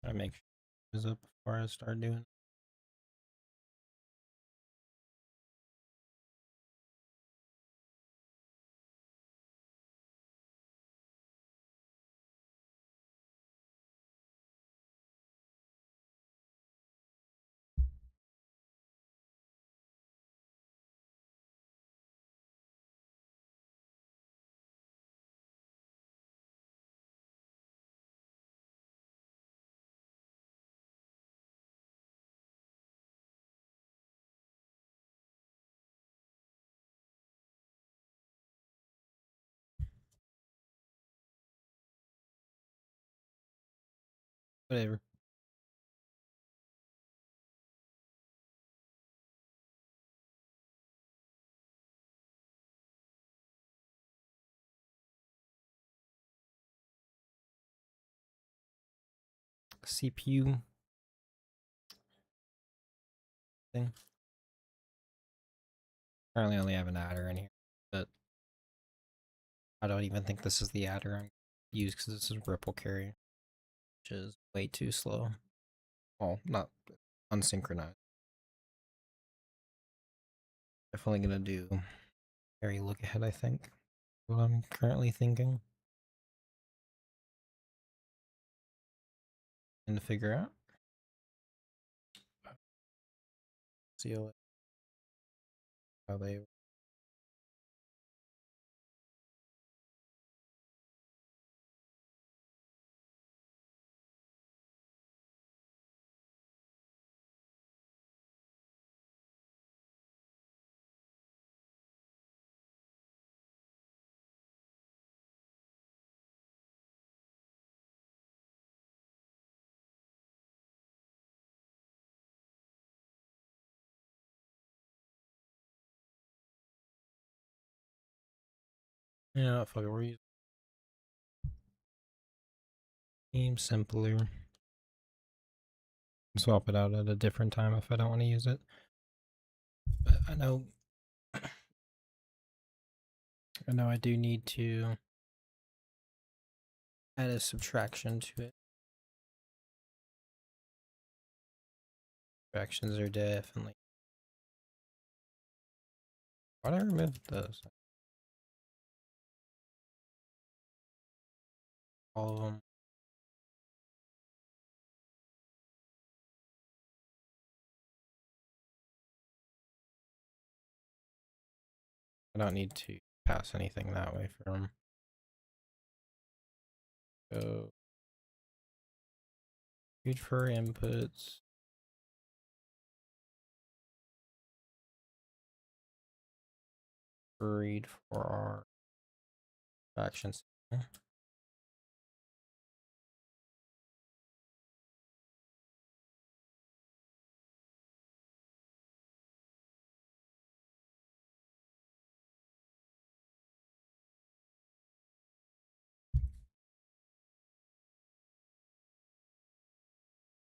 I make sure it's up before I start doing it. Whatever. CPU thing. Currently only have an adder in here, but I don't even think this is the adder I'm use because this is ripple carry, which is way too slow. Well, not unsynchronized. Definitely gonna do carry look ahead, I think. What I'm currently thinking. And to figure out. See how they yeah, fuck it, we're using game simpler. Swap it out at a different time if I don't want to use it. But I know I do need to add a subtraction to it. Subtractions are definitely. Why'd I remove those? All of them. I don't need to pass anything that way from. Go read for inputs. Read for our actions.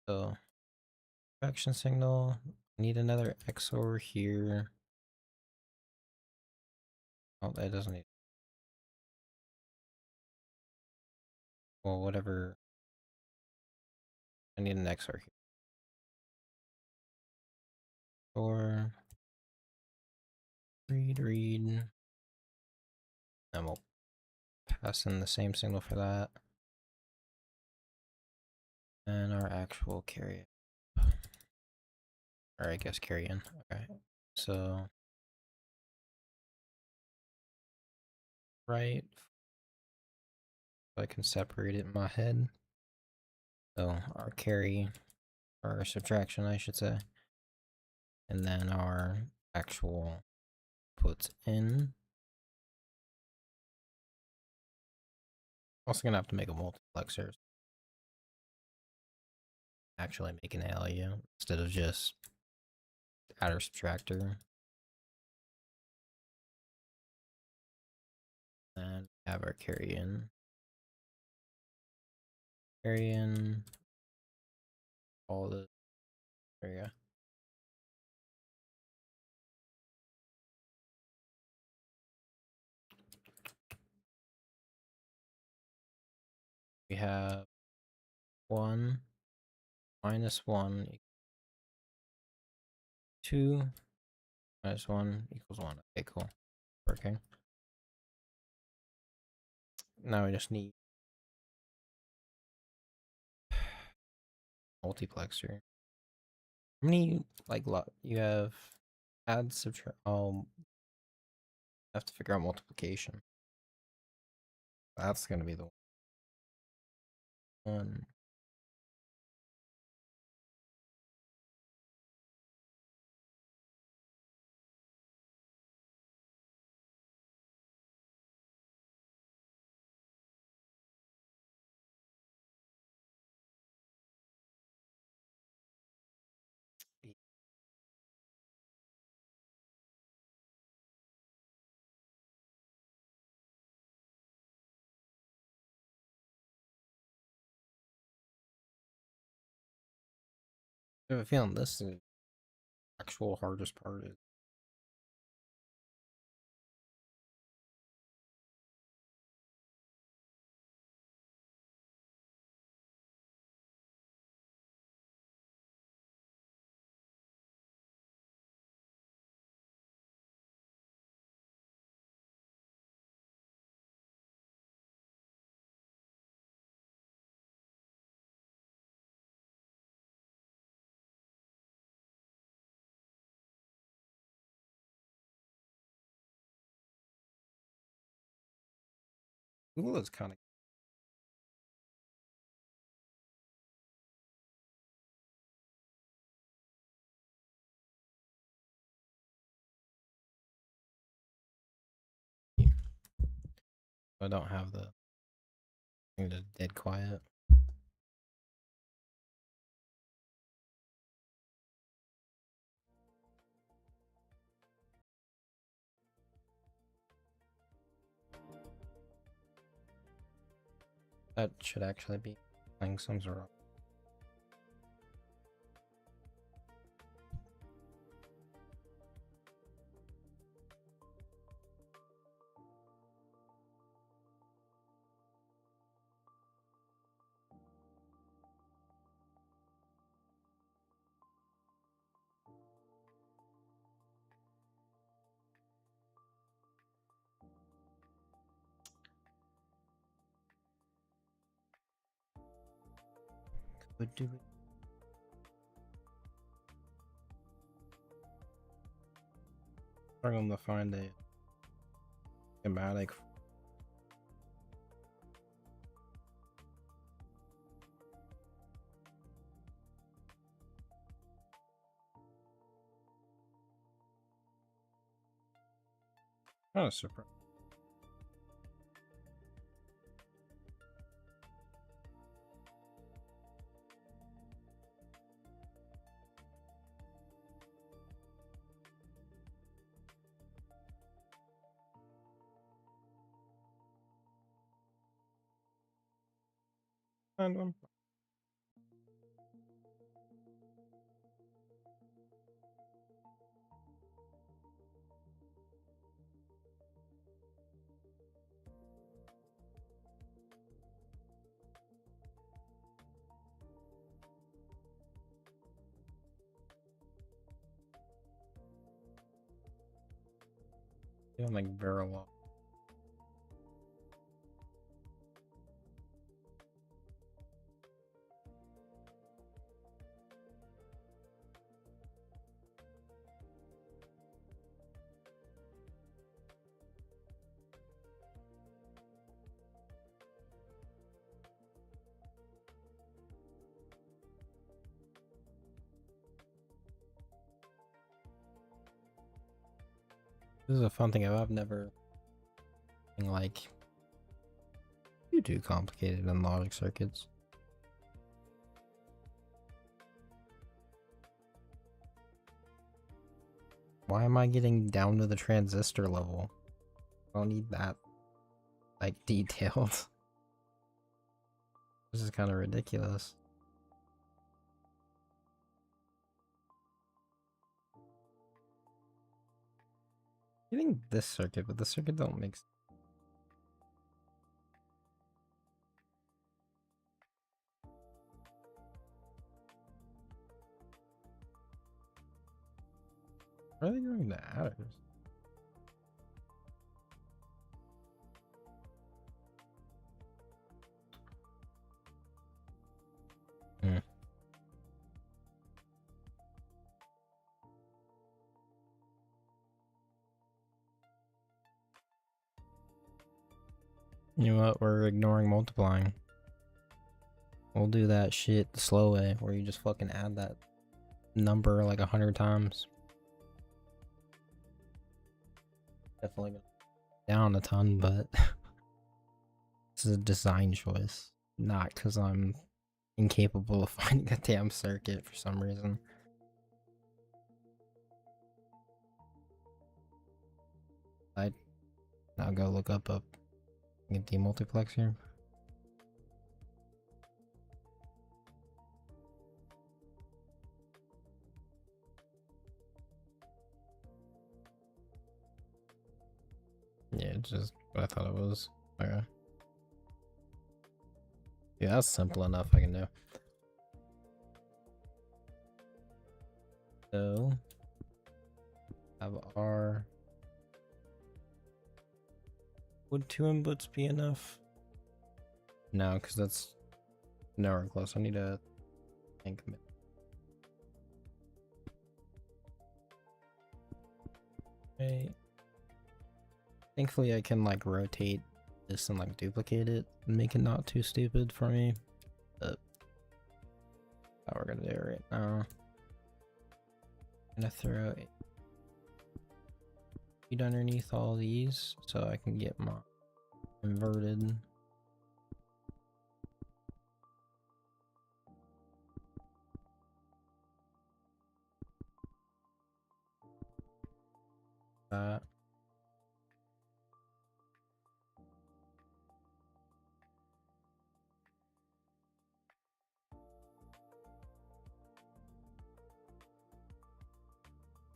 So action signal. Need another XOR here. Oh, that doesn't need. Well, whatever. I need an XOR here. Or read. And we'll pass in the same signal for that. And our actual carry. Or I guess carry in. Okay. So right. I can separate it in my head. So our carry, or subtraction, I should say. And then our actual puts in. Also gonna have to make a multiplexer. Actually make an ALU instead of just adder subtractor. And have our carry in. Carry in all the. There you go. We have 1, -1 equals 2 -1 equals 1. Okay, cool. Working. Now we just need multiplexer. How many like you have? Add, subtract. Oh, I have to figure out multiplication. That's gonna be the one. I have a feeling this is the actual hardest part. Google is kind of. I don't have the thing to dead quiet. That should actually be playing some sort of. Could do it. Struggling to find a schematic. Oh, surprise. Find one. Doing like very well. This is a fun thing. I've never been like too complicated in logic circuits. Why am I getting down to the transistor level? I don't need that like detailed. This is kind of ridiculous. Getting this circuit, but the circuit don't make sense. Where are they going to adders? Hmm. You know what? We're ignoring multiplying. We'll do that shit the slow way, where you just fucking add that number like 100 times. Definitely been down a ton, but this is a design choice, not because I'm incapable of finding a damn circuit for some reason. I'll go look up a demultiplexer. Yeah, just what I thought it was. Okay. Yeah, that's simple enough I can do. So, have our... Would 2 inputs be enough? No, because that's nowhere close. I need to think. Okay. Thankfully, I can like rotate this and like duplicate it and make it not too stupid for me. But how we're gonna do it right now. I'm gonna throw a feed underneath all these so I can get my inverted. That.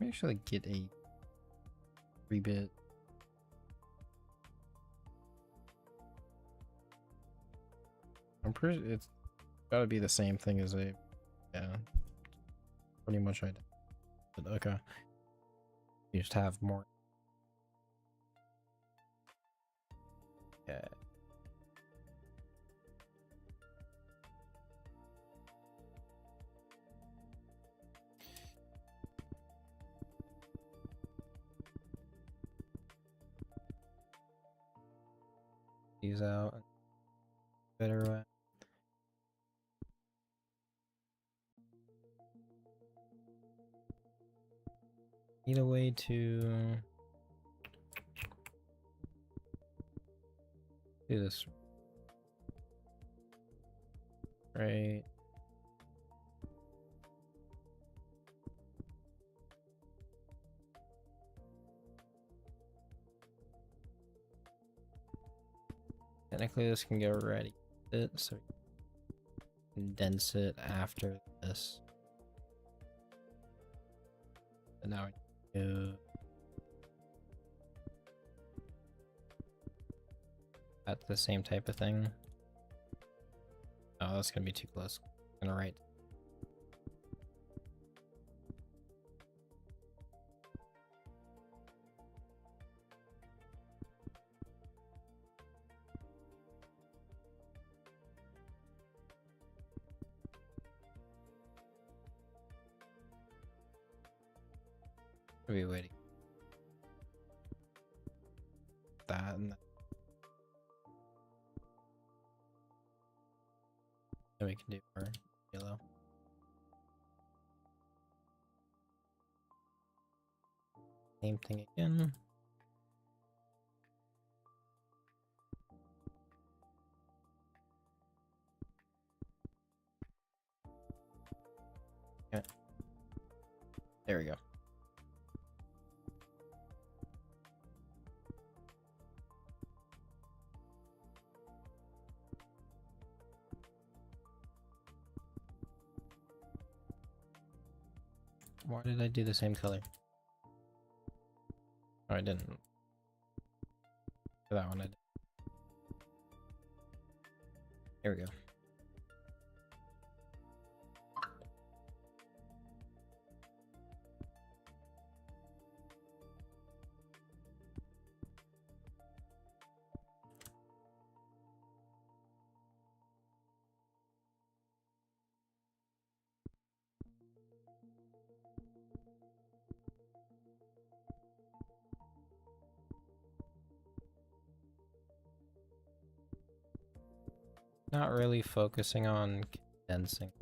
Let me actually get a 3-bit. I'm pretty. It's gotta be the same thing as a. Yeah. Pretty much I did. But okay. You just have more. Yeah. These out. Better way. Need a way to do this. Right. Technically this can go ready with it, so condense it after this. And now we do that's the same type of thing. Oh, that's gonna be too close. I'm gonna write. I'll be waiting. That and then we can do our yellow. Same thing again. Okay. There we go. Why did I do the same color? Oh, I didn't. For that one, I did. Here we go. not really focusing on condensing.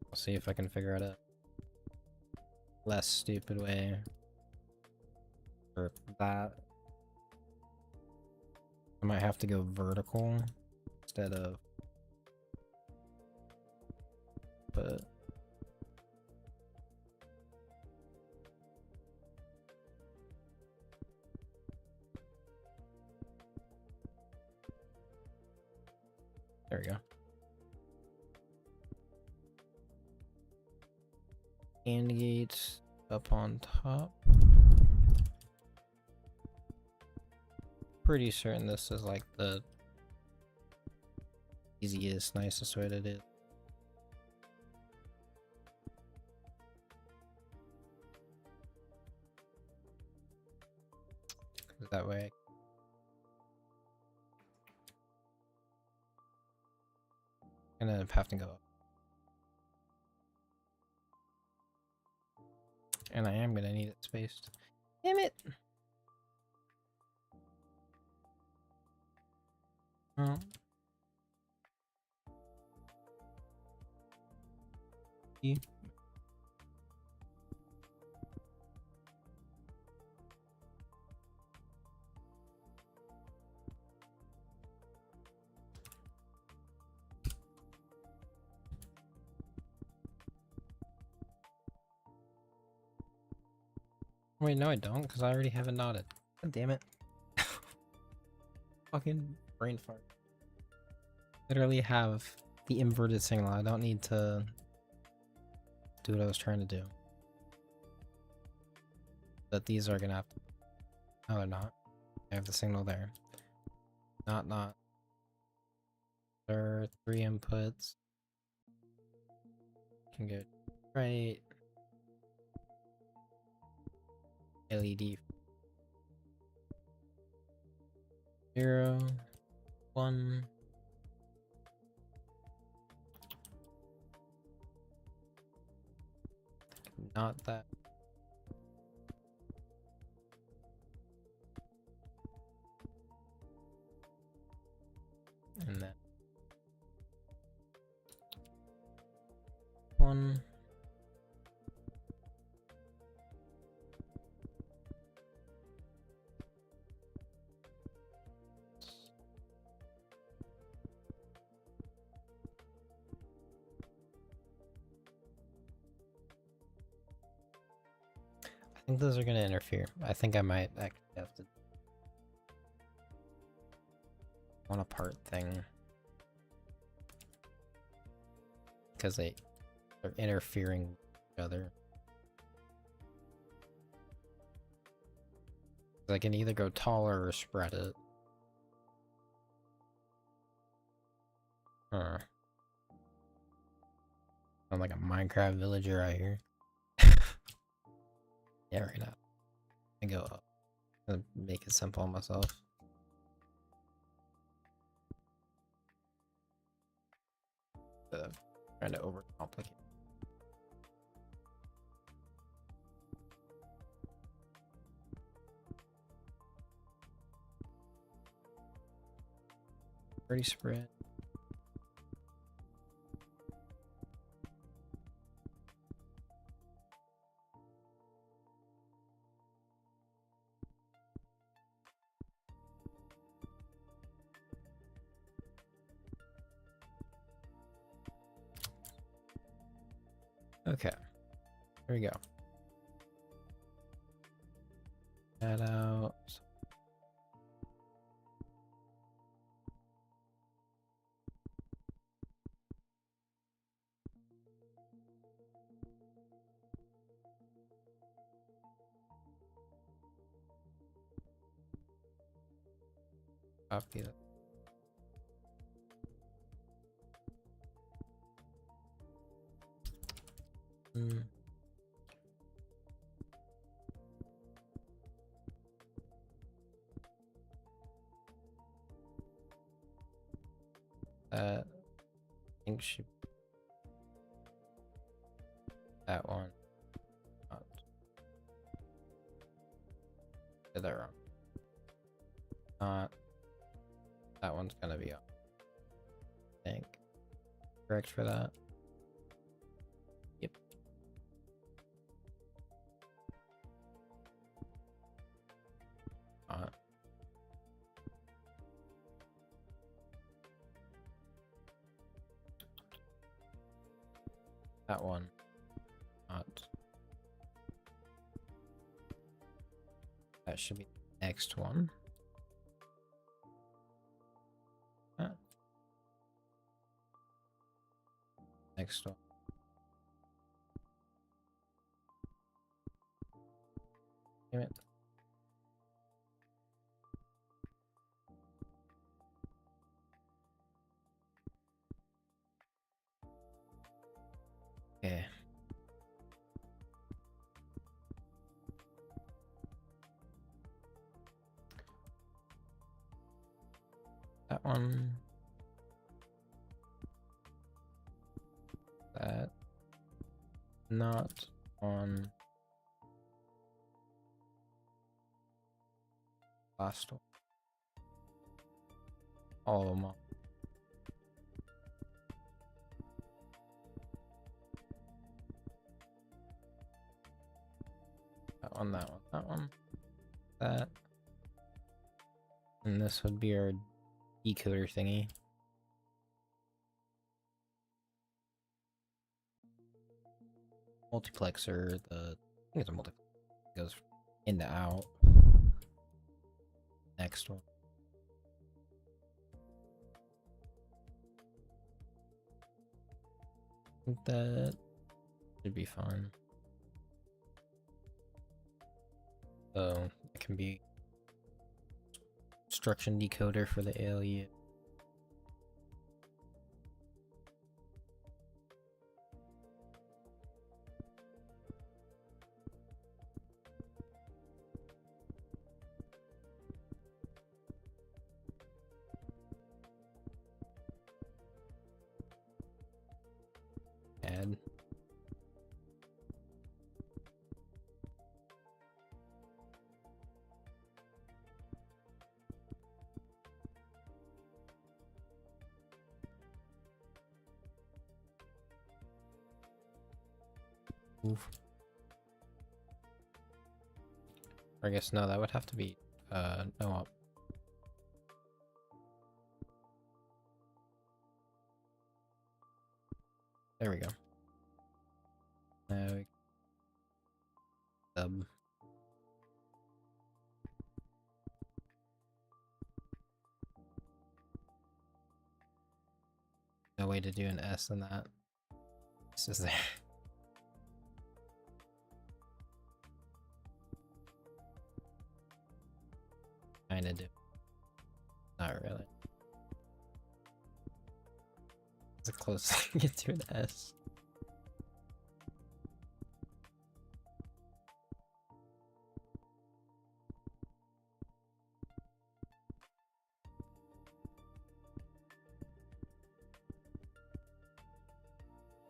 I'll see if I can figure out a less stupid way for that. I might have to go vertical instead of, but there we go. And gates up on top. Pretty certain this is like the easiest, nicest way to do it. That way I'm gonna have to go up. And I am gonna need it spaced. Damn it! Oh. Wait, no I don't, because I already have it knotted. God damn it. Fucking brain fart. Literally have the inverted signal. I don't need to do what I was trying to do. But these are gonna have to... No, they're not. I have the signal there. Not. There are 3 inputs. Can go right. LED 0, 1. Not that. And then 1. I think those are going to interfere. I think I might actually have to on a part thing because they're interfering with each other. I can either go taller or spread it. Huh. I'm like a Minecraft villager out here. Yeah, right now. I go up. I'm gonna make it simple on myself. Trying to overcomplicate. Already spread. Okay, here we go. That out. Copy that. I think should that one. Not. Did that wrong. Not that one's gonna be up, I think. Correct for that? Yep. That one. Not. That should be the next one. Next one. Damn it. Okay. That one. That. Not on last one. All of them up. That one, that one, that one. That. And this would be our decoder thingy. Multiplexer, I think it's a multiplexer. It goes in to out. Next one. I think that should be fine. So it can be instruction decoder for the ALU. Add. Oof. I guess no, that would have to be no up. There we go. Now we sub. No way to do an S in that. This is there. Kinda do. Not really. It's a close I can get to an S.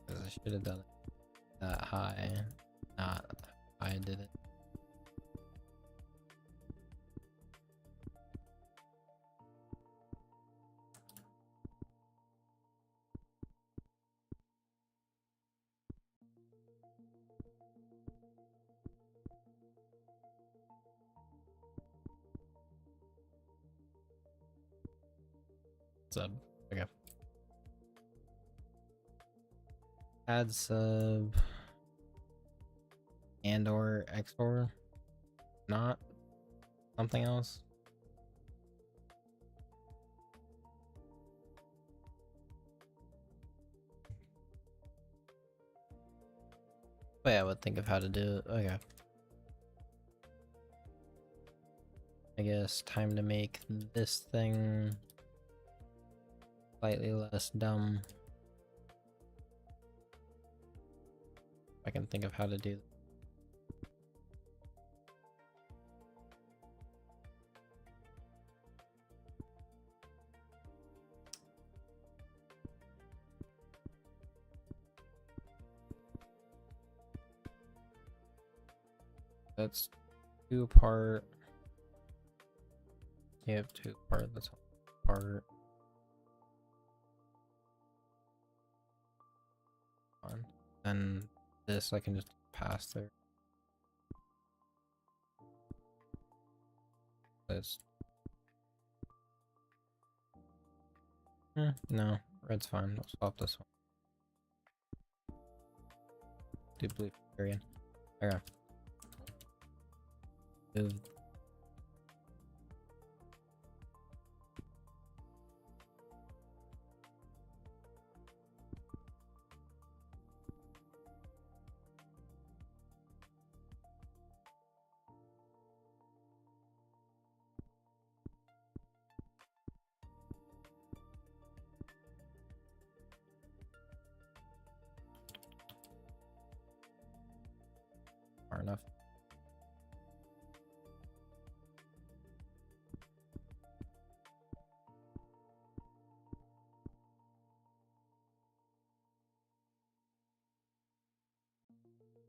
I should have done it that high. Not how I did it. Sub. Okay. Add sub and or XOR, not something else. But yeah, I would think of how to do it. Okay. I guess time to make this thing slightly less dumb. I can think of how to do that. That's 2 apart. Yep, 2 apart. That's part. And this I can just pass through. This. No, red's fine. I'll swap this one. Do blue period. Okay. Move. Far enough.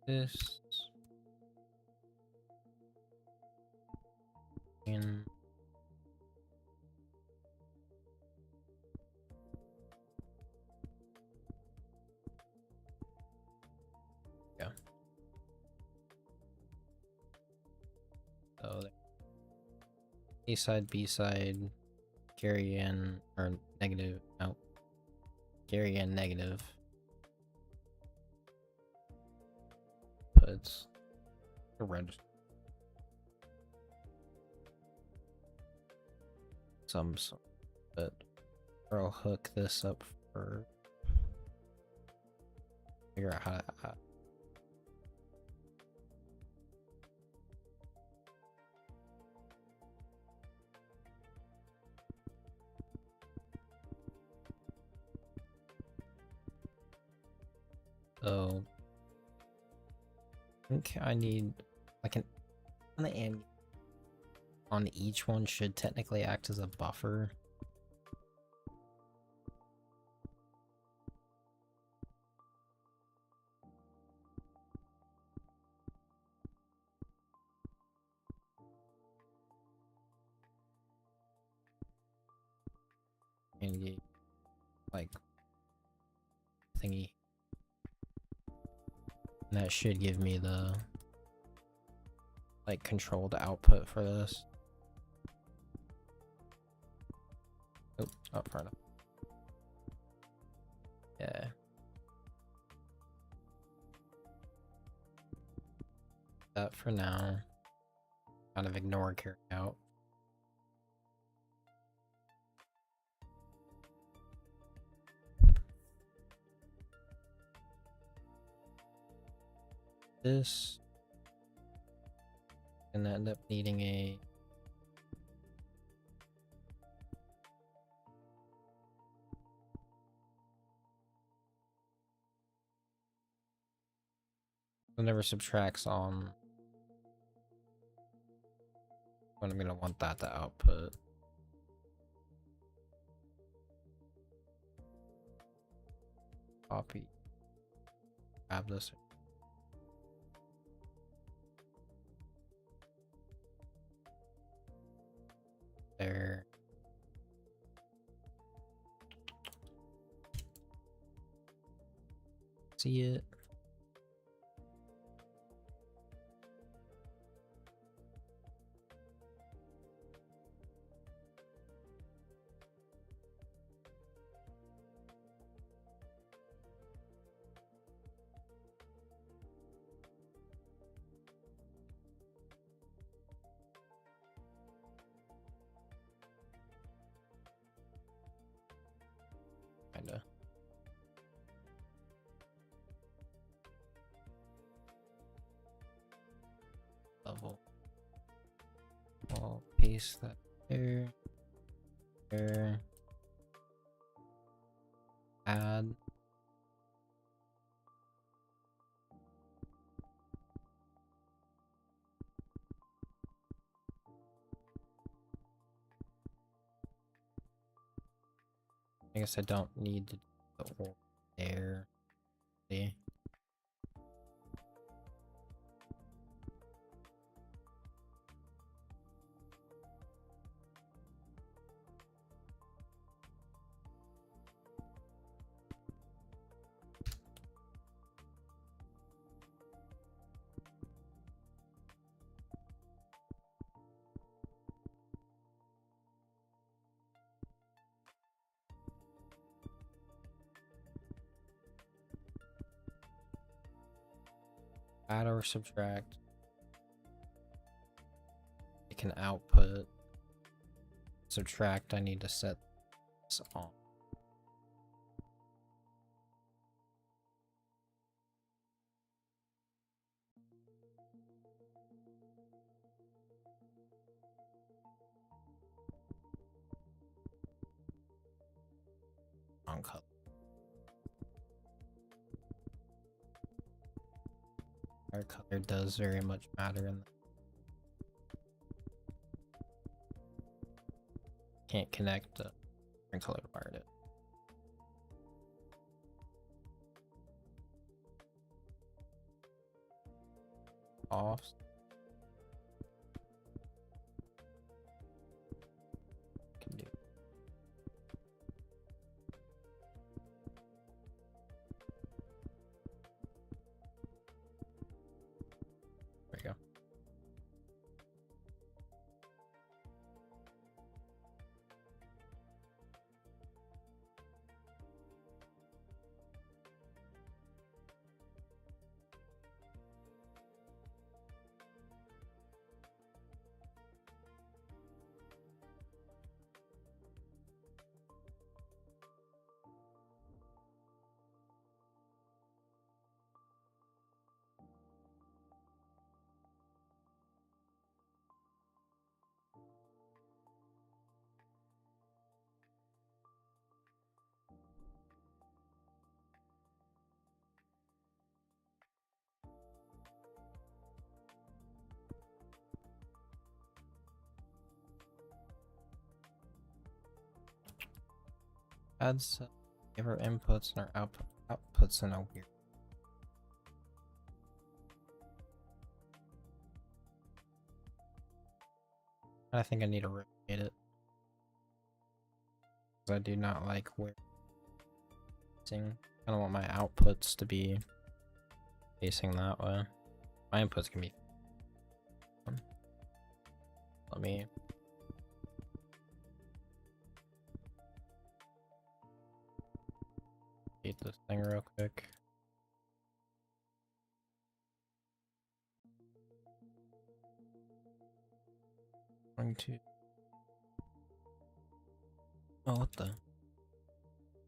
This and yeah. So A side, B side, carry in or negative. No, carry in negative. Puts a register. Some but or I'll hook this up for figure out how to so I think I need like an on the end on each one should technically act as a buffer. And like thingy. And that should give me the like controlled output for this. Oh, not far enough. Yeah. That for now. Kind of ignore carry out. This and end up needing a it never subtracts on when I'm gonna want that to output. Copy. Grab this. There. See it. Kinda. Level. I'll paste that there. There. Add. I guess I don't need the or there. See? add or subtract. It can output. Subtract, I need to set this on. On color. Our color does very much matter in can't connect the different color wired it. Off. Can do. There we go. Adds give our inputs and our outputs in a weird. I think I need to rotate it. Because I do not like where I kind of want my outputs to be facing that way. My inputs can be. Let me. Eat this thing real quick. Going to. Oh, what the?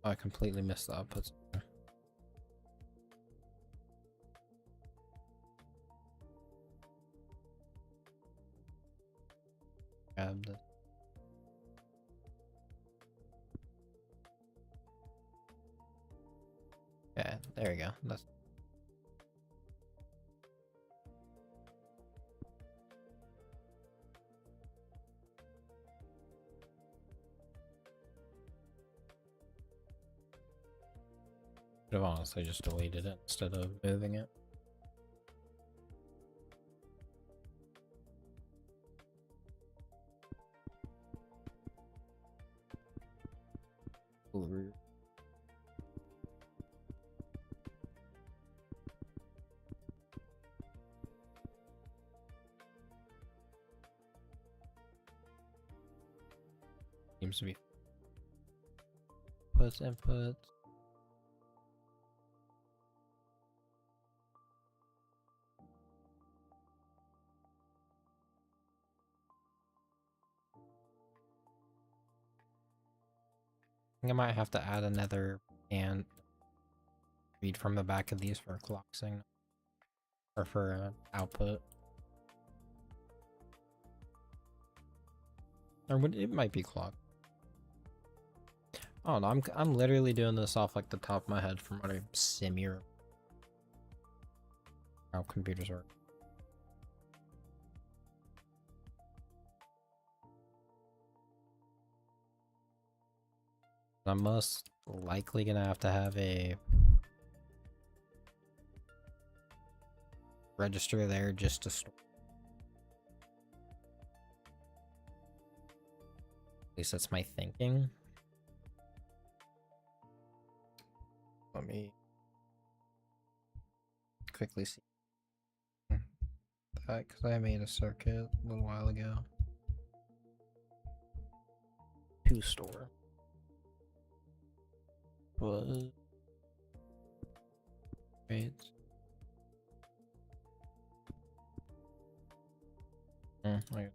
Oh, I completely missed the outputs. Grab this. Yeah, there we go. That's could have honestly just deleted it instead of moving it. Ooh. Seems to be inputs. I think I might have to add another and read from the back of these for a clock signal or for output. Or it might be clock. Oh no, I'm literally doing this off like the top of my head from what I simulate how computers work. I'm most likely gonna have to have a register there just to store. At least that's my thinking. Let me quickly see that because I made a circuit a little while ago to store. But wait. Like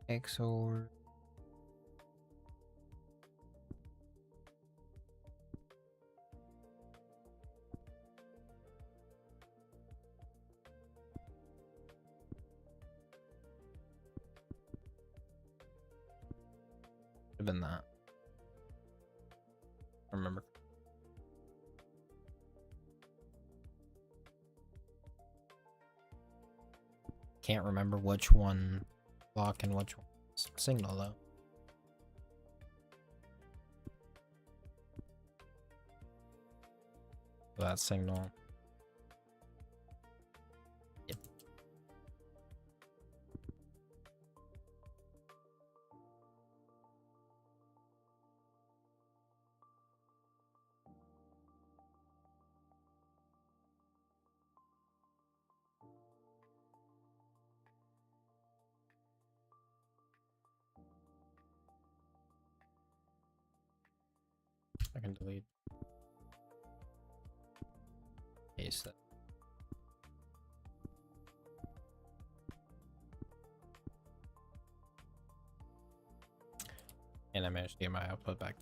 XOR. Have been that. I remember. Can't remember which one block and which one signal though. That signal. Yep. I can delete. Paste that. And I managed to get my output back.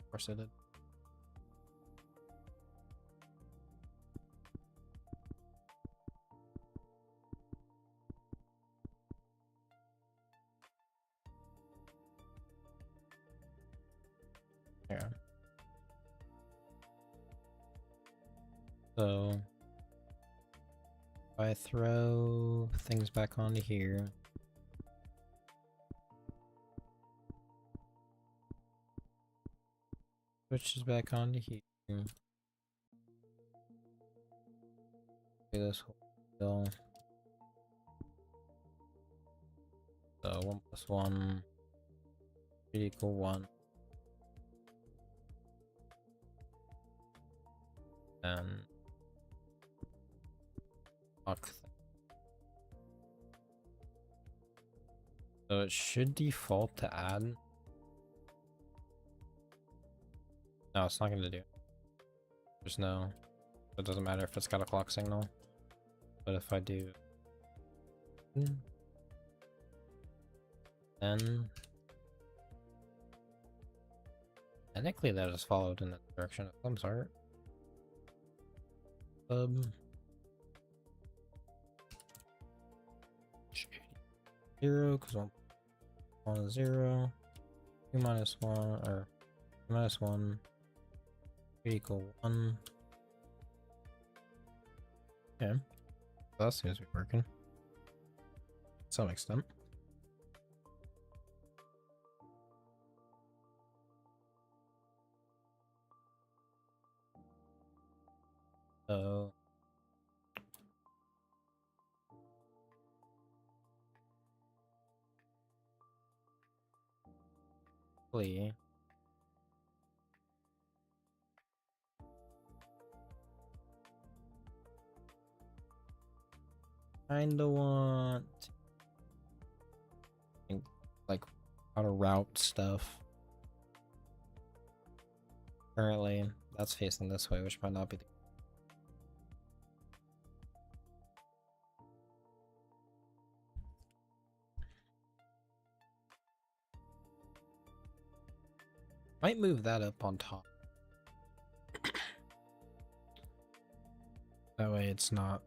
Of course I did. Yeah. So if I throw things back onto here, switches back onto here. Do this whole deal. So 1 + 1 should equal 1. And fuck. So it should default to add. No, it's not going to do. There's no. It doesn't matter if it's got a clock signal. But if I do, then technically that is followed in the direction of some sort. 0 because 1 is 0. 2 minus 1 or minus 1 equal 1. Okay, that seems to be working to some extent. So hopefully kinda want like how to route stuff. Currently that's facing this way, which might not be the might move that up on top. That way it's not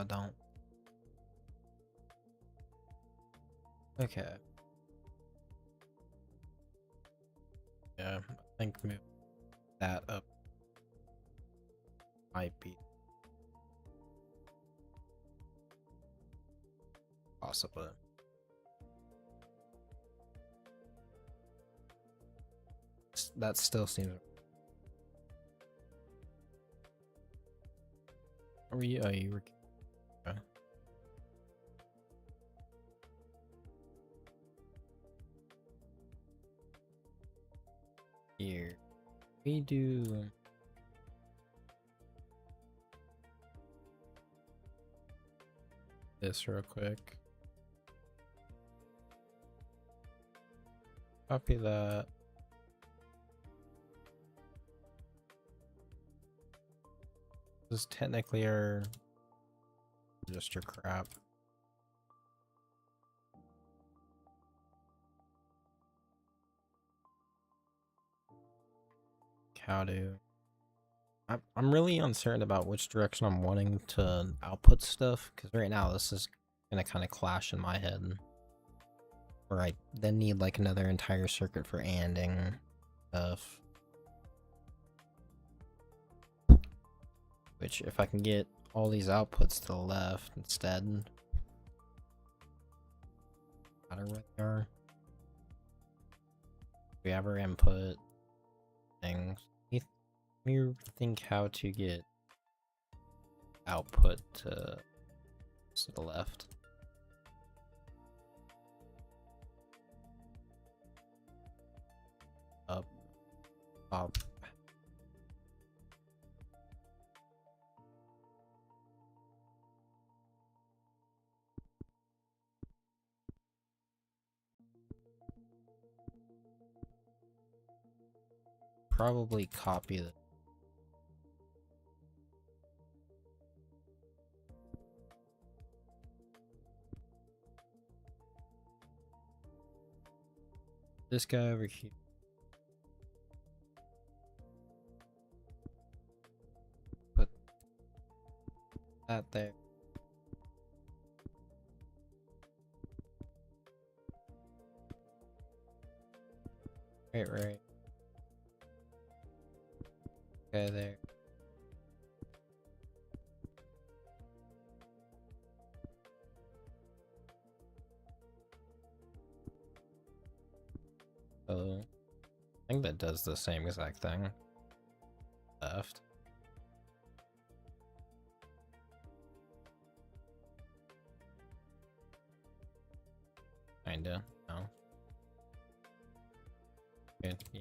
don't. Okay. Yeah, I think move that up might be possible. That still seems. Are you? Oh, you were. Okay. We do this real quick. Copy that. This is technically our register crap. How to... I'm really uncertain about which direction I'm wanting to output stuff, because right now this is gonna kind of clash in my head. Where I then need like another entire circuit for ANDing stuff. Which, if I can get all these outputs to the left instead, matter where they are. We have our input things. Let me think how to get output to the left. Up, up. Probably copy the this guy over here. Put that there. Right. Okay, there. So, I think that does the same exact thing. Left. Kinda, no. Good. Yeah.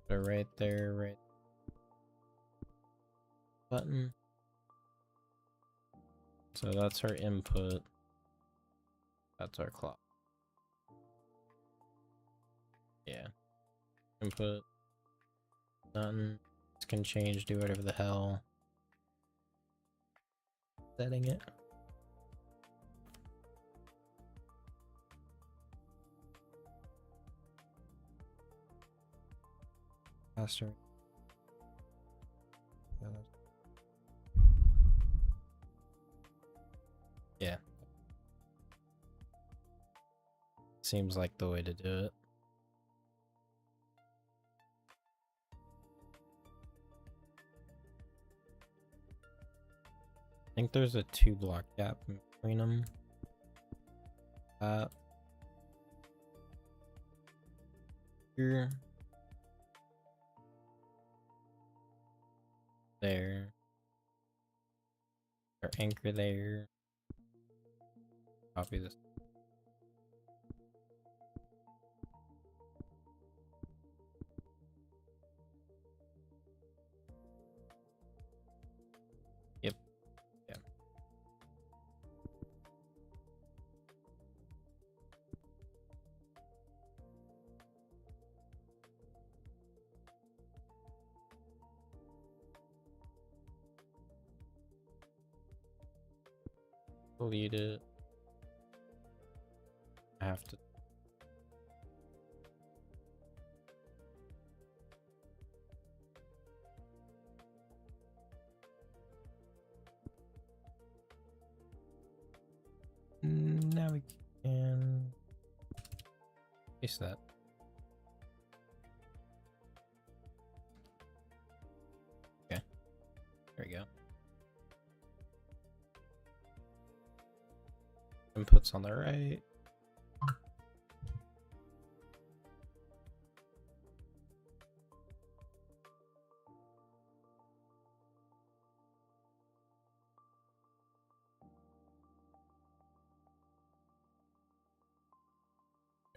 Put it right there, right. Button. So that's our input. That's our clock. Yeah. Input. None. This can change, do whatever the hell. Setting it. Faster. Yeah. Seems like the way to do it. I think there's a 2-block gap between them. Here. There. Our anchor there. Copy this. Yep. Yeah. Delete it. I have to. Now we can paste that. Okay. There we go. Inputs on the right.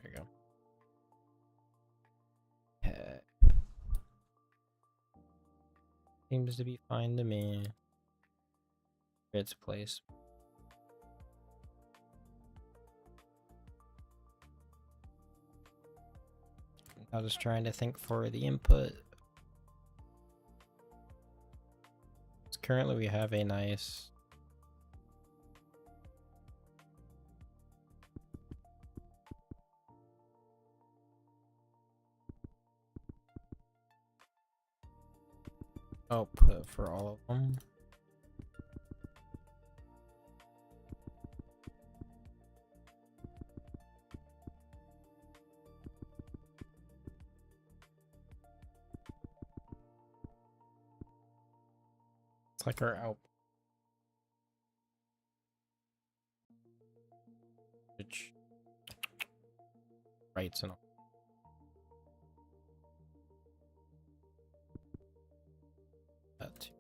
There you go. Seems to be fine to me. Its place. I was trying to think for the input. Currently we have a nice output for all of them. It's like our output, which writes and all. That too.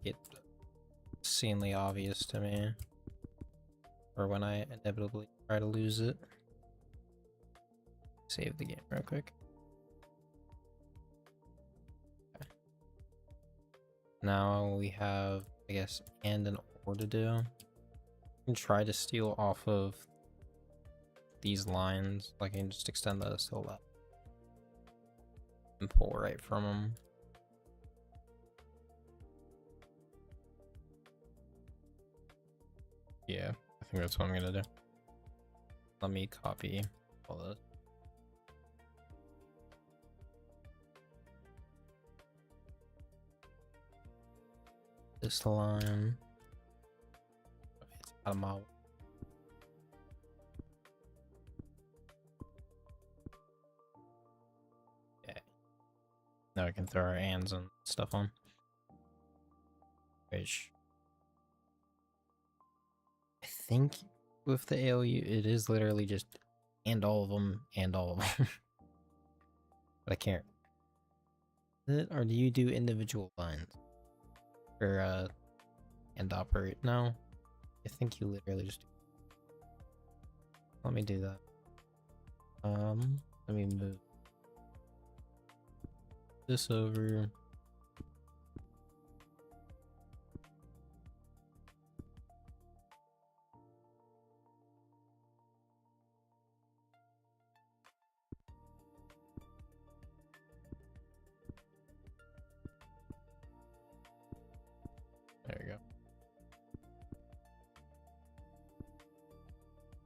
It's obscenely obvious to me, or when I inevitably try to lose it. Save the game real quick. Okay. Now we have, I guess, and an or to do. I can try to steal off of these lines. Like I can just extend those to the left and pull right from them. Yeah, I think that's what I'm gonna do. Let me copy all this. This line. It's out of my way. Okay. Now we can throw our ands and stuff on. Which I think with the ALU, it is literally just and all of them and all of them. But I can't. Or do you do individual lines? Or and operate? No. I think you literally just do. Let me do that. Let me move this over. There we go.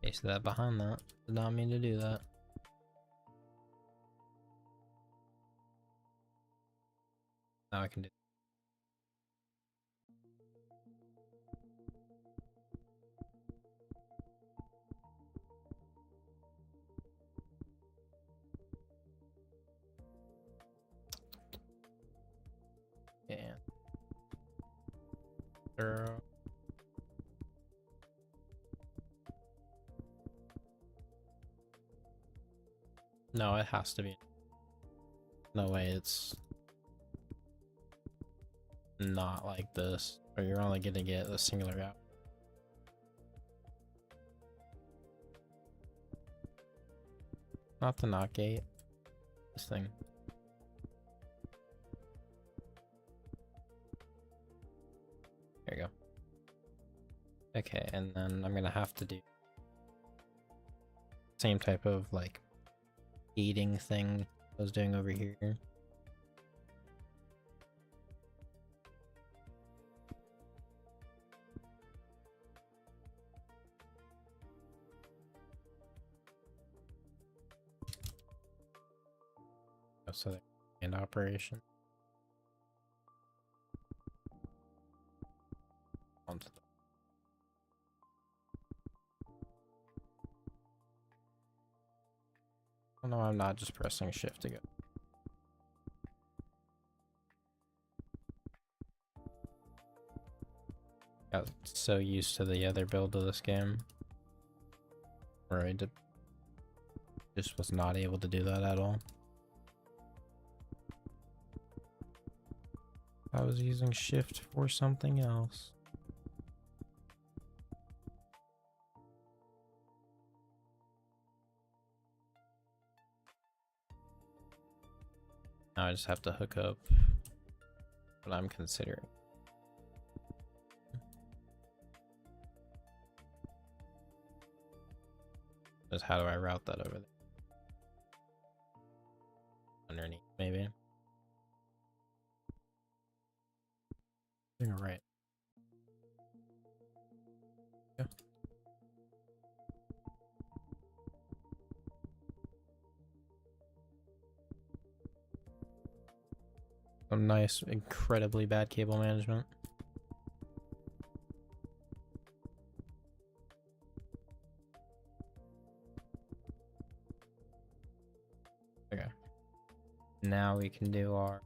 Paste that behind that. Did not mean to do that. Now I can do. And throw. No, it has to be. No way, it's not like this, or you're only gonna get a singular out. Not the not gate. This thing. There you go. Okay, and then I'm gonna have to do same type of like gating thing I was doing over here. So the and operation onto the oh no, I'm not just pressing shift to go. Got so used to the other build of this game where I just was not able to do that at all. I was using shift for something else. Now I just have to hook up what I'm considering. Just how do I route that over there? Underneath, maybe. You're right. Yeah. Some nice, incredibly bad cable management. Okay. Now we can do our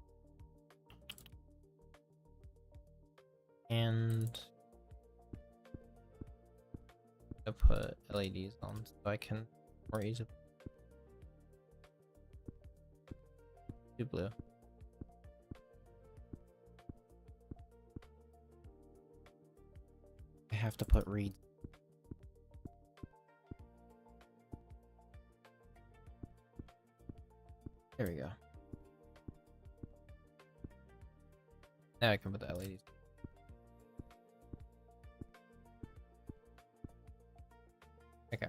and I put LEDs on so I can more easily do blue. I have to put reeds. There we go. Now I can put the LEDs. Okay.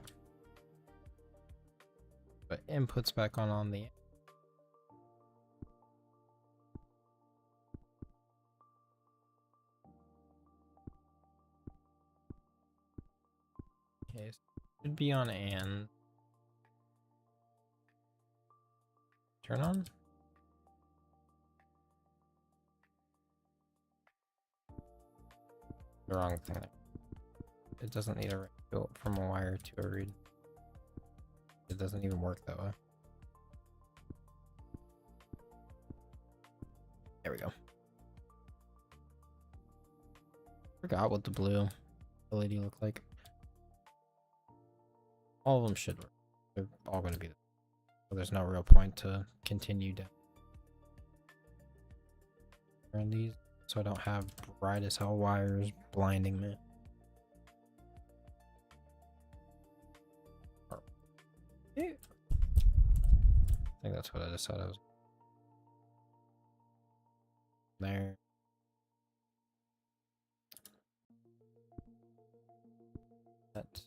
Put inputs back on the. Okay, so should be on and turn on. The wrong thing. It doesn't need a go from a wire to a reed. It doesn't even work that way. There we go. Forgot what the blue LED looked like. All of them should work. They're all going to be. So there's no real point to continue down these, so I don't have bright as hell wires blinding me. I think that's what I decided I was. There. That.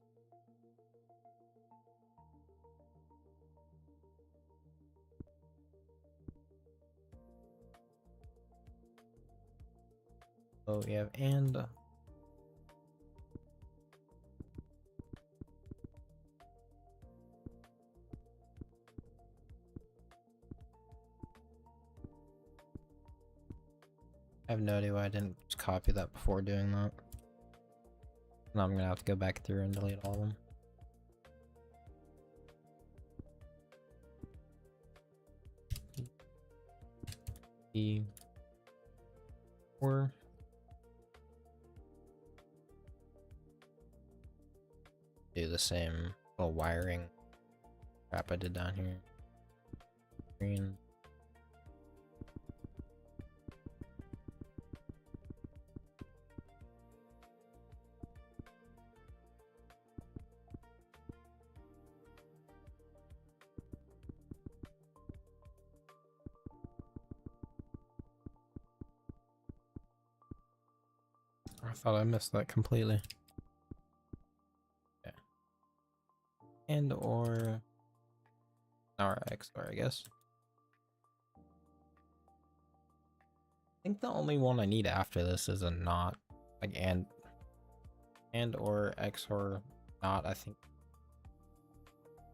Oh, we have and. I have no idea why I didn't just copy that before doing that. Now I'm gonna have to go back through and delete all of them. Or do the same little wiring crap I did down here. Green. I thought I missed that completely. Yeah. And or XOR, I guess. I think the only one I need after this is a not, like and or XOR not. I think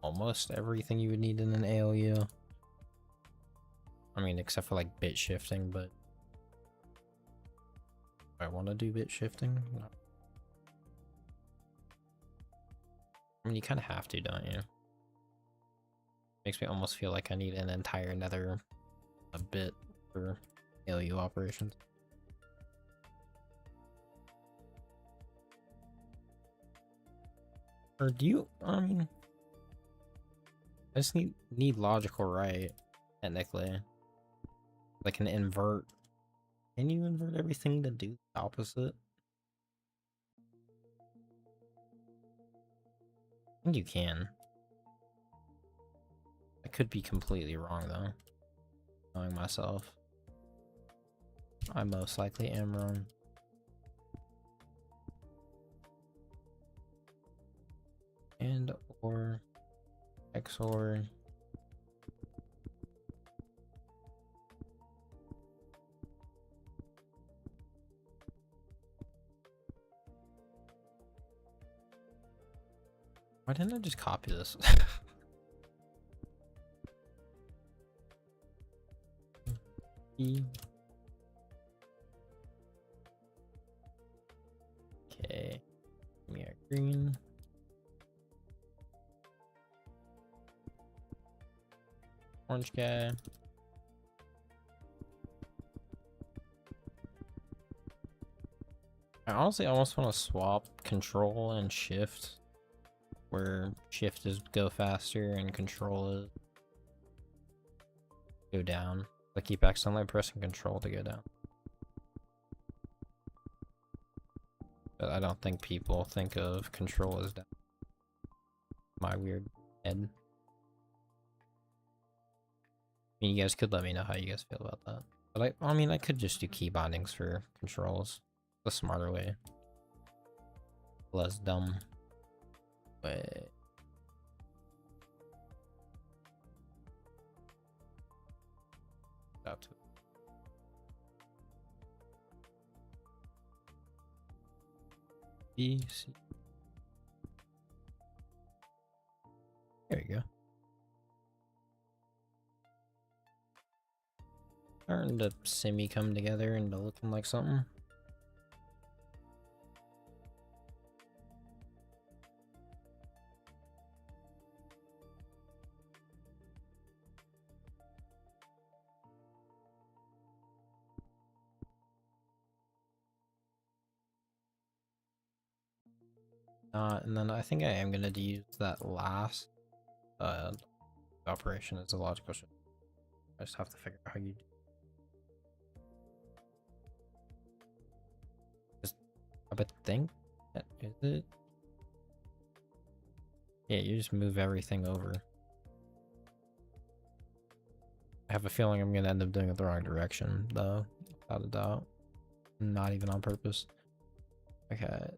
almost everything you would need in an ALU. I mean, except for like bit shifting, but I want to do bit shifting. No. I mean, you kind of have to, don't you? Makes me almost feel like I need an entire another bit for ALU operations. Or do you? I mean, I just need logical right, technically. Like an invert. Can you invert everything to do the opposite? I think you can. I could be completely wrong though. Knowing myself, I most likely am wrong. And or XOR why didn't I just copy this? Okay, give me a green. Orange guy. I honestly almost want to swap control and shift, where shift is go faster and control is go down. I keep accidentally pressing control to go down. But I don't think people think of control as down. My weird head. I mean, you guys could let me know how you guys feel about that. But I mean, I could just do key bindings for controls. The smarter way. Less dumb way. Out to B, C. There you go. Starting to semi come together into looking like something. And then I think I am gonna use that last operation as a logical shift. I just have to figure out how you do. I would think that is it. Yeah, you just move everything over. I have a feeling I'm gonna end up doing it the wrong direction, though, without a doubt. Not even on purpose. Okay,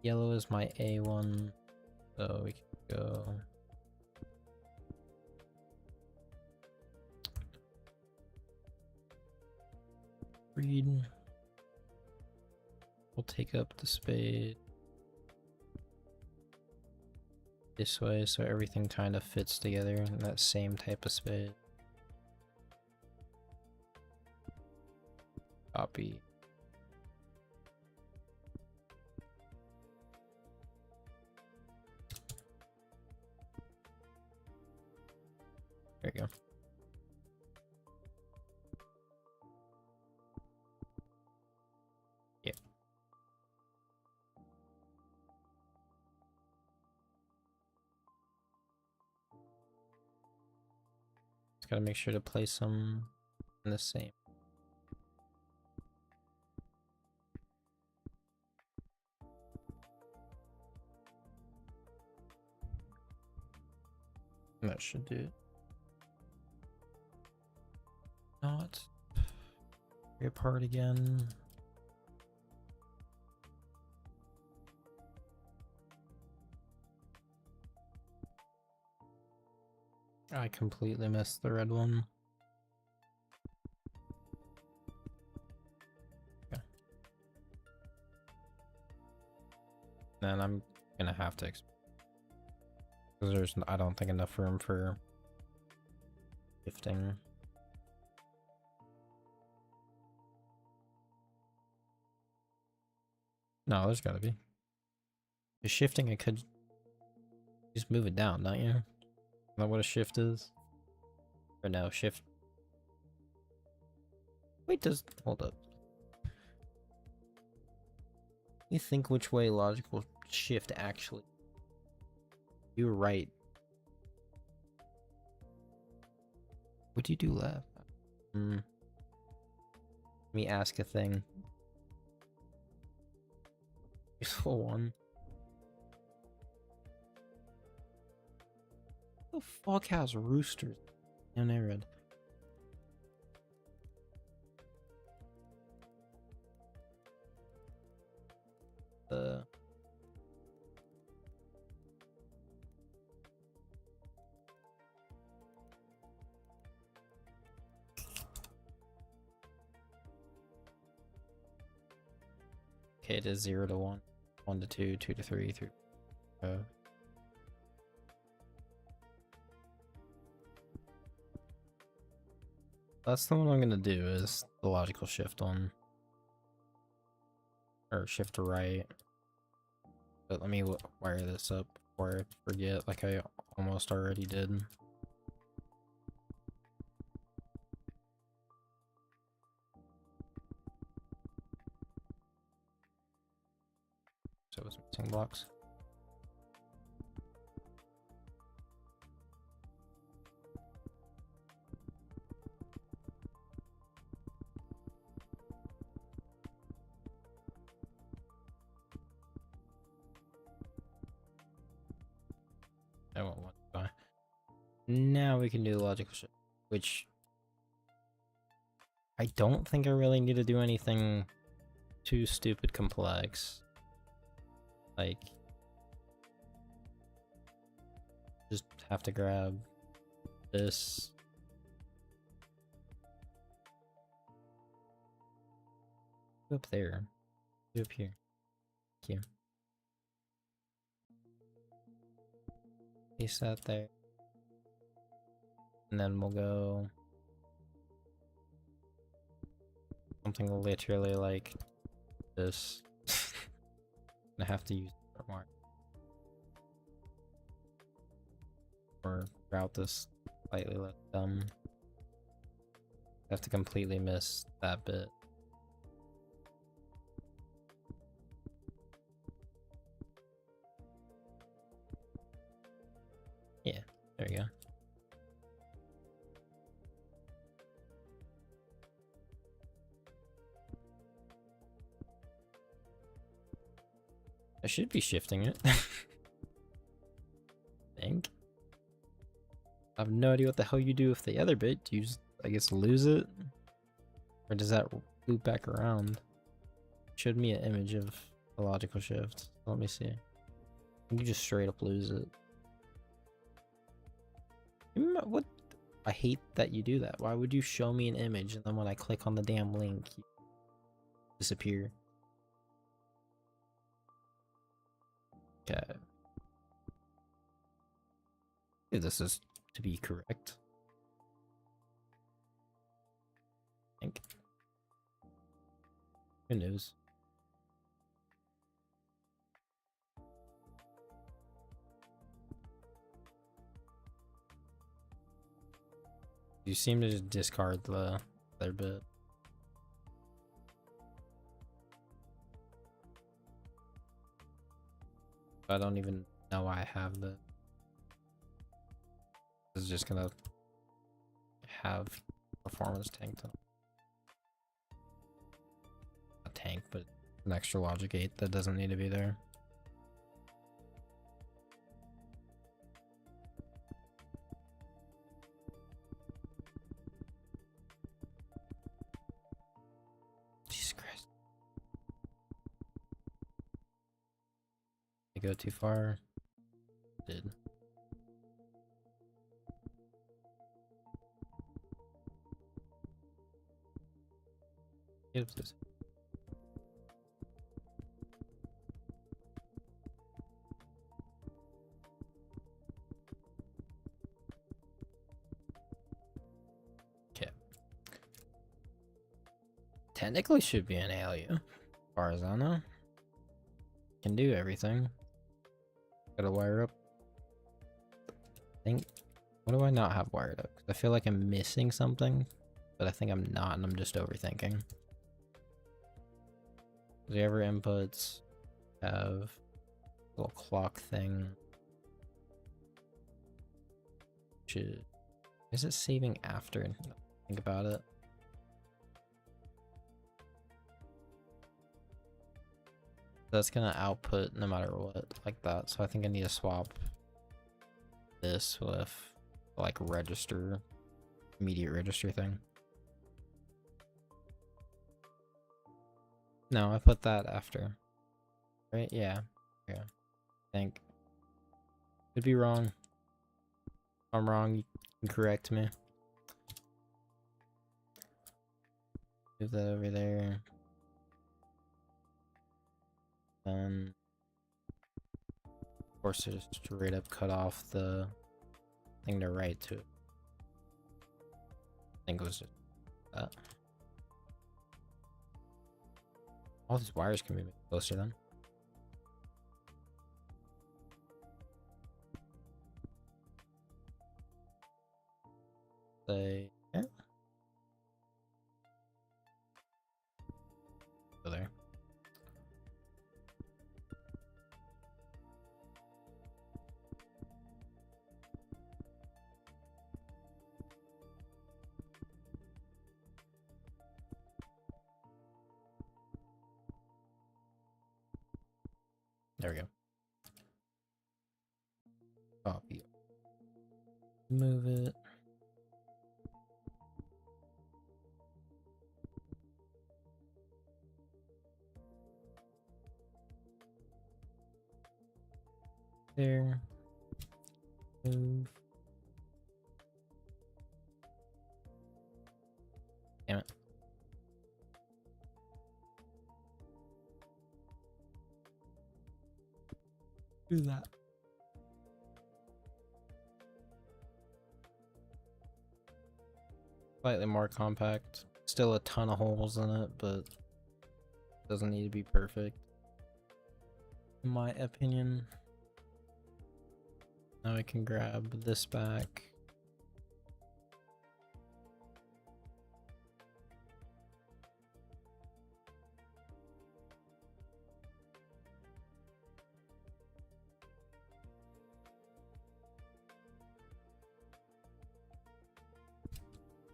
yellow is my A1, so we can go. Read. We'll take up the spade this way, so everything kind of fits together in that same type of spade. Copy. There you go. Yeah. Just gotta make sure to place them in the same. That should do it. Not apart again. I completely missed the red one. Okay. Then I'm gonna have to because there's I don't think enough room for shifting. No, there's gotta be. The shifting, I could just move it down, don't you? Is that what a shift is? Or no, shift. Wait, hold up. You think which way logical shift actually? You're right. What do you do left? Let me ask a thing. Useful one. Who the fuck has roosters? I never read. Okay, it is 0 to 1, 1 to 2, 2 to 3, 3 to 5. That's the one I'm gonna do, is the logical shift one. Or shift to right. But let me wire this up before I forget, like I almost already did. So it's missing blocks. I won't want to buy. Now we can do the logical shift, which I don't think I really need to do anything too stupid complex. Like, just have to grab this. Go up there. Go up here. Thank you. Paste that there. And then we'll go something literally like this. I have to use mark or route this slightly less dumb. I have to completely miss that bit. Yeah, there you go. I should be shifting it. I think. I have no idea what the hell you do with the other bit. Do you just, I guess, lose it? Or does that loop back around? Showed me an image of the logical shift. Let me see. You just straight up lose it. What? I hate that you do that. Why would you show me an image and then when I click on the damn link, you disappear? Okay. If this is to be correct. I think. Who knows? You seem to just discard the other bit. I don't even know I have the. This is just gonna have performance tanked on. A tank, but an extra logic gate that doesn't need to be there. Jesus Christ. I go too far. Did. This. Okay. Technically should be an ALU, as far as I know. Can do everything. Gotta wire up. I think. What do I not have wired up? 'Cause I feel like I'm missing something, but I think I'm not, and I'm just overthinking. The other inputs have a little clock thing. Is it saving after? Think about it. That's gonna output no matter what, like that. So I think I need to swap this with like register, immediate register thing. No, I put that after. Right? Yeah. Yeah. I think. Could be wrong. If I'm wrong, you can correct me. Move that over there. Then, of course, just straight up cut off the thing to write to. I think it was just that. All these wires can be made closer then. Say, yeah. Go there. There we go. Copy. Move it. There. Move. Damn it. Do that. Slightly more compact. Still a ton of holes in it, but doesn't need to be perfect, in my opinion. Now I can grab this back.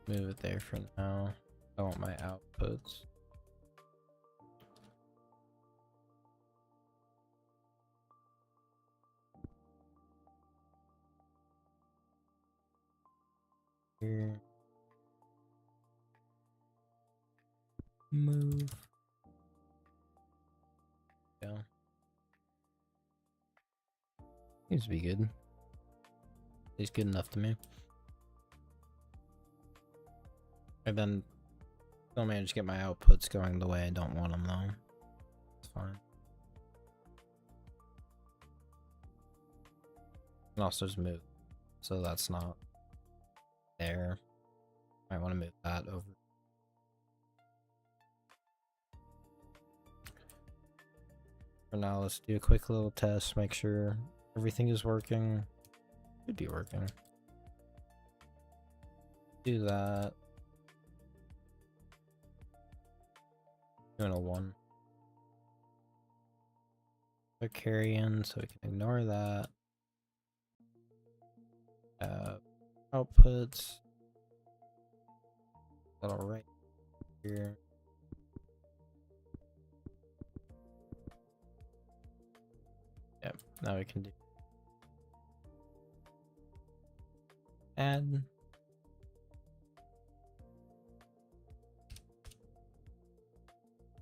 Move it there for now. I want my outputs. Here. Move. Yeah. Seems to be good. It's good enough to me. And then still manage to get my outputs going the way I don't want them though. It's fine. And also just move so that's not there. Might want to move that over. For now, let's do a quick little test, make sure everything is working. Should be working. Do that. Doing a 1. Put carry in so we can ignore that. Outputs. That'll right here. Yep, now we can do add.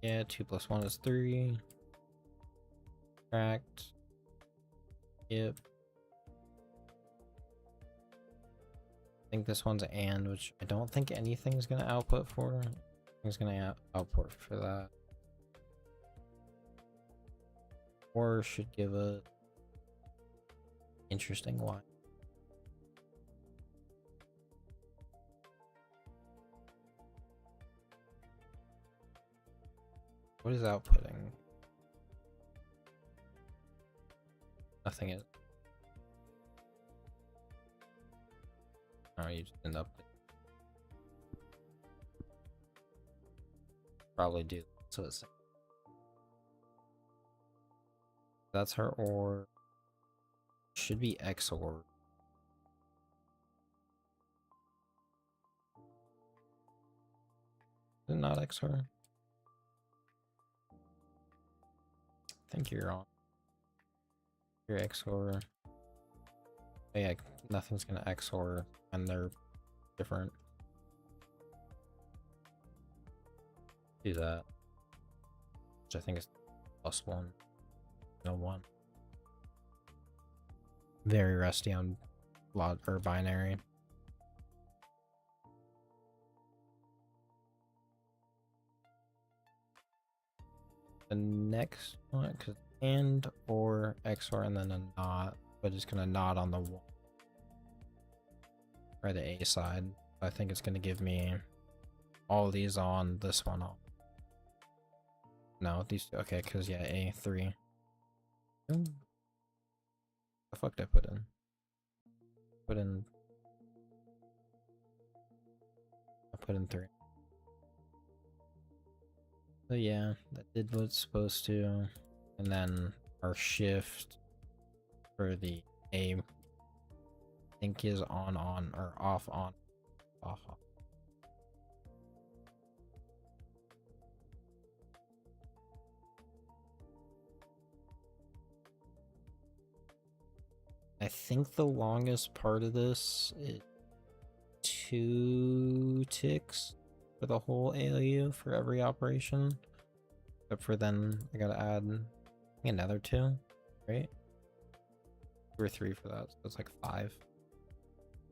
Yeah, 2 plus 1 is 3. Subtract. Yep. I think this one's and, which I don't think anything's gonna output for. It's gonna output for that. Or should give a interesting one. What is outputting? Nothing is. Oh, you just end up. Probably do. So it's. That's her OR. Should be XOR. Is it not XOR? I think you're on. You're XOR. Oh, yeah, nothing's gonna XOR and they're different. Do that. Which I think is +1. No 1. Very rusty on lot or binary. The next one, because and or XOR and then a not, but it's gonna not on the wall or the A side. I think it's gonna give me all these on, this one off. No, these two, okay, because yeah, A3. The fuck did I put in? I put in 3. So yeah, that did what it's supposed to. And then our shift for the A, I think is on, or off, on, off. I think the longest part of this is 2 ticks for the whole ALU for every operation. Except for then I gotta add another 2, right? 2 or 3 for that, so it's like 5.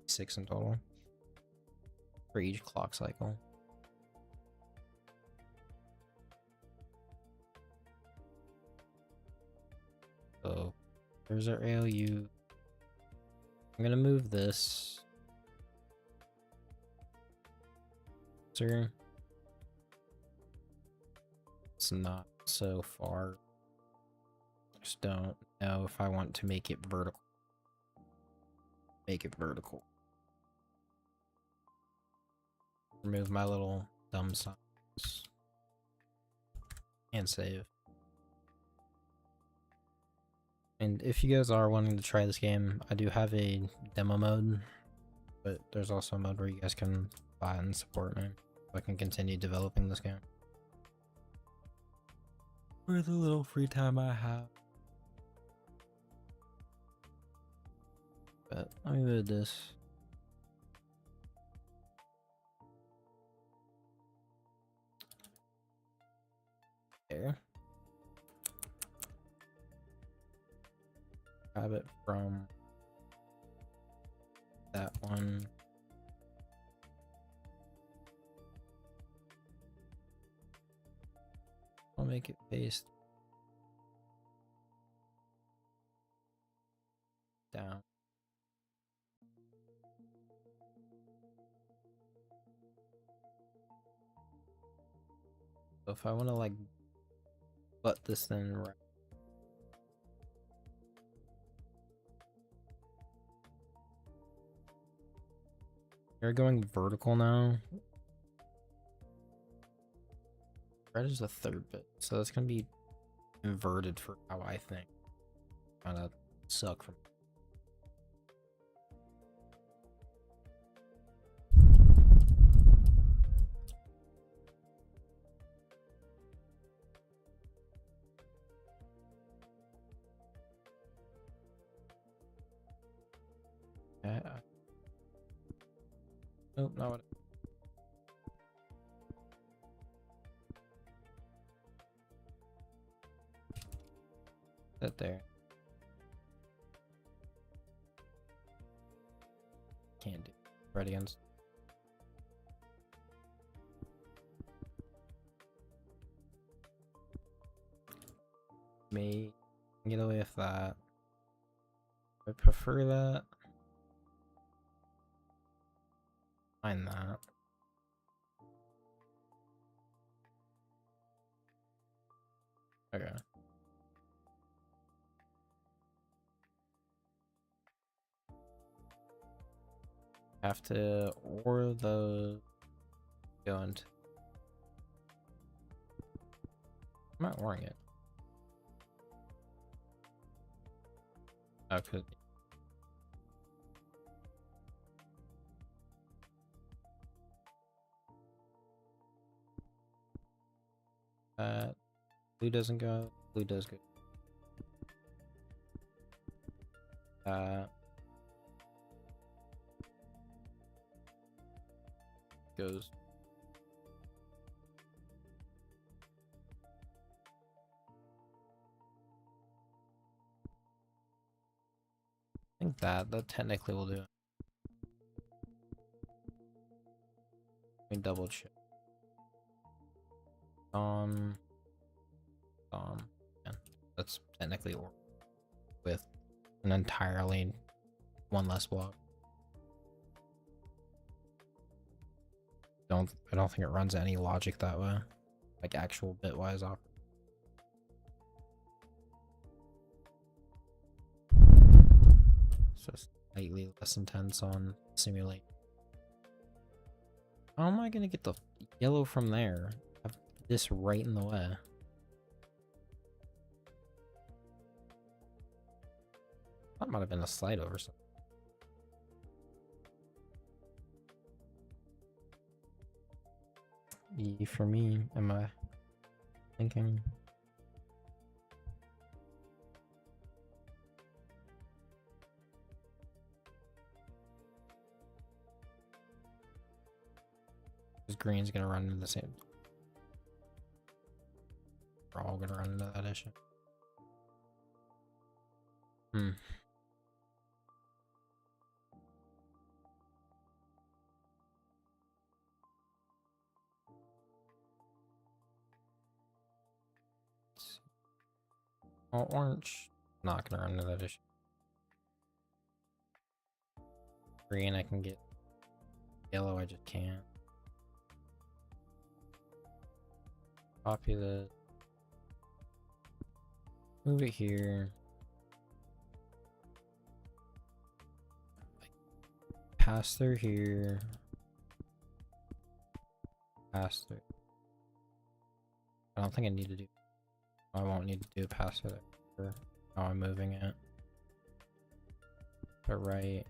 6 in total for each clock cycle. So there's our ALU. I'm gonna move this. Sir, it's not so far. Just don't know if I want to make it vertical. Make it vertical. Remove my little thumb signs. And save. And if you guys are wanting to try this game, I do have a demo mode, but there's also a mode where you guys can buy and support me so I can continue developing this game. For the little free time I have. But let me move this. There. Grab it from that one. I'll make it paste down. So if I want to like butt this thing right. You're going vertical now. Red is the 3rd bit, so that's gonna be inverted for how I think. Kinda suck from. Nope, not what. That there. Can't do. Right against. May get away with that. I prefer that. Find that. Okay. Have to or the go into. I'm not oring it. Oh, could be. Blue doesn't go. Blue does go. Goes. I think that technically will do it. Let me double check. Yeah, that's technically or with an entirely one less block. I don't think it runs any logic that way, like actual bitwise operation. So slightly less intense on simulate. How am I gonna get the yellow from there? I have this right in the way. That might have been a slide over something. E for me, am I thinking? Because green's gonna run into the same. We're all gonna run into that issue. Oh, orange, not gonna run into that issue. Green, I can get. Yellow, I just can't. Copy this. Move it here. Pass through here. Pass through. I don't think I need to do. I won't need to do a pass through there for how I'm moving it. But right.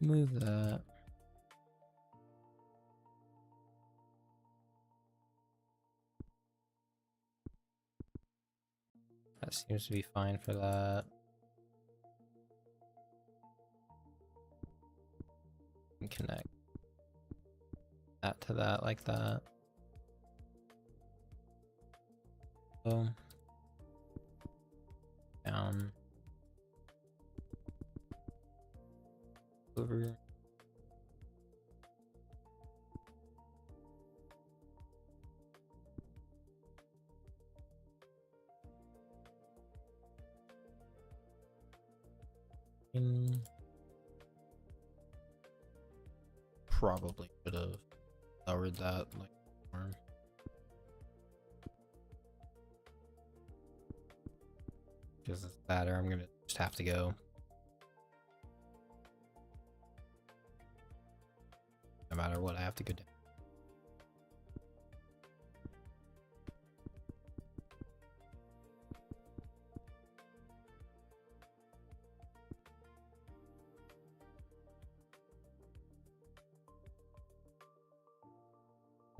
Move that. That seems to be fine for that. And connect that to that like that. Boom. Down. Over. Probably could have lowered that like more. Because it's that, or I'm gonna just have to go. No matter what, I have to go down.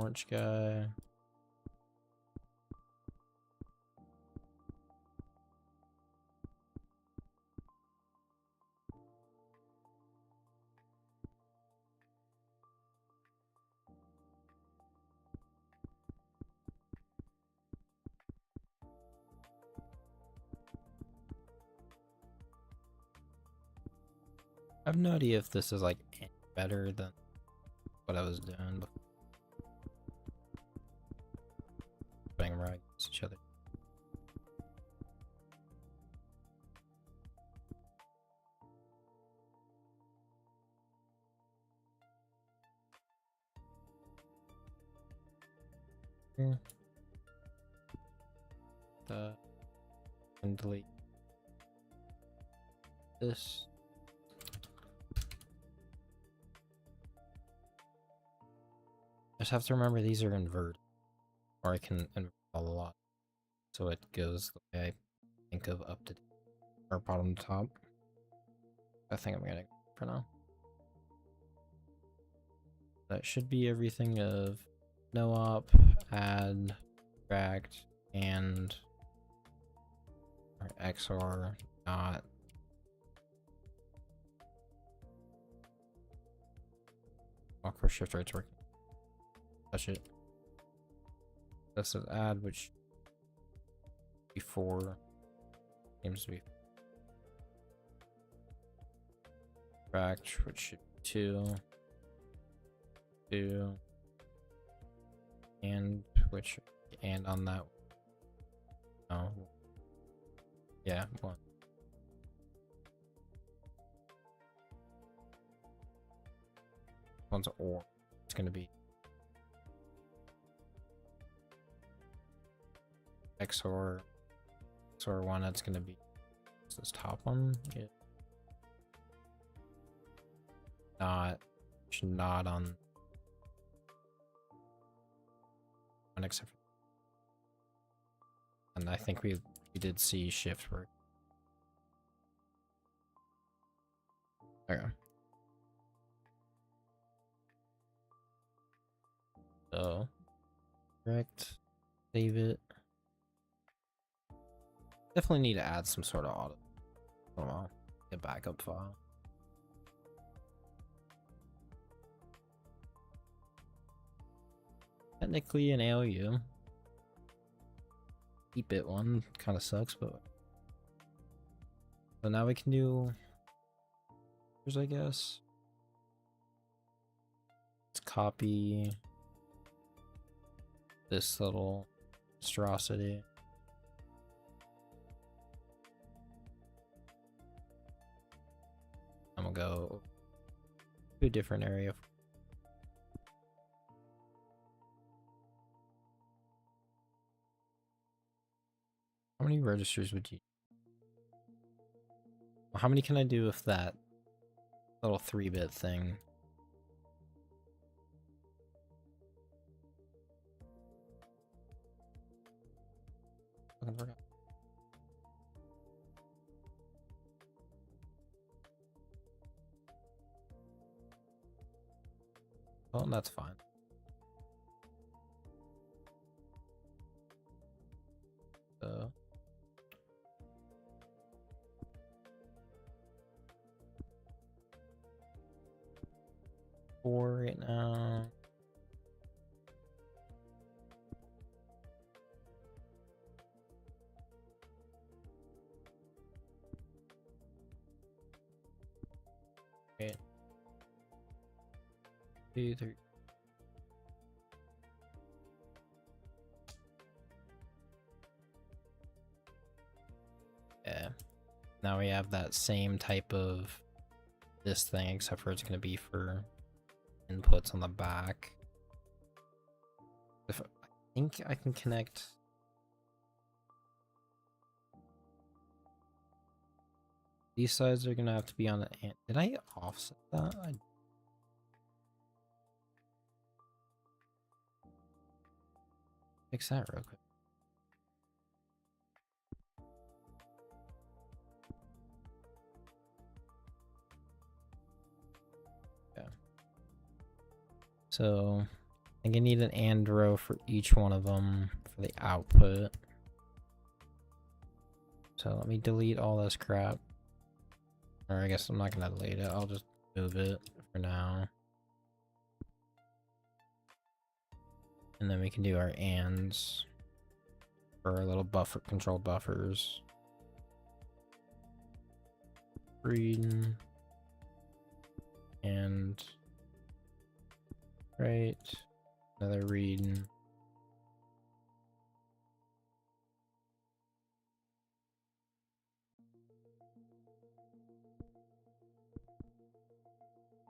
Orange guy. I have no idea if this is like any better than what I was doing before. Putting them right against each other. Here. And delete this. I just have to remember these are inverted, or I can invert all a lot, so it goes the way I think of up to or bottom to top. I think I'm gonna for now. That should be everything of no op, add, subtract, and or XOR not. Awkward shift right's working. Touch it. This is add, which before seems to be subtract, which should be 2. and which and on that. Oh, yeah, one. One's or. It's gonna be XOR one. That's gonna be this top one. Yeah. Not on except for, and I think we did see shift work. Okay. So correct. Save it. Definitely need to add some sort of auto. Oh well, a backup file. Technically an ALU. Keep it one kind of sucks, but so now we can do. I guess. Let's copy this little monstrosity. I'm gonna go to a different area. How many registers would you? How many can I do with that little 3-bit thing? Well, that's fine. So 4 right now. Okay. 2, 3. Yeah. Now we have that same type of this thing, except for it's going to be for inputs on the back. If I think I can connect. These sides are going to have to be on the. Did I offset that? Fix that real quick. Yeah. So I think I need an AND row for each one of them for the output. So let me delete all this crap. Or I guess I'm not gonna delete it. I'll just move it for now. And then we can do our ANDs for our little buffer controlled buffers. Read and write, another read.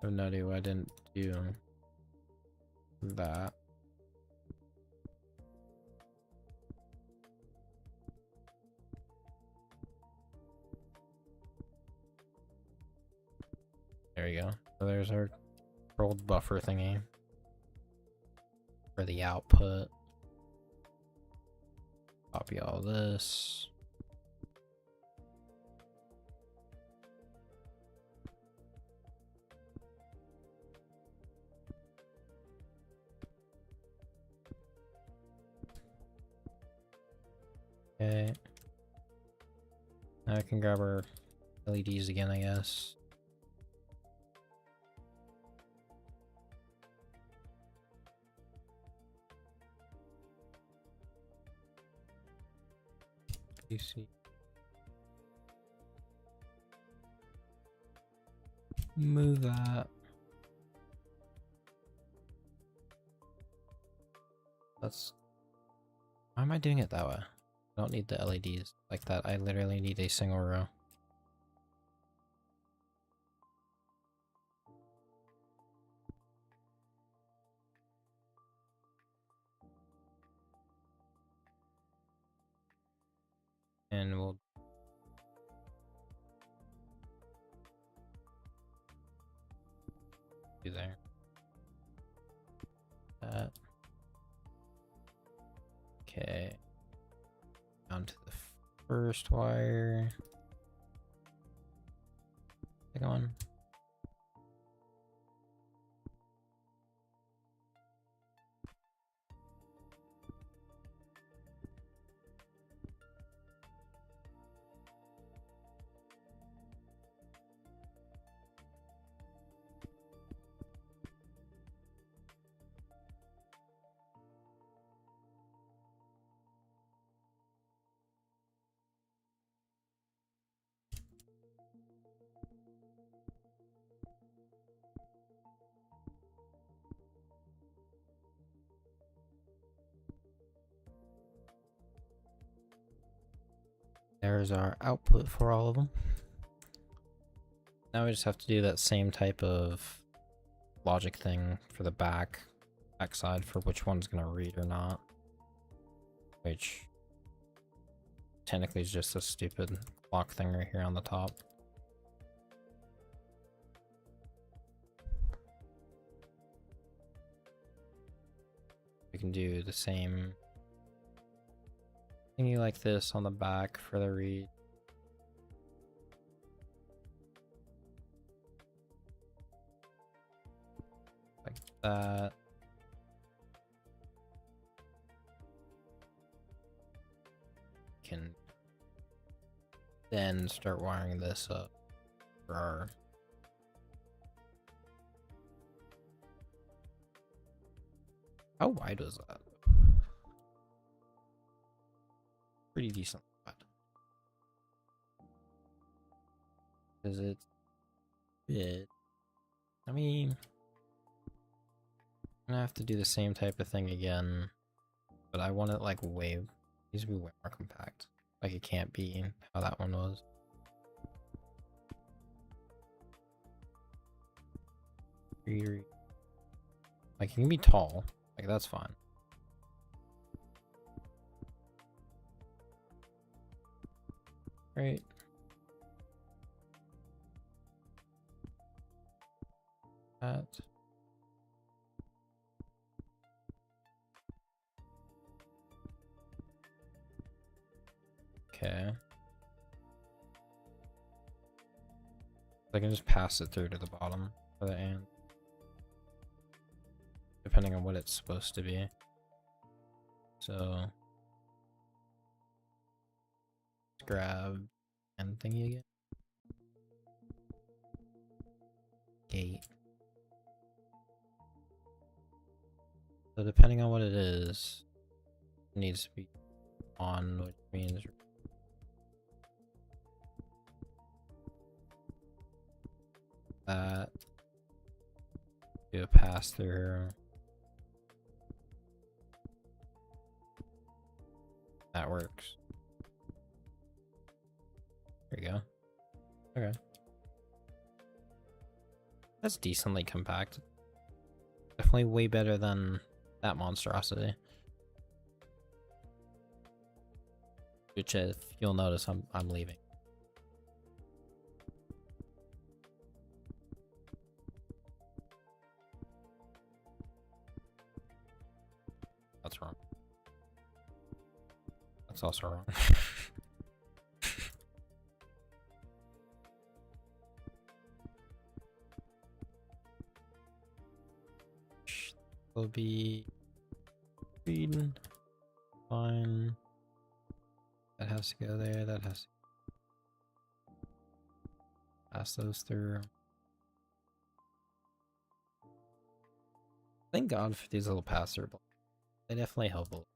Oh nutty, I didn't do that. There we go. So there's our controlled buffer thingy for the output. Copy all this. Okay. Now I can grab our LEDs again, I guess. PC. Move that. That's... Why am I doing it that way? I don't need the LEDs like that. I literally need a single row. And we'll do there. That. Okay. Down to the first wire. Second one. There's our output for all of them. Now we just have to do that same type of logic thing for the back side for which one's gonna read or not. Which technically is just a stupid clock thing right here on the top. We can do the same thingy like this on the back for the read. Like that. Can then start wiring this up for our how wide was that? Pretty decent. Because it's bit. I mean, I'm gonna have to do the same type of thing again, but I want it like way. It needs to be way more compact. Like it can't be how that one was. Like it can be tall. Like that's fine. Right. That. Okay. I can just pass it through to the bottom for the and. Depending on what it's supposed to be. So grab and thingy again. Gate. So depending on what it is, it needs to be on, which means that do a pass through. That works. There you go. Okay. That's decently compact. Definitely way better than that monstrosity. Which, if you'll notice, I'm leaving. That's wrong. That's also wrong. Will be reading. Fine. That has to go there. That has to pass those through. Thank God for these little pass-through blocks. They definitely help a lot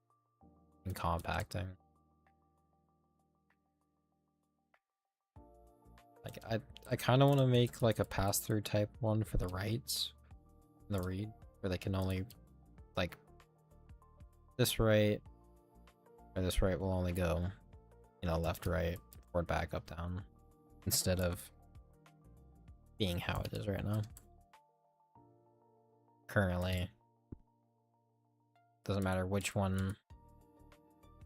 in compacting. Like I kind of want to make like a pass-through type one for the writes and the read, where they can only like this right or this right will only go, you know, left, right, forward, back, up, down, instead of being how it is right now. Currently, doesn't matter which one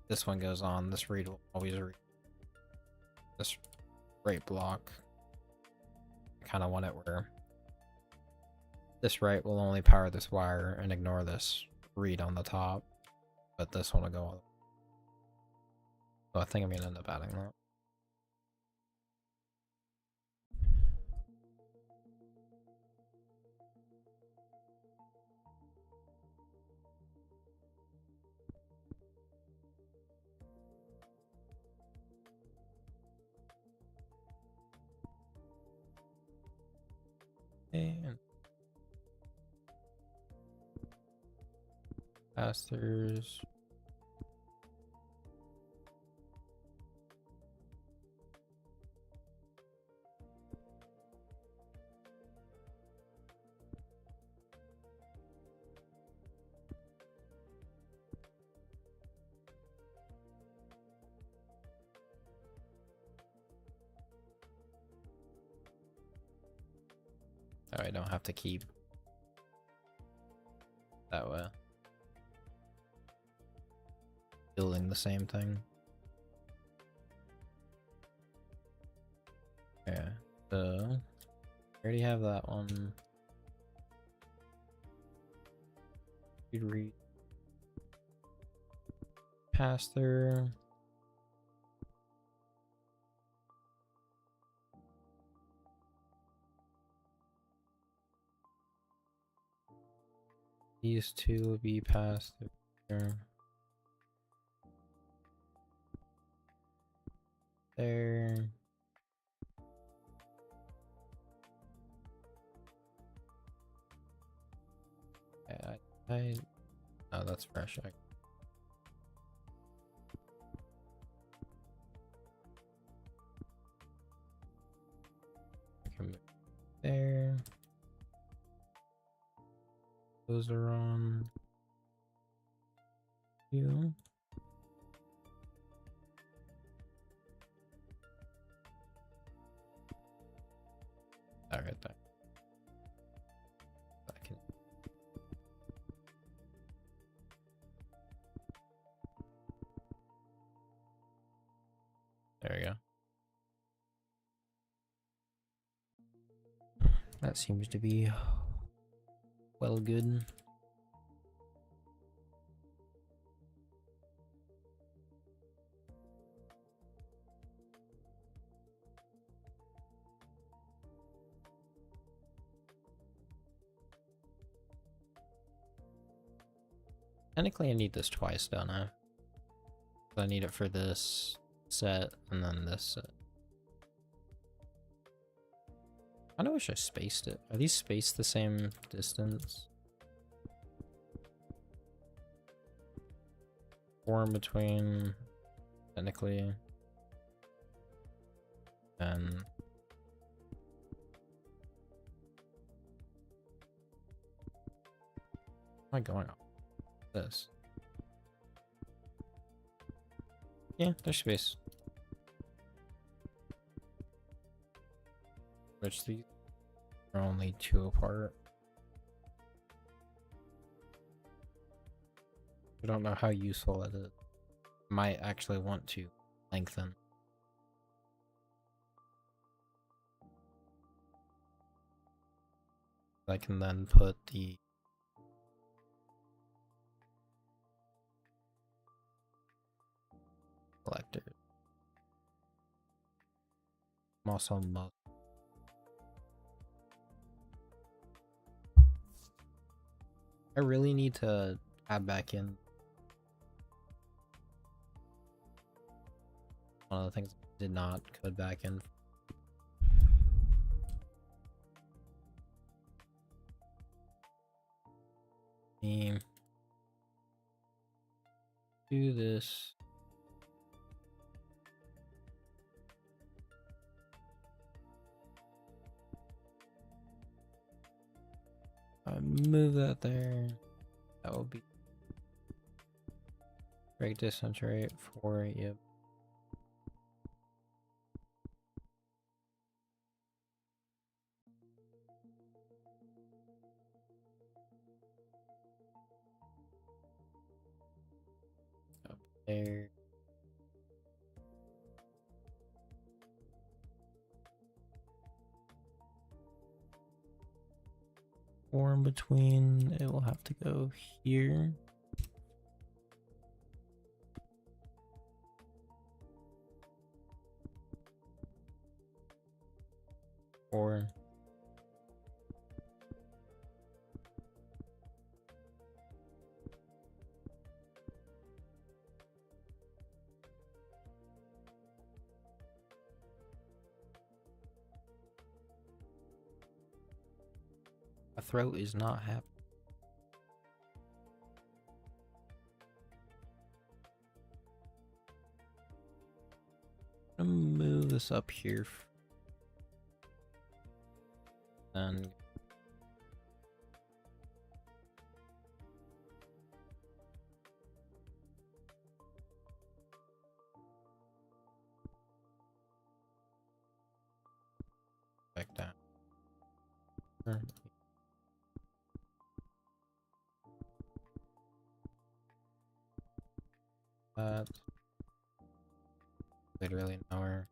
this one goes on, this read will always read this right block. I kind of want it where this right will only power this wire and ignore this read on the top, but this one will go on. So I think I'm gonna end up adding that. And pass-throughs. Oh, I don't have to keep that way. Building the same thing. Yeah, so I already have that one. You'd read pass through. These two will be passed through there. Oh, that's fresh. I can move there. Those are on you. All right, there. I can. There we go. That seems to be well good. Technically, I need this twice, don't I? I need it for this set and then this set. I kinda wish I spaced it. Are these spaced the same distance? Or in between, technically. And am I going off this? Yeah, there's space. Which these are only 2 apart. I don't know how useful it is. Might actually want to lengthen. I can then put the collector. I'm also I really need to add back in one of the things I did not code back in. Do this. Move that there. That will be break distance rate for you. Up there. Or in between, it will have to go here. Or my throat is not happy. I'm gonna move this up here. And back down. That literally nowhere.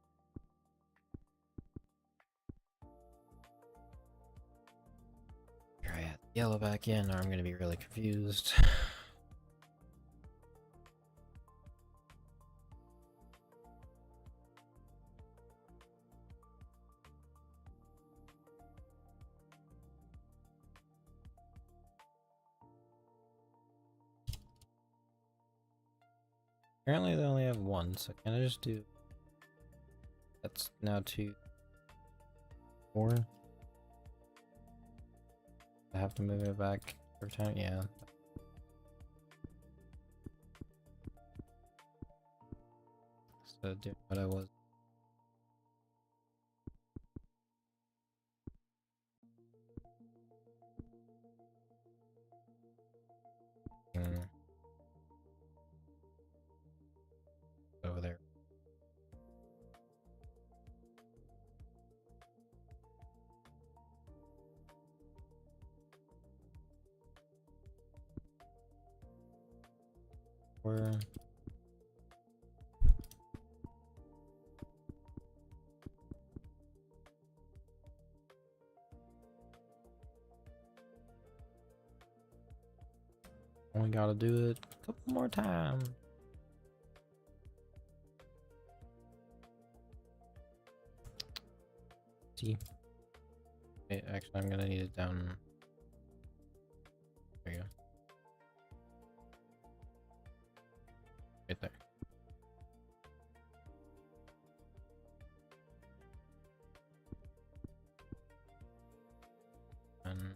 Here I add yellow back in, or I'm gonna be really confused. Apparently they only have one, so can I just do... That's now 2, 4. I have to move it back every time, yeah. So do what I was. Over there. Where? Only gotta do it a couple more times. See? Okay, actually, I'm gonna need it down. There you go. Right there. And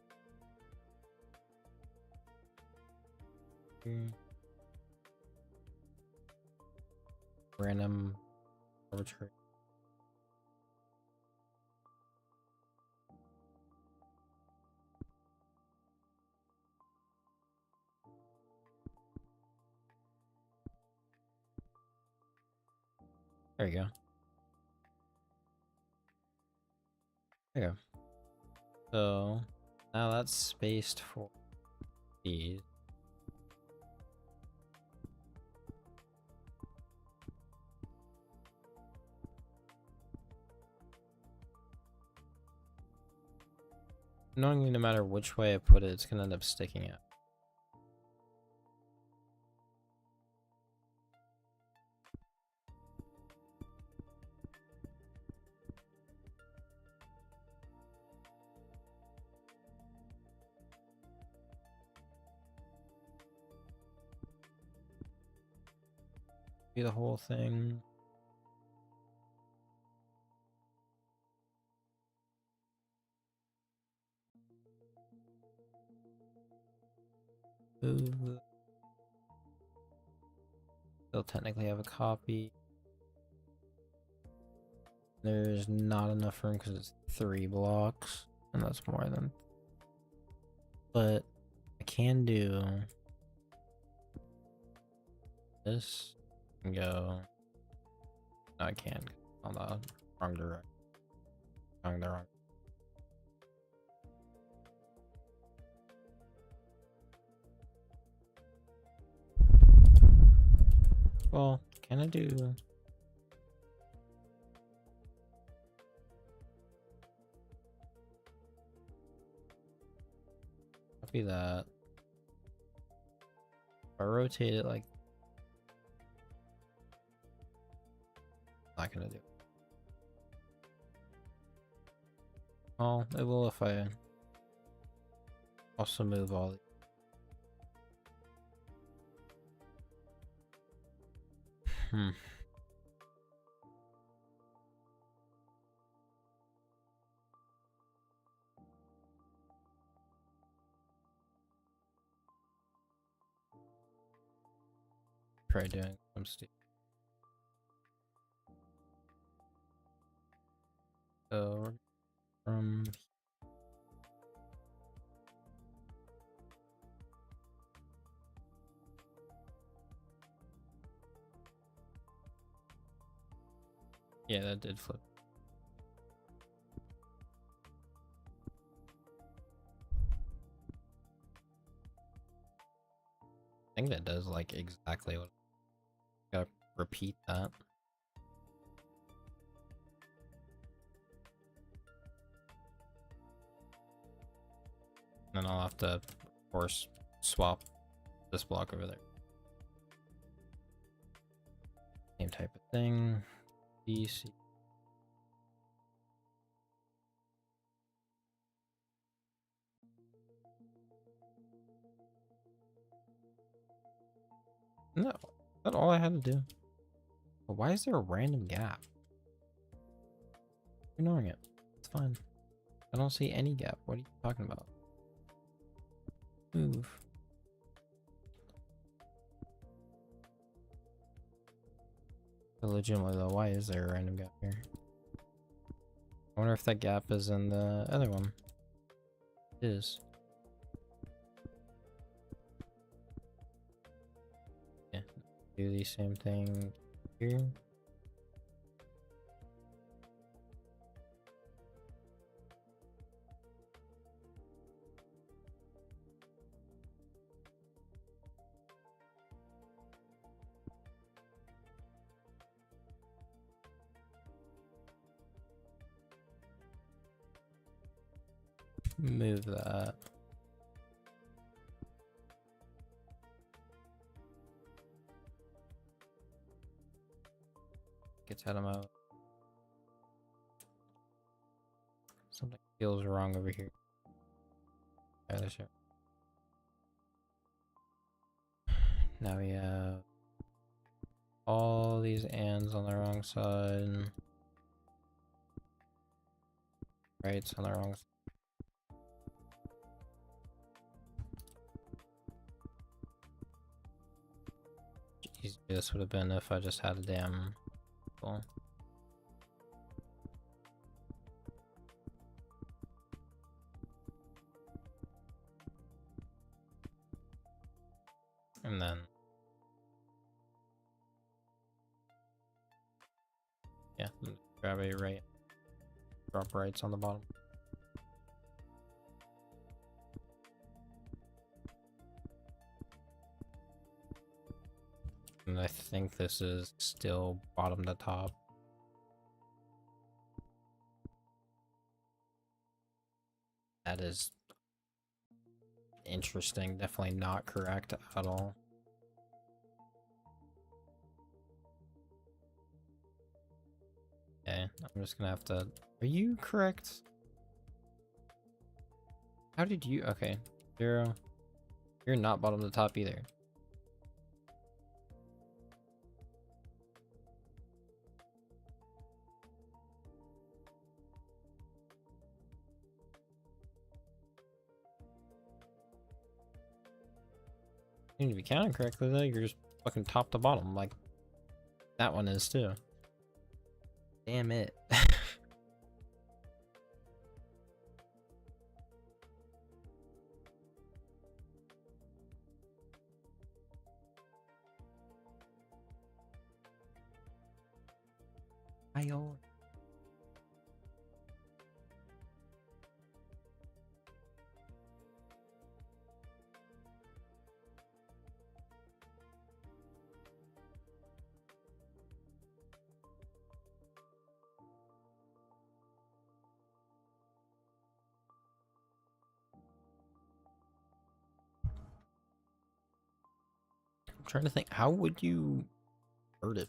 random arbitrary. There you go. There you go. So now that's spaced for these. Knowing no matter which way I put it, it's gonna end up sticking out. Do the whole thing. Move. Still technically have a copy. There's not enough room because it's 3 blocks, and that's more than. But I can do this and go. No, I can't. On the wrong direction. Going the wrong. Well, can I do? Copy that. If I rotate it like, not gonna do it. Well, it will if I also move all the. Try doing some stuff. So from yeah, that did flip. I think that does like exactly what. Gotta repeat that. Then I'll have to, of course, swap this block over there. Same type of thing. BC. No, that's all I had to do. But why is there a random gap? Ignoring it. It's fine. I don't see any gap. What are you talking about? Move. But legitimately though, why is there a random gap here? I wonder if that gap is in the other one. It is. Yeah. Do the same thing here. Move that. Gets out of my. Something feels wrong over here. Yeah, that's it. Now we have all these ands on the wrong side. Rights on the wrong side. Jeez, this would have been if I just had a damn ball. And then yeah, grab a right, drop rights on the bottom. And I think this is still bottom to top. That is interesting. Definitely not correct at all. Okay, I'm just gonna have to. Are you correct? How did you? Okay, 0. You're not bottom to top either. You need to be counting correctly though. You're just fucking top to bottom, like that one is too. Damn it. Kyle. I'm trying to think, how would you hurt it?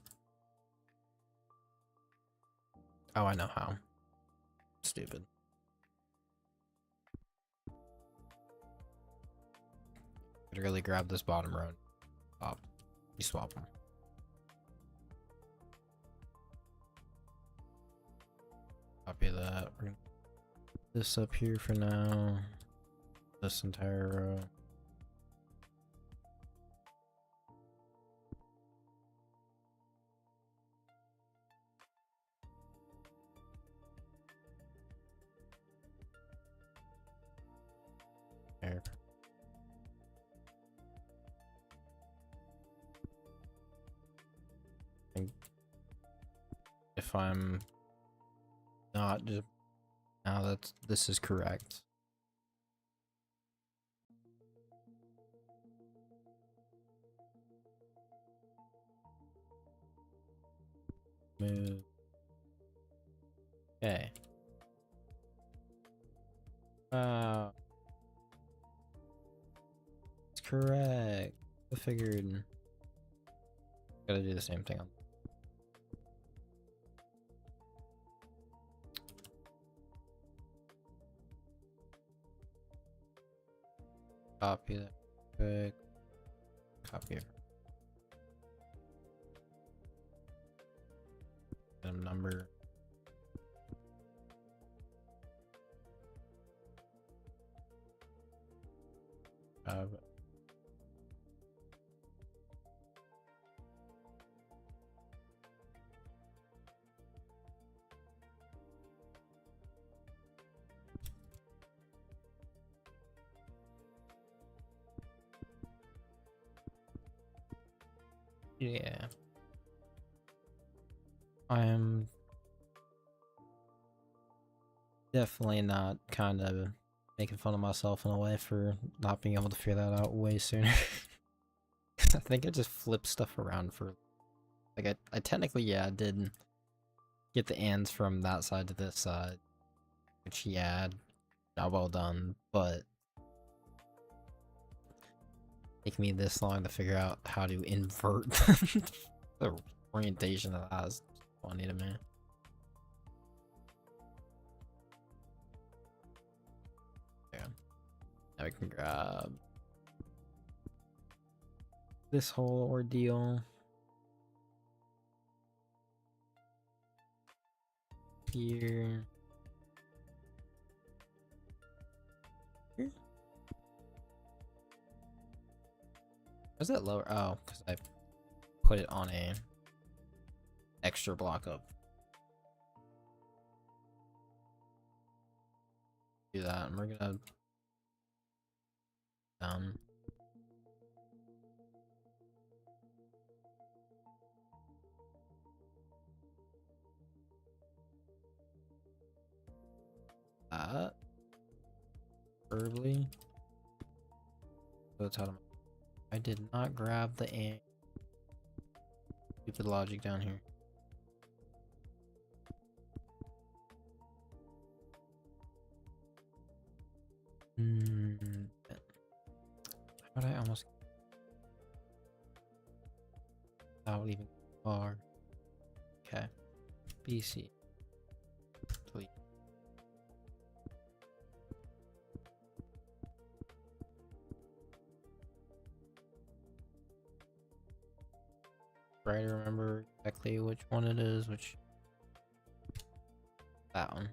Oh, I know how. Stupid. Could really grab this bottom row. Swap. You swap them. Copy that. We're gonna put this up here for now. This entire row. There. If I'm not just now, this is correct. Move. Okay. Wow. It's correct. I figured. Gotta do the same thing on. Copy that quick. Copy it. Number. Yeah. I am definitely not kind of making fun of myself in a way for not being able to figure that out way sooner. I think I just flipped stuff around for like I technically, yeah, I did get the ands from that side to this side, which, yeah, job well done, but taking me this long to figure out how to invert the orientation of that is funny to me. Yeah. Now we can grab this whole ordeal here. Here? Where's that lower? Oh, because I put it on a extra block up. Do that, and we're gonna down. That verbally. So it's out of I did not grab the ant. Stupid logic down here. How did I almost without even far? Okay. BC. Delete. Try to remember exactly which one it is, which that one.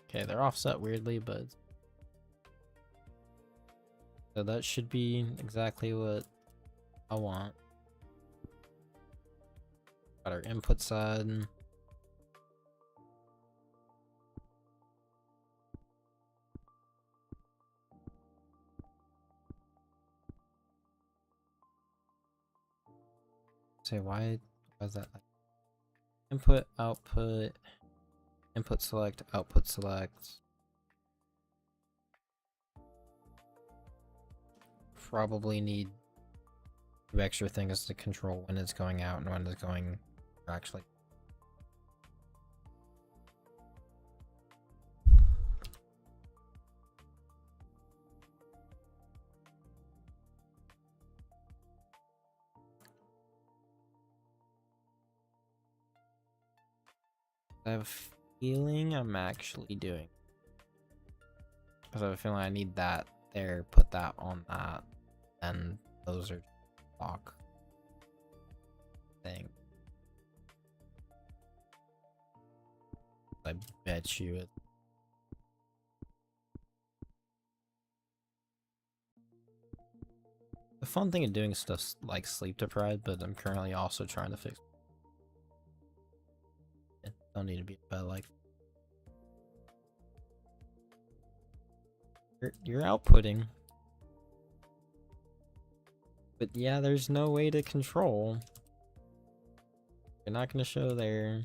Okay, they're offset weirdly, but so that should be exactly what I want. Got our input side. Say why is that like input, output, input select, output select. Probably need 2 extra things to control when it's going out and when it's going actually. I have a feeling I'm actually doing, because I have a feeling I need that there, put that on that, and those are clock thing. I bet you it. The fun thing of doing stuff like sleep deprived, but I'm currently also trying to fix. Don't need to be bad like. You're outputting. But yeah, there's no way to control. You're not gonna show there.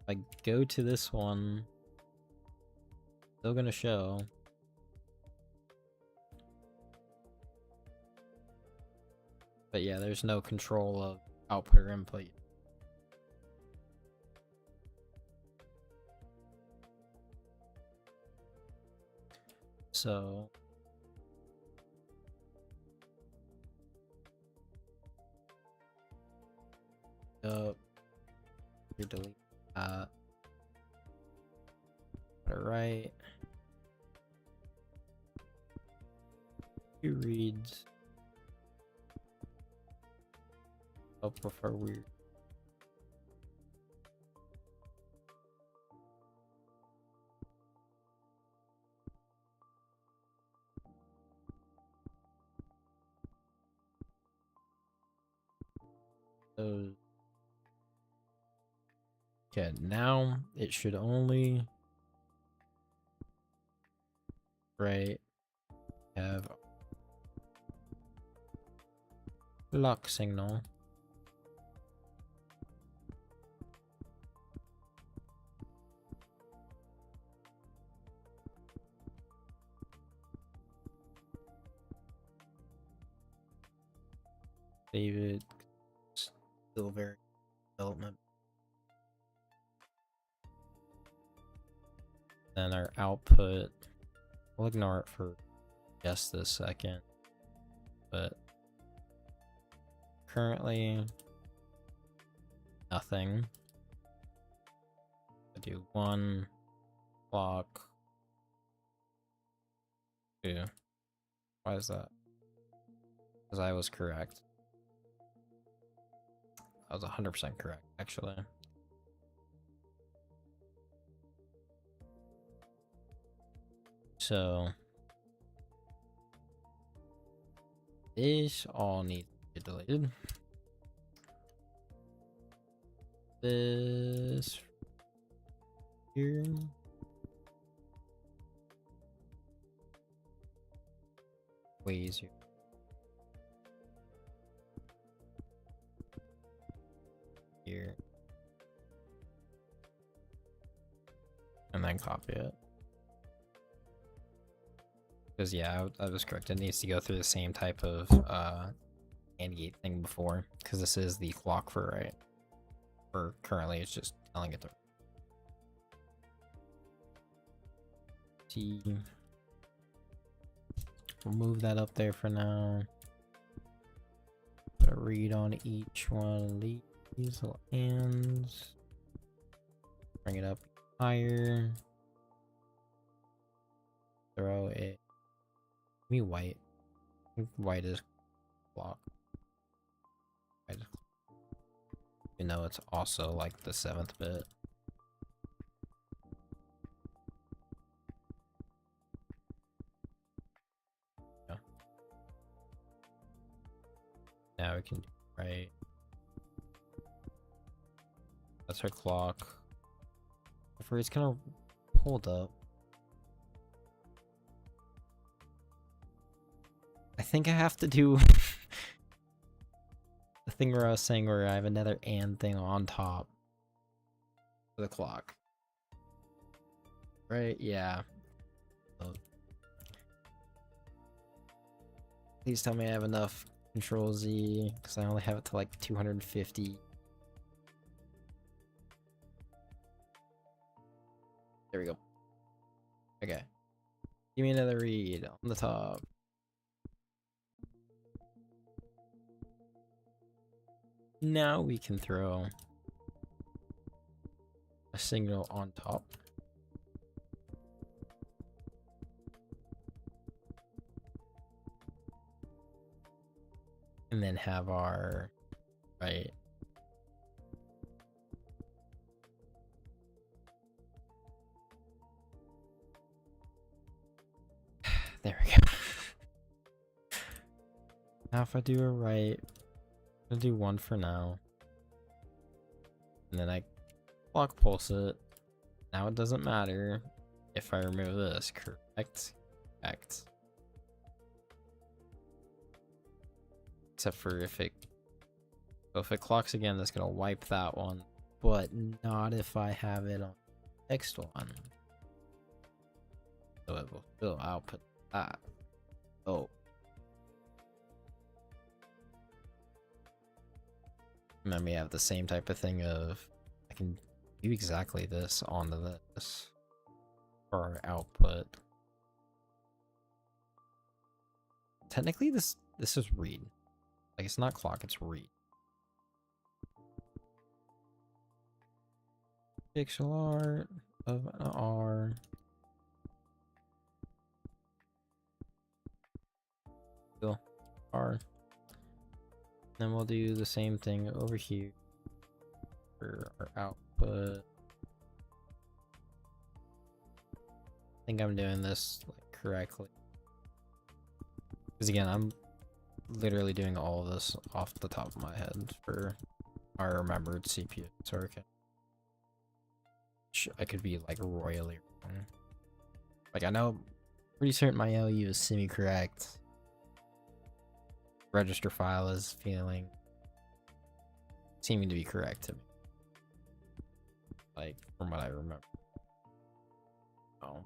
If I go to this one, still gonna show. But yeah, there's no control of output or input. So you delete that. Put it right. 2 reads. I'll prefer weird. So okay, now it should only have lock signal. Save it. Still very development. Then our output, we'll ignore it for just this second, but currently nothing. I do 1 clock 2. Why is that? Because I was correct. I was 100% correct, actually. So this all needs to be deleted. This here. Way easier. Here. And then copy it. Because yeah, I was correct. It needs to go through the same type of AND gate thing before, because this is the clock for right. For currently, it's just telling it to. See, we'll move that up there for now. Put a read on each one of these little ands. Bring it up higher. Throw it. Give me white. I think white is block. White is, even though it's also like the 7th bit. Yeah. Now we can do right. That's our clock. If it's gonna hold up. I think I have to do the thing where I was saying where I have another and thing on top. the clock. Right? Yeah. Oh. Please tell me I have enough Control Z, because I only have it to like 250. There we go. Okay. Give me another read on the top. Now we can throw a signal on top. And then have our, right. There we go. Now if I do a right, I'm gonna do one for now. And then I clock pulse it. Now it doesn't matter if I remove this, correct? Correct. Except for if it clocks again, that's gonna wipe that one, but not if I have it on the next one. So it will still output that. Oh. And then we have the same type of thing of I can do exactly this onto this for our output. Technically this is read. Like it's not clock, it's read. Pixel art of an R. Still R. Then we'll do the same thing over here for our output. I think I'm doing this like correctly. Because again, I'm literally doing all of this off the top of my head for our remembered CPU. So okay. I could be like royally wrong. Like I know, pretty certain my LU is semi-correct. Register file is seeming to be correct to me. Like from what I remember. Oh.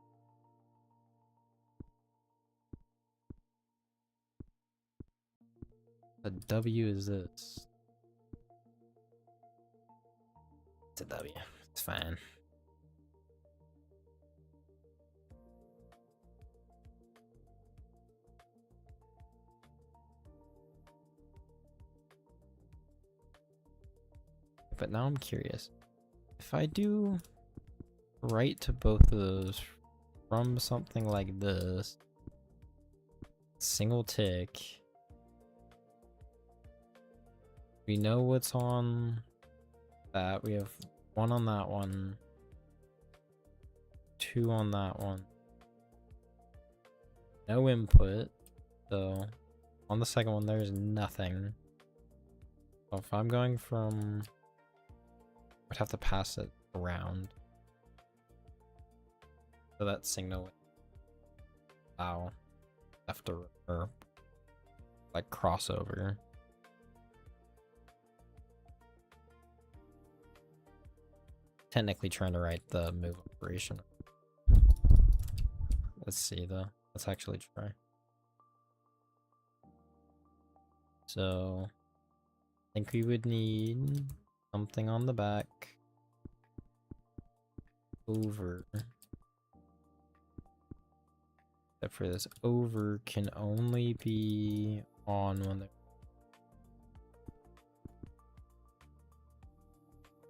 The W is this. It's a W. It's fine. But now I'm curious. If I do write to both of those from something like this, single tick, we know what's on that. We have one on that one, two on that one. No input, so on the second one there's nothing. So if I'm going from, I'd have to pass it around. So that signal allow after or like crossover. Technically trying to write the move operation. Let's see though. Let's actually try. So I think we would need something on the back over. Except for this over can only be on when they're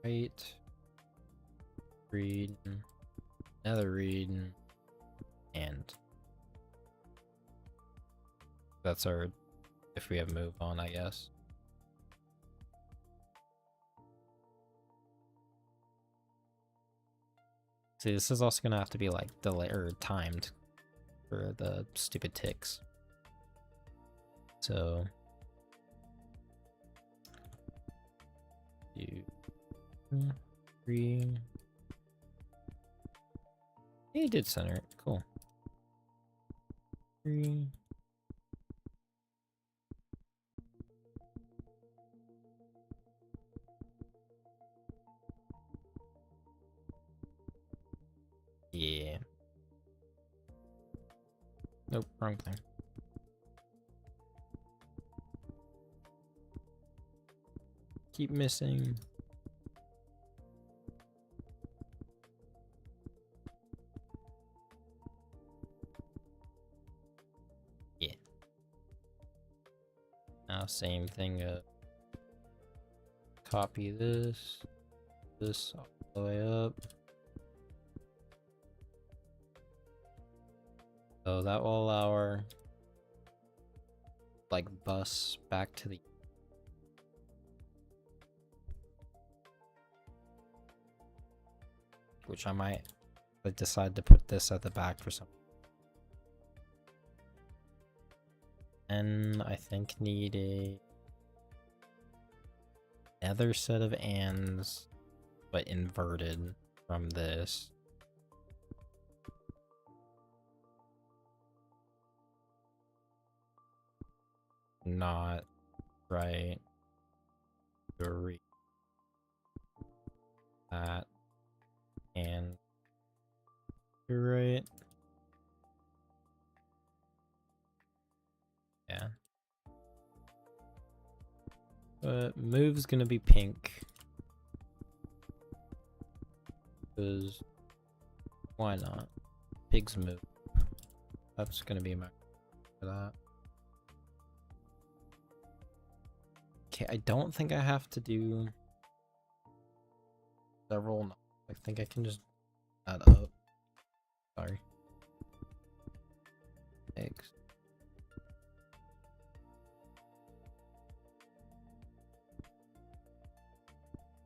right. Read, another read, and that's our, if we have move on, I guess. See, this is also gonna have to be like delay or timed for the stupid ticks. So 2, 3. Yeah, he did center it. Cool. 3. Yeah. Nope, wrong thing. Keep missing. Yeah. Now same thing, copy this all the way up. So that will allow our like bus back to the which I might decide to put this at the back for some. And I think need another set of ands, but inverted from this. Not right. Read that and you're right. Yeah. But move's gonna be pink. Because why not? Pigs move. That's gonna be my for that. Okay, I don't think I have to do several. I think I can just add up. Sorry. Eggs.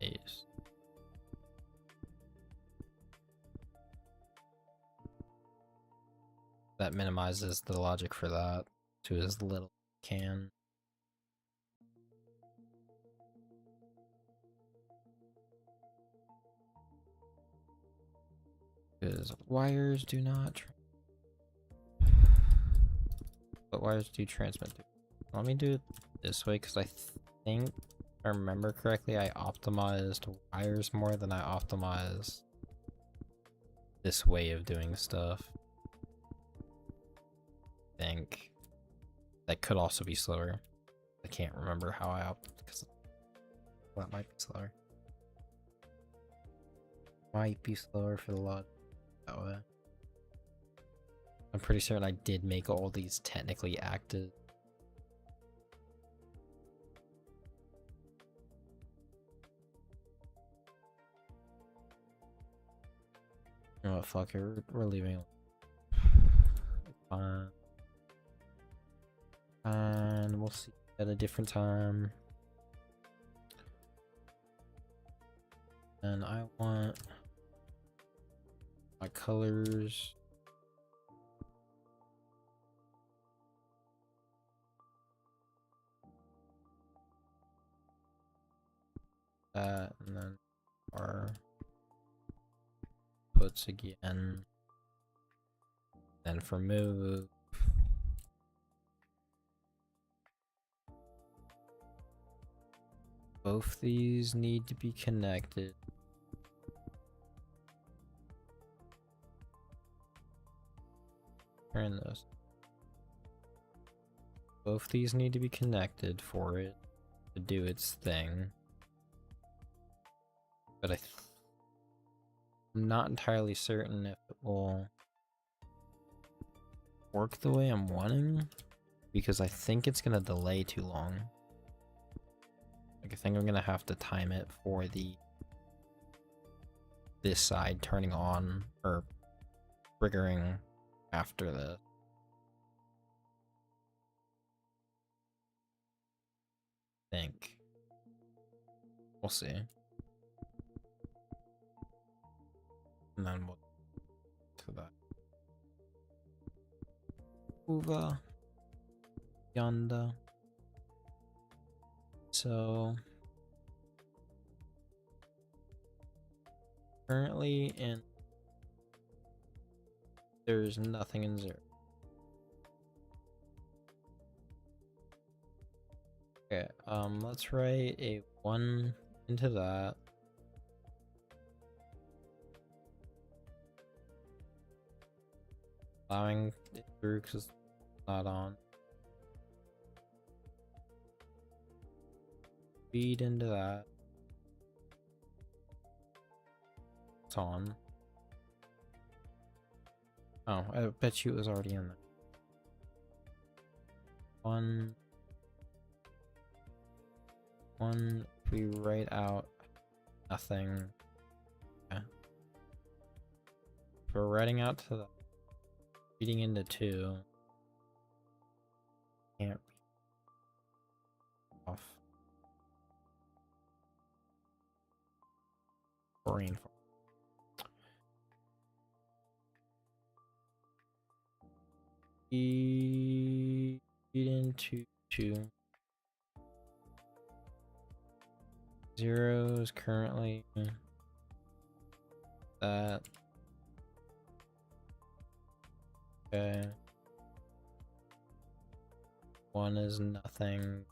A's. That minimizes the logic for that to as little as can. Because wires do not. But wires do transmit. Let me do it this way because I think, if I remember correctly, I optimized wires more than I optimized this way of doing stuff. I think that could also be slower. I can't remember how I opted because that might be slower. Might be slower for the lot that way. I'm pretty certain I did make all these technically active. Oh fuck it, we're leaving. Fine. And we'll see at a different time. And I want my colors. That and then our puts again. Then for move. Both these need to be connected. Turn this. Both these need to be connected for it to do its thing. But I'm not entirely certain if it will work the way I'm wanting, because I think it's gonna delay too long. Like, I think I'm gonna have to time it for this side turning on or triggering after this. I think. We'll see. And then we'll to that. Over yonder. So currently there's nothing in 0. Okay, let's write a 1 into that. allowing it through because it's not on. Feed into that. It's on. Oh, I bet you it was already in there. One, if we write out nothing. Yeah. If we're writing out to the feeding into 2. Can't be off. Rainfall. Feed into 2. 0 is currently that. Okay. 1 is nothing.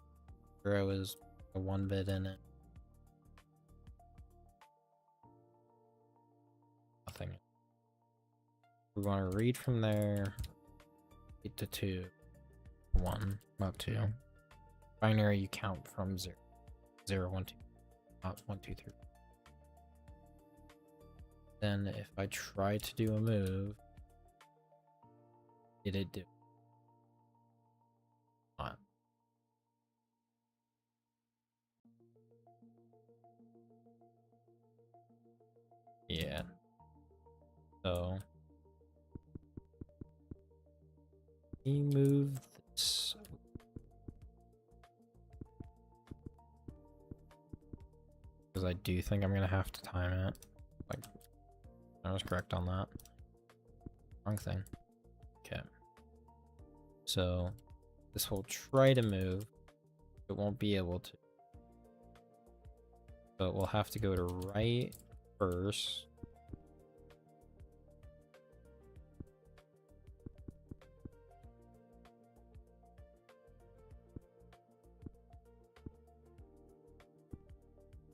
0 is a 1 bit in it. Nothing. We're going to read from there. 8 to 2. 1, not 2. Binary you count from 0. 0, 1, 2. Not 1, 2, 3. Then if I try to do a move, did it do? Not. Yeah. So we move this. Because I do think I'm gonna have to time it. Like, I was correct on that. Wrong thing. Okay. So this will try to move. It won't be able to. But we'll have to go to right first.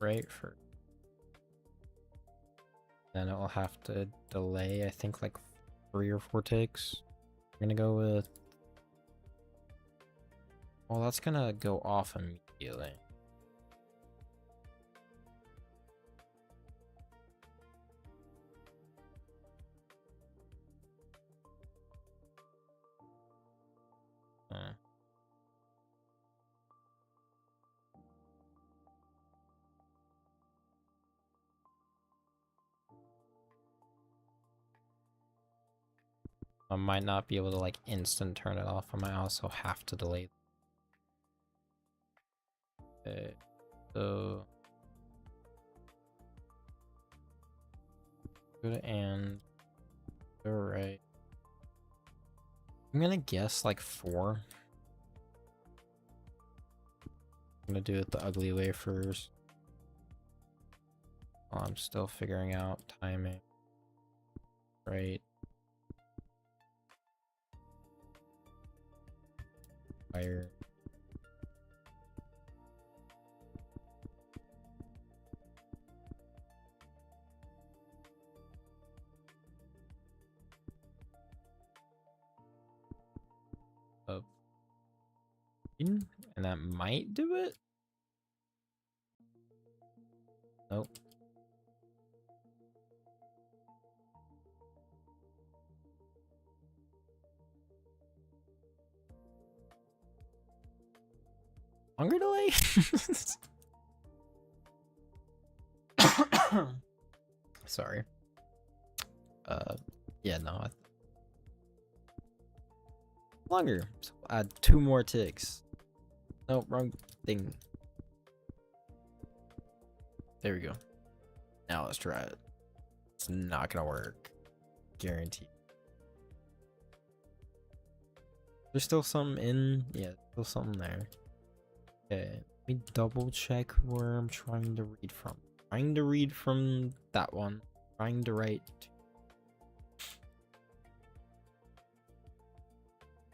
Right first. Then it will have to delay, I think, like 3 or 4 takes. I'm gonna go with... Well, that's gonna go off immediately. I might not be able to like instant turn it off. I might also have to delay. Okay, so go to and go right. I'm gonna guess like 4. I'm gonna do it the ugly way first. Oh, I'm still figuring out timing. Right. Fire. Up. And that might do it. Nope. Longer delay? Sorry. Yeah, no. Longer. So add 2 more ticks. No, wrong thing. There we go. Now let's try it. It's not gonna work. Guaranteed. There's still something in. Yeah, still something there. Okay, let me double check where I'm trying to read from. Trying to read from that one. Trying to write.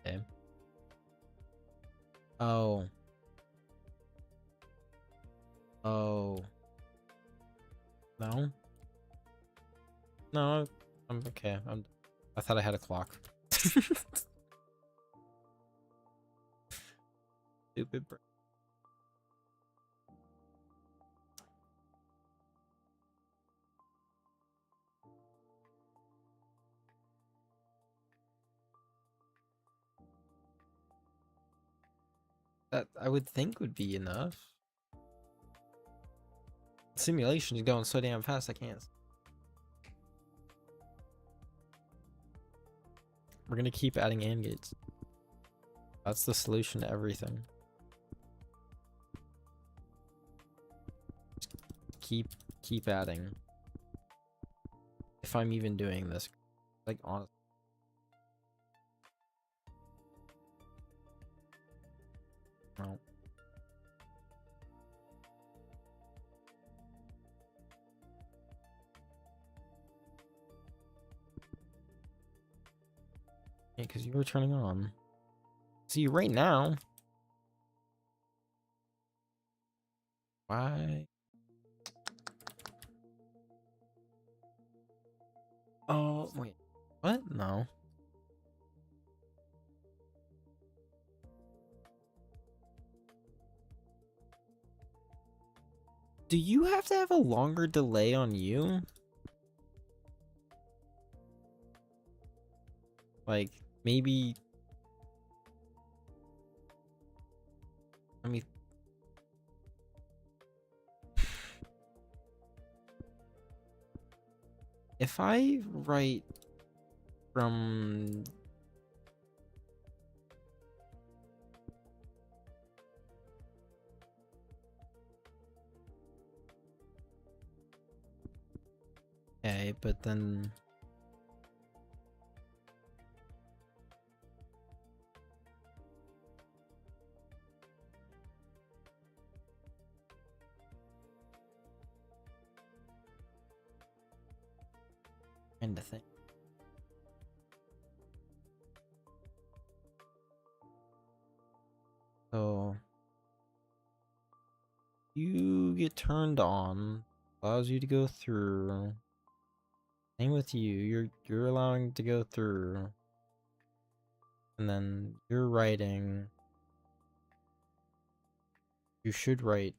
Okay. Oh. Oh. No? No, I'm okay. I thought I had a clock. Stupid bro. That I would think would be enough. Simulation is going so damn fast I can't. We're gonna keep adding AND gates. That's the solution to everything. Keep adding. If I'm even doing this, like honestly. No. Yeah, because you were turning on. See, right now. Why? Oh, wait. What? No. Do you have to have a longer delay on you? Like, maybe... Let me... If I write from... Okay, but then... Kind of thing. So... You get turned on, allows you to go through. Same with you, you're allowing to go through. And then you're writing. You should write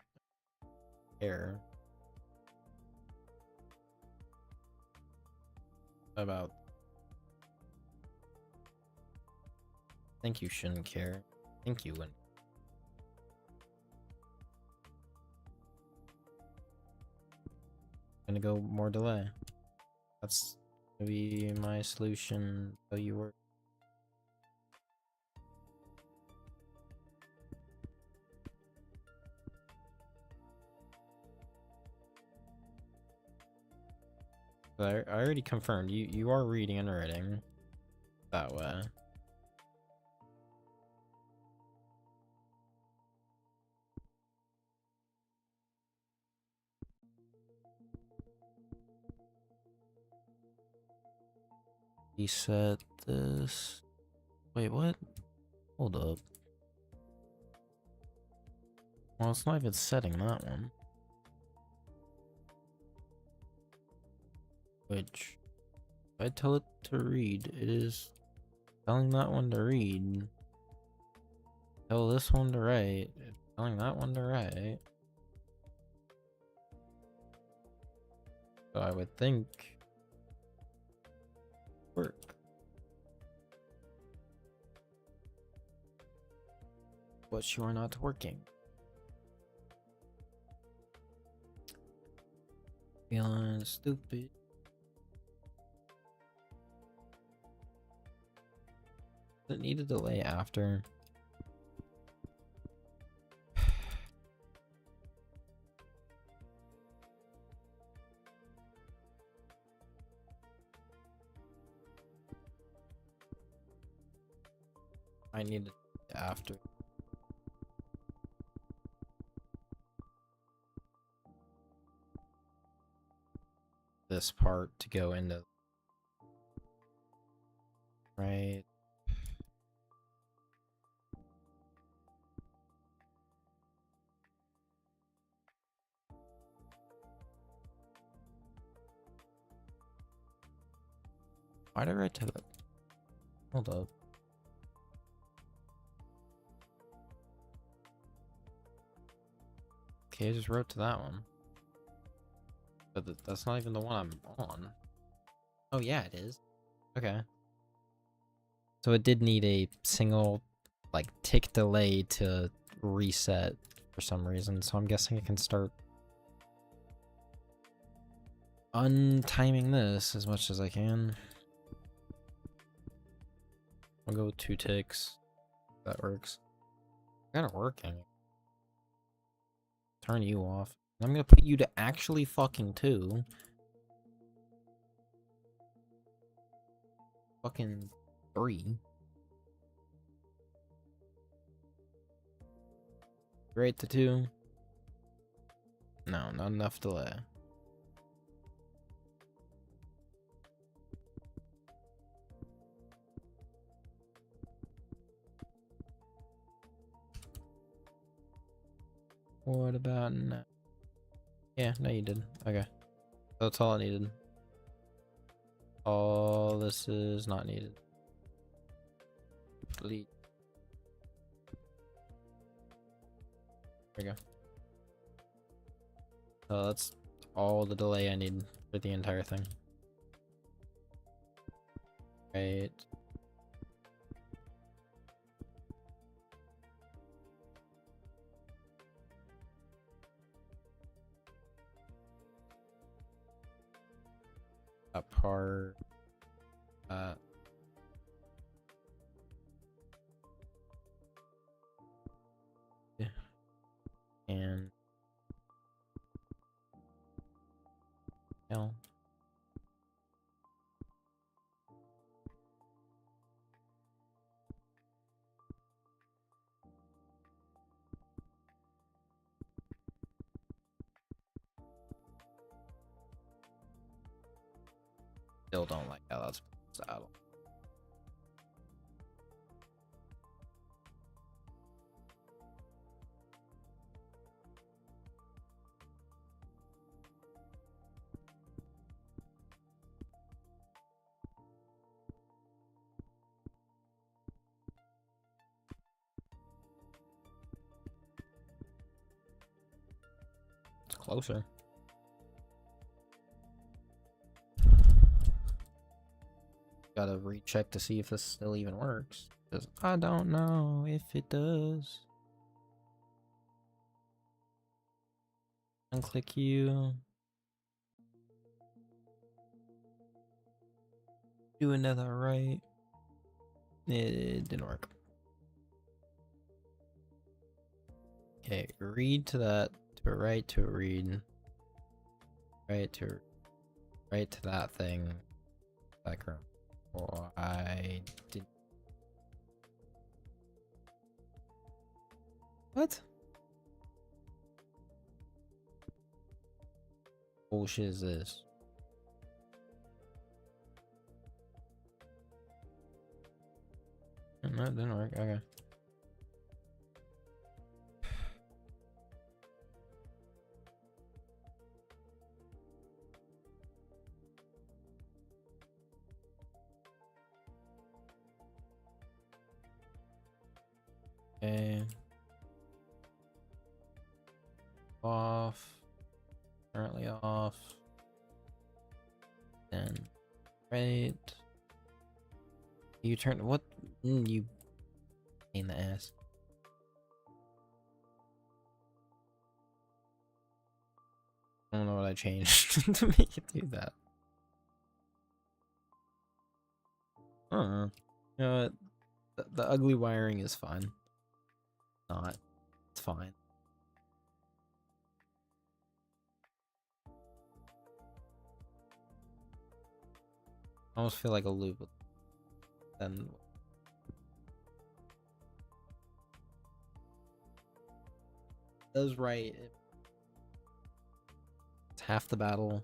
care about. I think you shouldn't care. I think you wouldn't. Gonna go more delay. That's gonna be my solution. So you work. I already confirmed you are reading and writing that way. Reset this. Wait, what? Hold up. Well, it's not even setting that one. Which, if I tell it to read, it is telling that one to read. Tell this one to write, it's telling that one to write. So I would think work. But you are not working. Feeling stupid. Does it need a delay after? I need it after. This part to go into. Right. Why did I write to that? Hold up. Okay, I just wrote to that one. But that's not even the one I'm on. Oh yeah, it is. Okay. So it did need a single, like, tick delay to reset for some reason. So I'm guessing it can start untiming this as much as I can. I'll go with 2 ticks. That works. Got it working. Turn you off. I'm gonna put you to actually fucking 2. Fucking 3. Right to 2. No, not enough delay. What about now? Yeah, no, you did. Okay. That's all I needed. All this is not needed. Delete. There we go. So that's all the delay I need for the entire thing. Right. That part. Yeah. And L. Still don't like how that's saddle. It's closer. Gotta recheck to see if this still even works. Because I don't know if it does. Unclick you. Do another right. It didn't work. Okay, read to that, to a right, to a read. Right to that thing. Background. Oh, I did. What? Bullshit is this? No, it didn't work. Okay. Okay. Off. Currently off. Then right. You turn what? You in the ass. I don't know what I changed to make it do that. You know what? The ugly wiring is fine. Not. It's fine. I almost feel like a loop. Then does right. It's half the battle.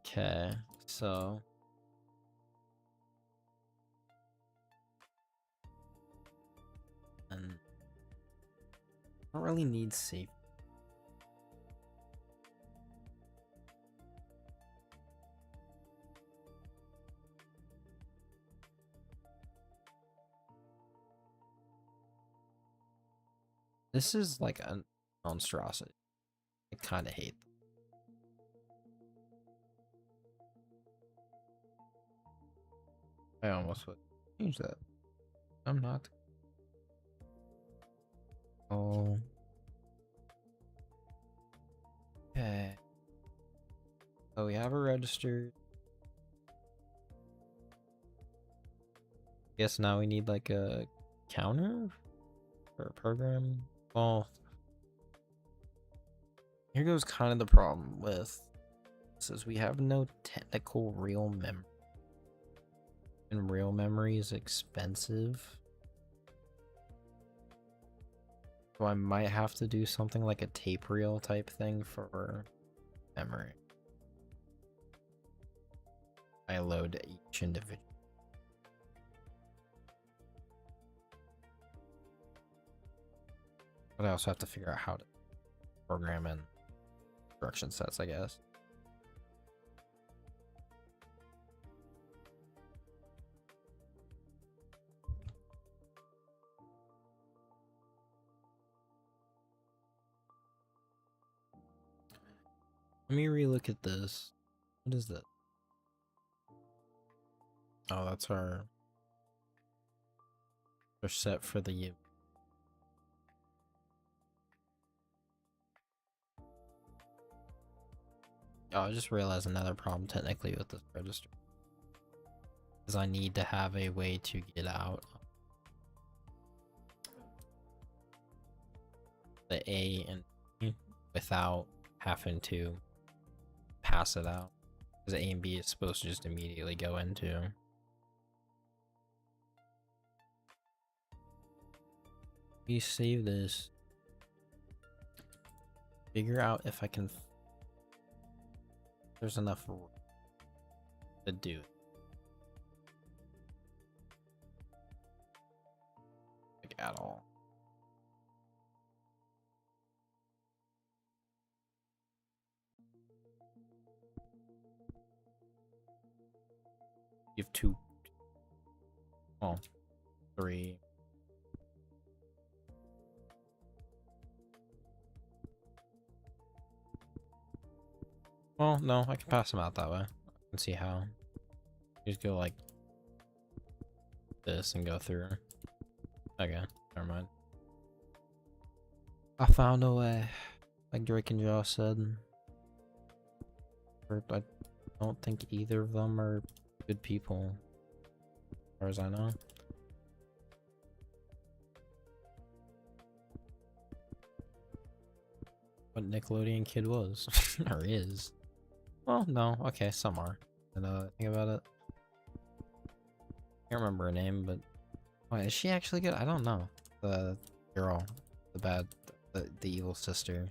Okay, so and I don't really need safety. This is like a monstrosity. I kind of hate them. I almost would change that. I'm not. Oh. Okay. So we have a register. Guess now we need like a counter for a program. Well, here goes kind of the problem with this is we have no technical real memory. And real memory is expensive. So I might have to do something like a tape reel type thing for memory. I load each individual. But I also have to figure out how to program in instruction sets, I guess. Let me relook at this. What is that? Oh, that's our set for the Oh, I just realized another problem technically with this register is I need to have a way to get out the A and B without having to pass it out, because A and B is supposed to just immediately go into. We save this. Figure out if I can. There's enough to do. Like at all. You have two. Oh, three. Well, no, I can pass them out that way. I can see how. You just go like this and go through. Okay, never mind. I found a way, like Drake and Josh said. But I don't think either of them are good people, as far as I know. What Nickelodeon kid was, or is. Well, no, okay, some are. I know that thing about it. Can't remember her name, but wait, is she actually good? I don't know. The girl, the evil sister.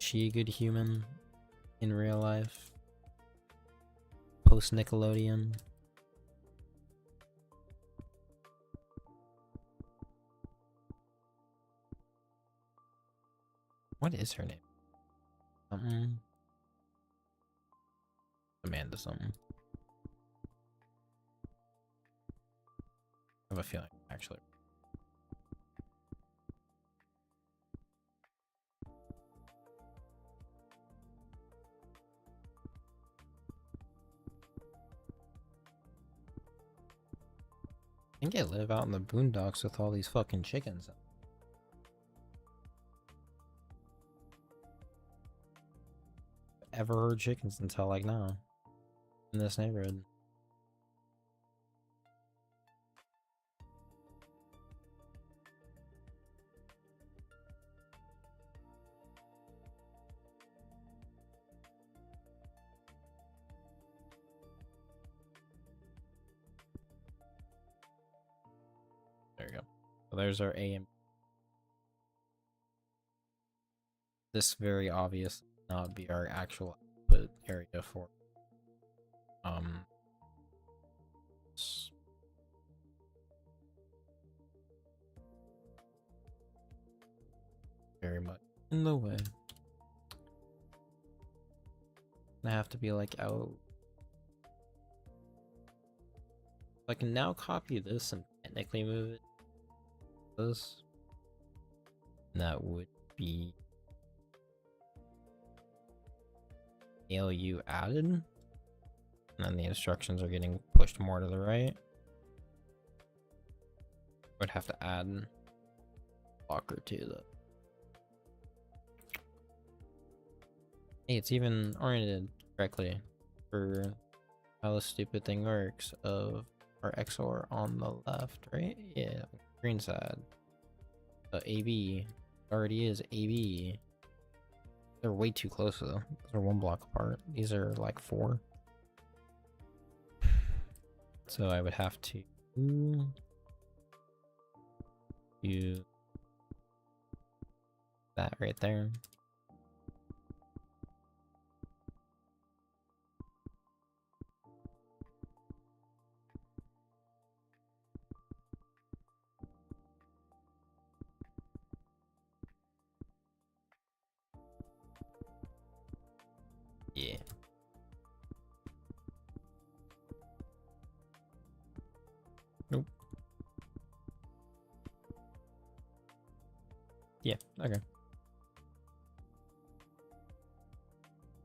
Is she a good human in real life? Post Nickelodeon? What is her name? Something. Amanda something. I have a feeling, actually. I think I live out in the boondocks with all these fucking chickens. Ever heard chickens until like now in this neighborhood. There you go. So there's our A and this very obvious not be our actual output area for very much in the way. I have to be like out. I can now copy this and technically move it. This And that would be ALU added. And then the instructions are getting pushed more to the right. Would have to add a block or two though. Hey, it's even oriented correctly for how the stupid thing works of our XOR on the left, right? Yeah, green side. The AB already is AB. They're way too close though. They're one block apart. These are like 4. So I would have to do that right there. Yeah. Nope. Yeah, okay.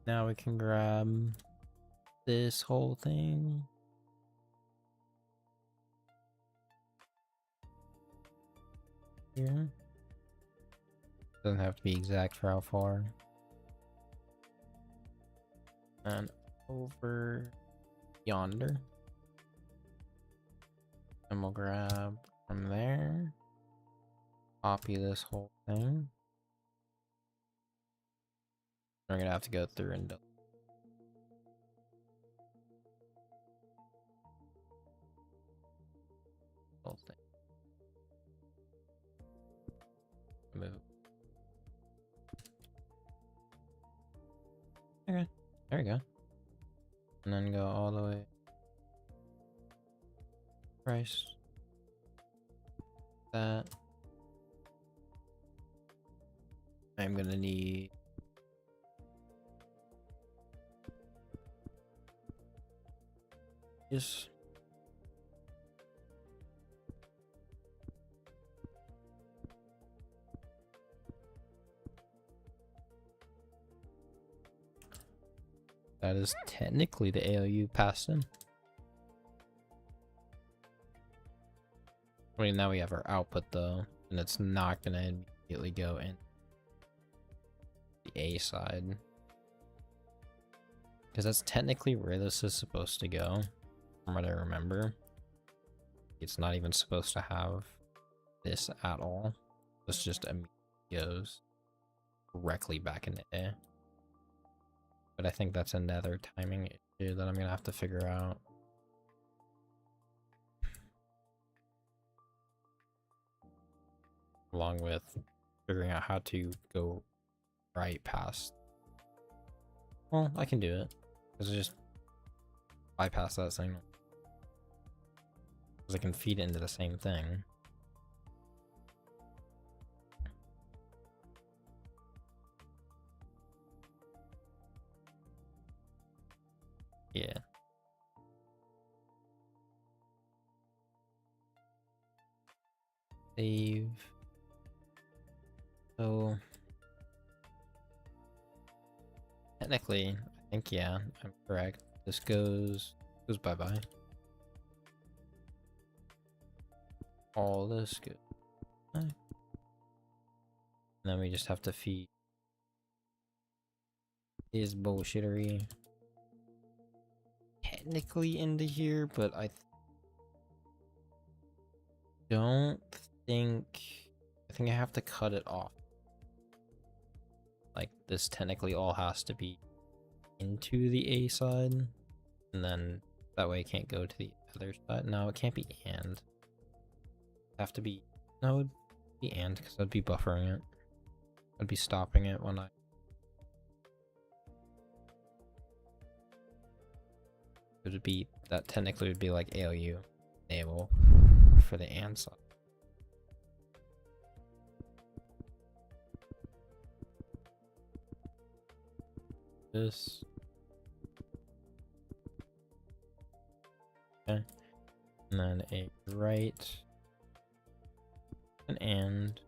Now we can grab this whole thing. Here. Doesn't have to be exact for how far. And over yonder. And we'll grab from there. Copy this whole thing. We're gonna have to go through and whole thing. Move. Okay, there we go. And then go all the way. Price. That. I'm gonna need this. That is technically the ALU passed in. I mean, now we have our output though, and it's not gonna immediately go in the A side. Because that's technically where this is supposed to go, from what I remember. It's not even supposed to have this at all. This just immediately goes directly back into A. But I think that's another timing issue that I'm gonna have to figure out. Along with figuring out how to go right past. Well, I can do it. Because I just bypass that signal. Because I can feed it into the same thing. Yeah. Save. So technically, I think yeah, I'm correct. This goes bye-bye. All this goes. And then we just have to feed his bullshittery technically into here, but I don't think I have to cut it off. Like this technically all has to be into the A side, and then that way it can't go to the other side. No, it can't be and. Have to be no, it'd be and because I'd be buffering it. I'd be stopping it when I. It would be that technically would be like ALU enable for the and side. This. Okay. And then a right. An and.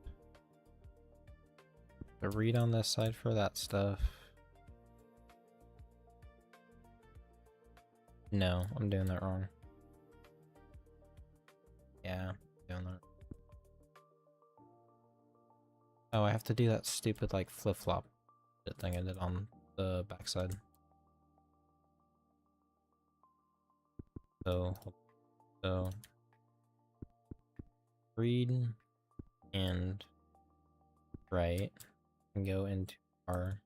a read on this side for that stuff. No, I'm doing that wrong. Yeah, I'm doing that. Oh, I have to do that stupid like flip-flop thing I did on the backside. So read and write and go into our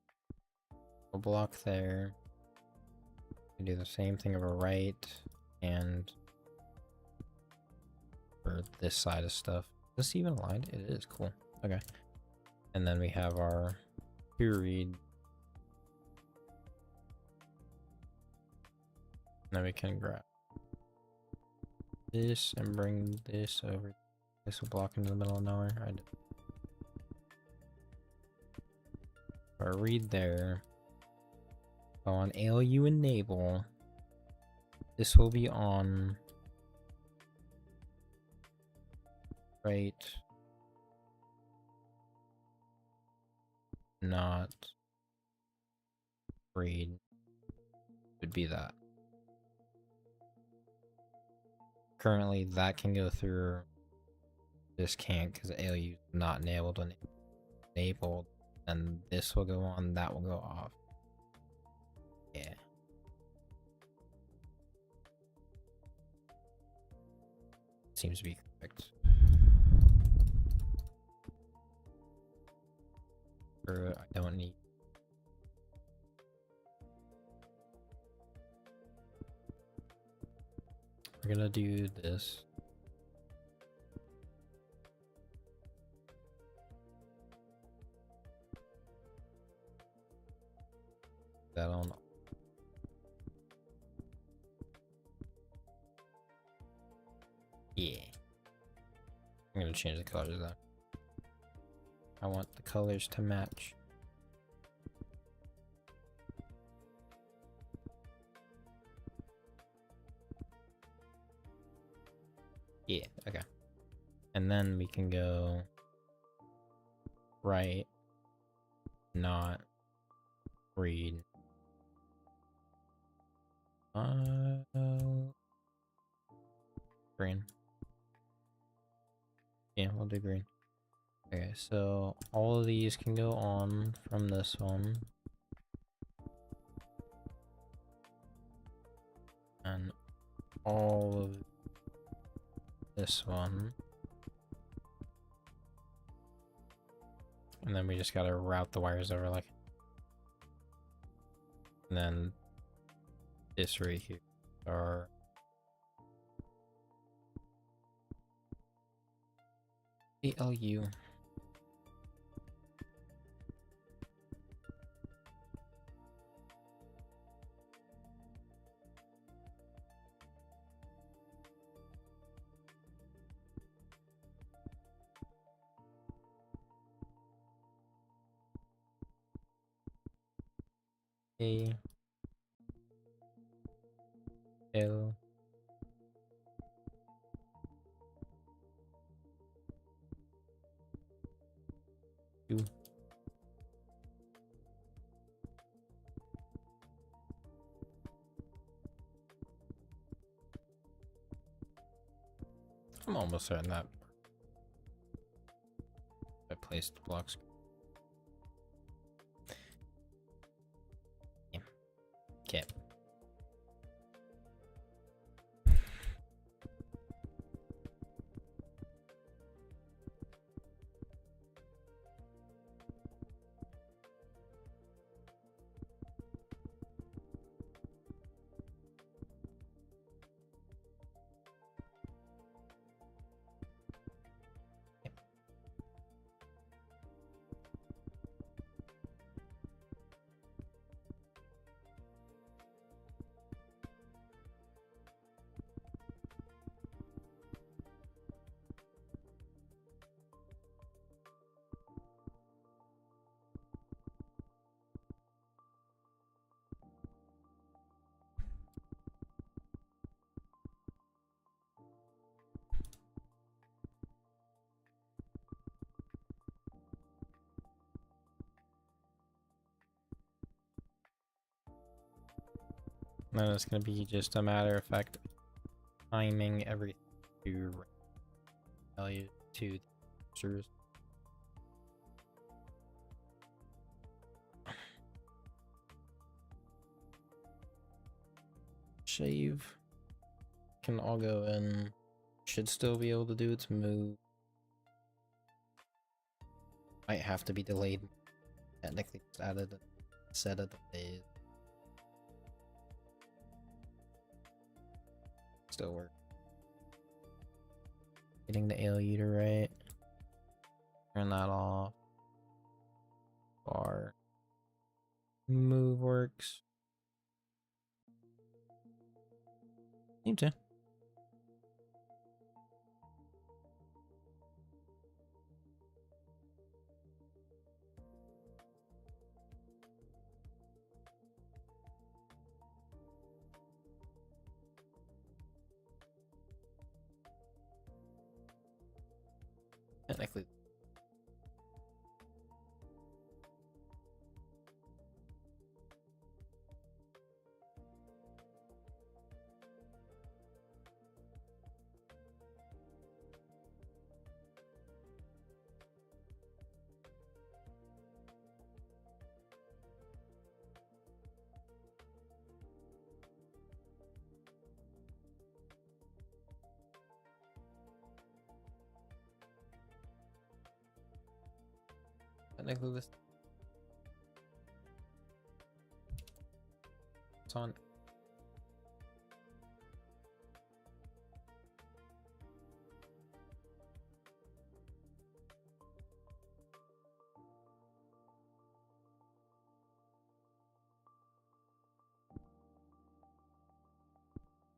block there. We do the same thing of a write and for this side of stuff. Is this even aligned? It is. Cool. Okay. And then we have our to read. And then we can grab this and bring this over. This will block into the middle of nowhere. Our read there. Go on ALU enable. This will be on right, not read. Would be that. Currently, that can go through. This can't because ALU is not enabled when enabled. And this will go on. That will go off. Yeah. Seems to be correct. Or I don't need. We're gonna do this. That on. Yeah. I'm gonna change the colors of that. I want the colors to match. Yeah, okay. And then we can go right, not read. Green. Yeah, we'll do green. Okay, so all of these can go on from this one. And all of this one. And then we just gotta route the wires over like. And then this right here are ALU. A L U. I'm almost certain that I placed blocks. Yeah. Okay. Then it's gonna be just a matter of fact timing everything to value to the users. Shave can all go in. Should still be able to do its move. Might have to be delayed. Technically, just added a set of delays. Still work. Getting the ALU to right. Turn that off. Bar. Move works. Need to. Technically. Technically this. It's on.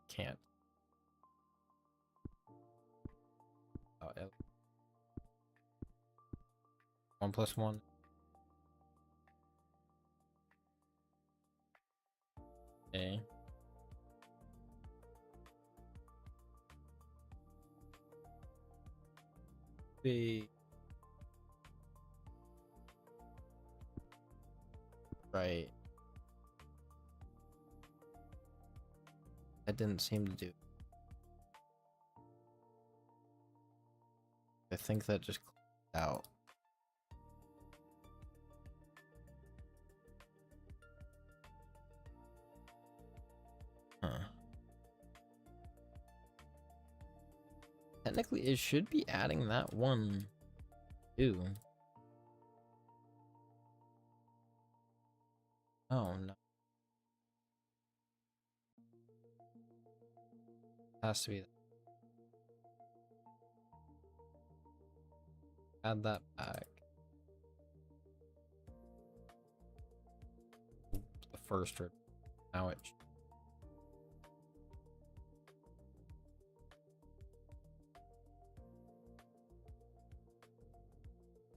Can't. Oh, 1+1. Okay. B. Right. That didn't seem to do. I think that just clicked out. Huh. Technically, it should be adding that one, too. Oh, no. Has to be. Add that back. The first row. Now it.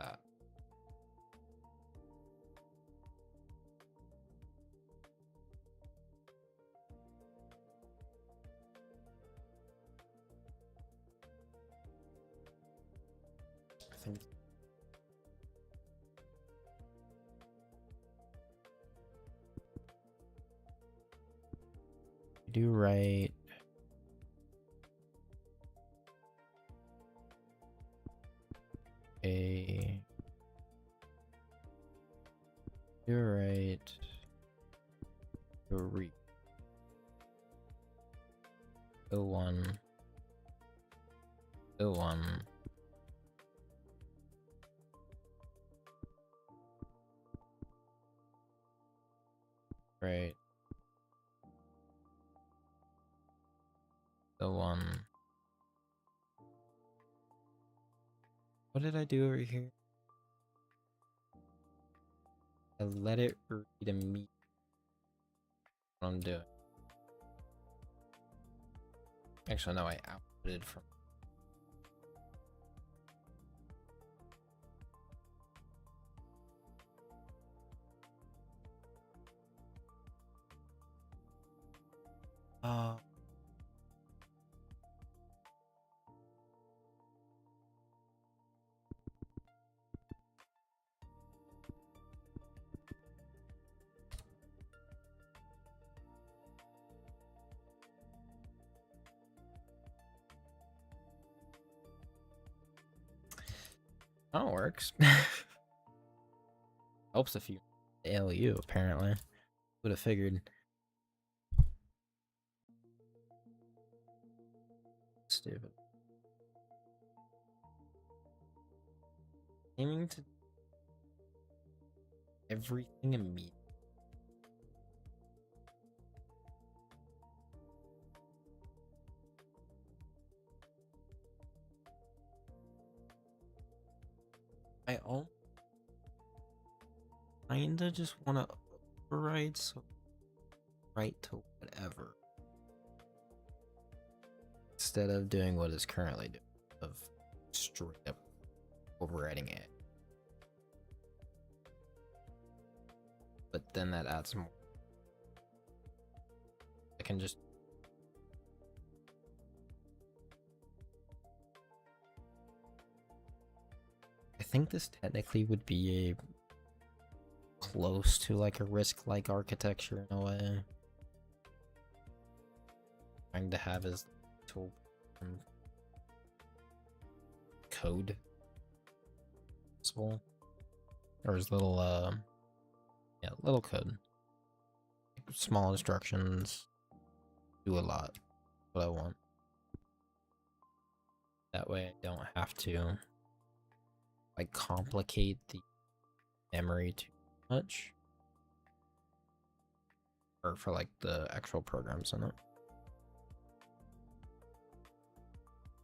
That. I think. Do right. A. You're right. Three. Go one. Go one. Right. The one. What did I do over here? I let it read a meet. What I'm doing. Actually, no, I outputted from. Oh, it works. Helps if you ALU, apparently. Would have figured. Stupid. Aiming to everything immediately. I kinda just wanna override, so right to whatever. Instead of doing what is currently doing, of straight up overriding it. But then that adds more. I can just I think this technically would be a close to like a risk-like architecture in a way. Trying to have his tool code possible, or his little yeah, little code, small instructions, do a lot. What I want. That way I don't have to like complicate the memory too much, or for like the actual programs in it.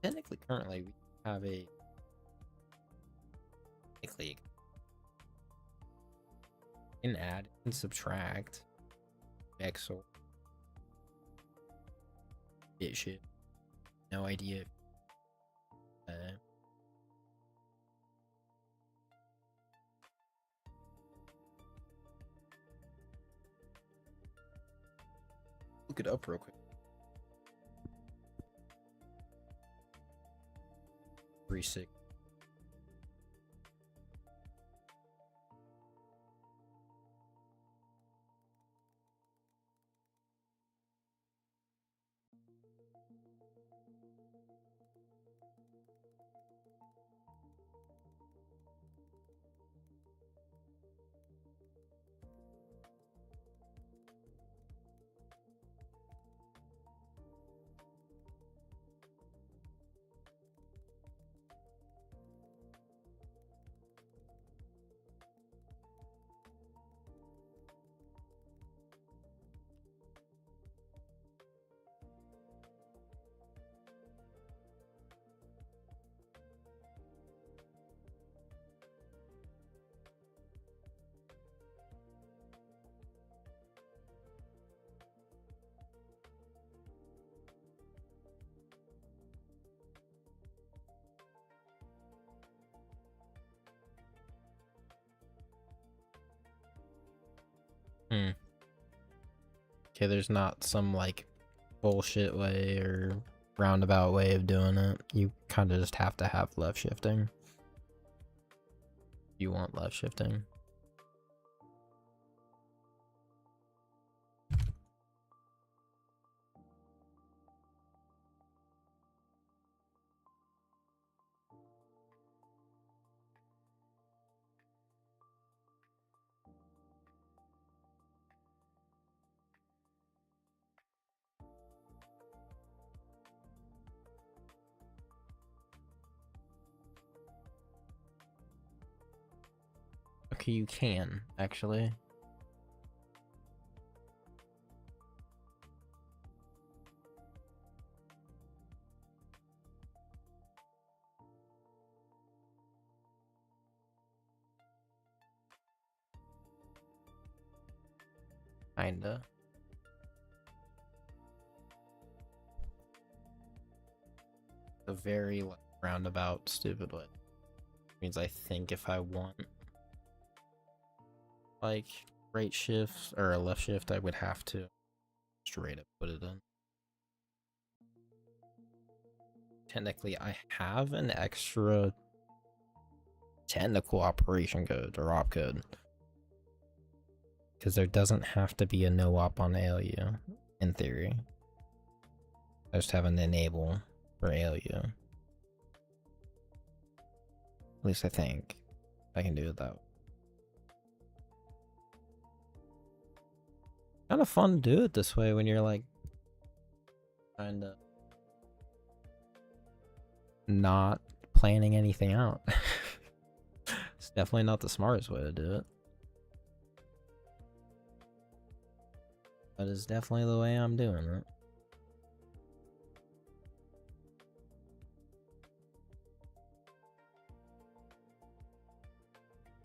Technically, currently we have a technically can add and subtract BitVoxel bit shit. No idea. Look it up real quick. 3.6. Okay, there's not some like bullshit way or roundabout way of doing it. You kind of just have to have left shifting. You want left shifting. Okay, you can actually. Kinda. A very like, roundabout, stupid way. Means I think if I want like right shift or a left shift, I would have to straight up put it in. Technically, I have an extra technical operation code or op code. Because there doesn't have to be a no op on ALU, in theory. I just have an enable for ALU. At least I think I can do it that way. Kind of fun to do it this way when you're like kind of not planning anything out. It's definitely not the smartest way to do it. That is definitely the way I'm doing it.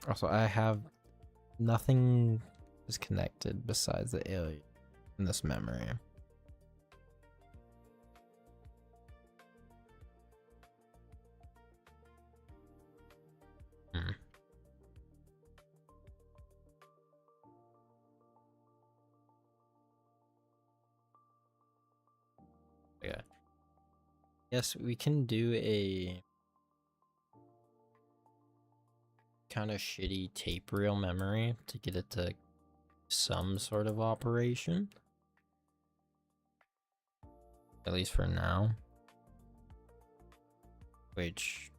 Also, I have nothing is connected besides the alien in this memory. Yeah. Yes, we can do a kind of shitty tape reel memory to get it to some sort of operation. At least for now. Which...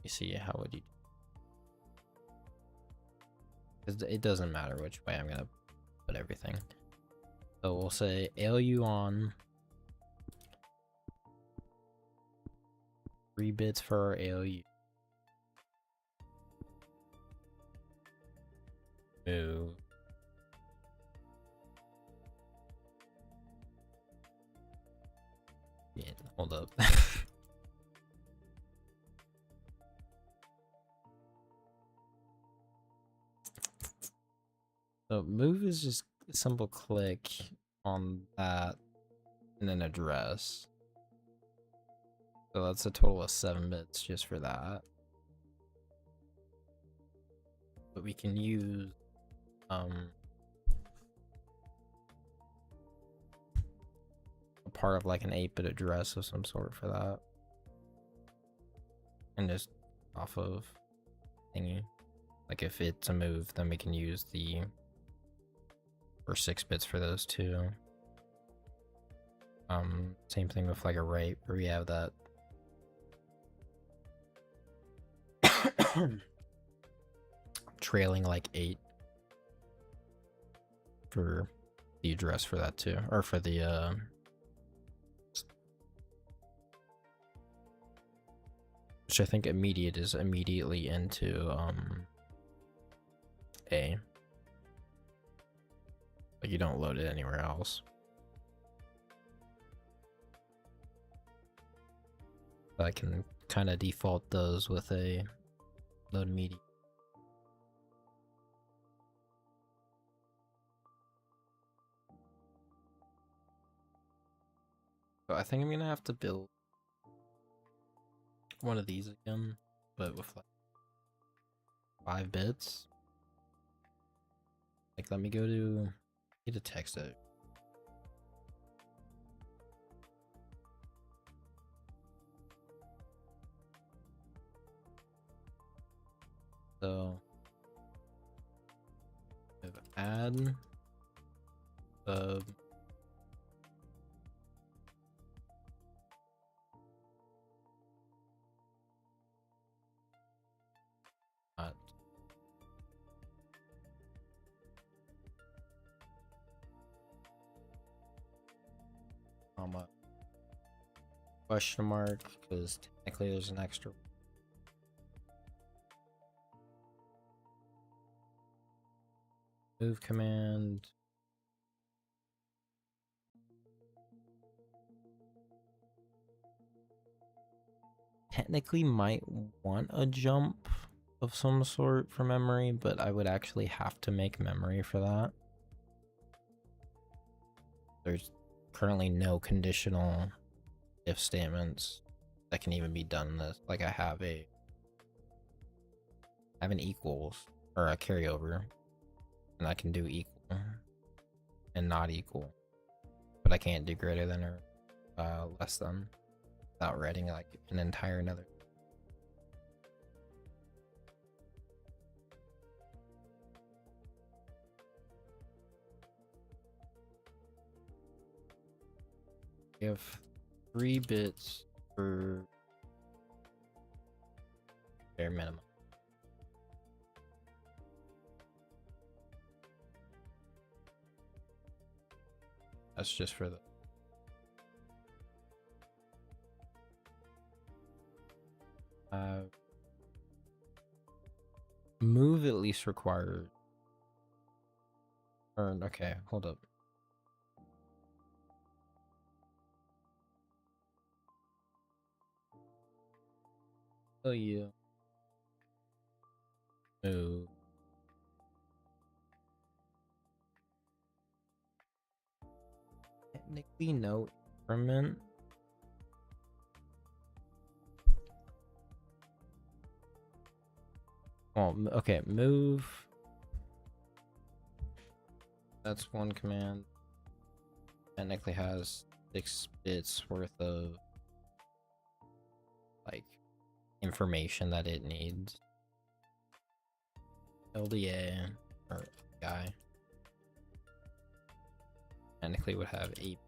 you see, how would you... it doesn't matter which way I'm gonna put everything. So we'll say ALU on 3 bits for our ALU. Move. Yeah, hold up. So move is just a simple click on that and then address. So that's a total of 7 bits just for that. But we can use a part of like an 8-bit address of some sort for that. And just off of thingy. Like if it's a move, then we can use the for 6 bits for those two. Same thing with like a write where we have that trailing like 8 for the address for that too, or for the which I think immediate is immediately into A. Like you don't load it anywhere else. I can kind of default those with a load immediate. So I think I'm gonna have to build one of these again, but with like 5 bits. Like let me go to get a text edit. So add sub comma question mark, because technically there's an extra move command. Technically might want a jump of some sort for memory, but I would actually have to make memory for that. There's currently no conditional if statements that can even be done in this. Like I have an equals or a carryover, and I can do equal and not equal, but I can't do greater than or less than without writing like an entire another. We have 3 bits for bare minimum. That's just for the move at least required. Or okay, hold up. Oh yeah. Move. Technically no increment. Well, okay, move. That's one command. Technically has 6 bits worth of like information that it needs. LDA or guy technically would have 8.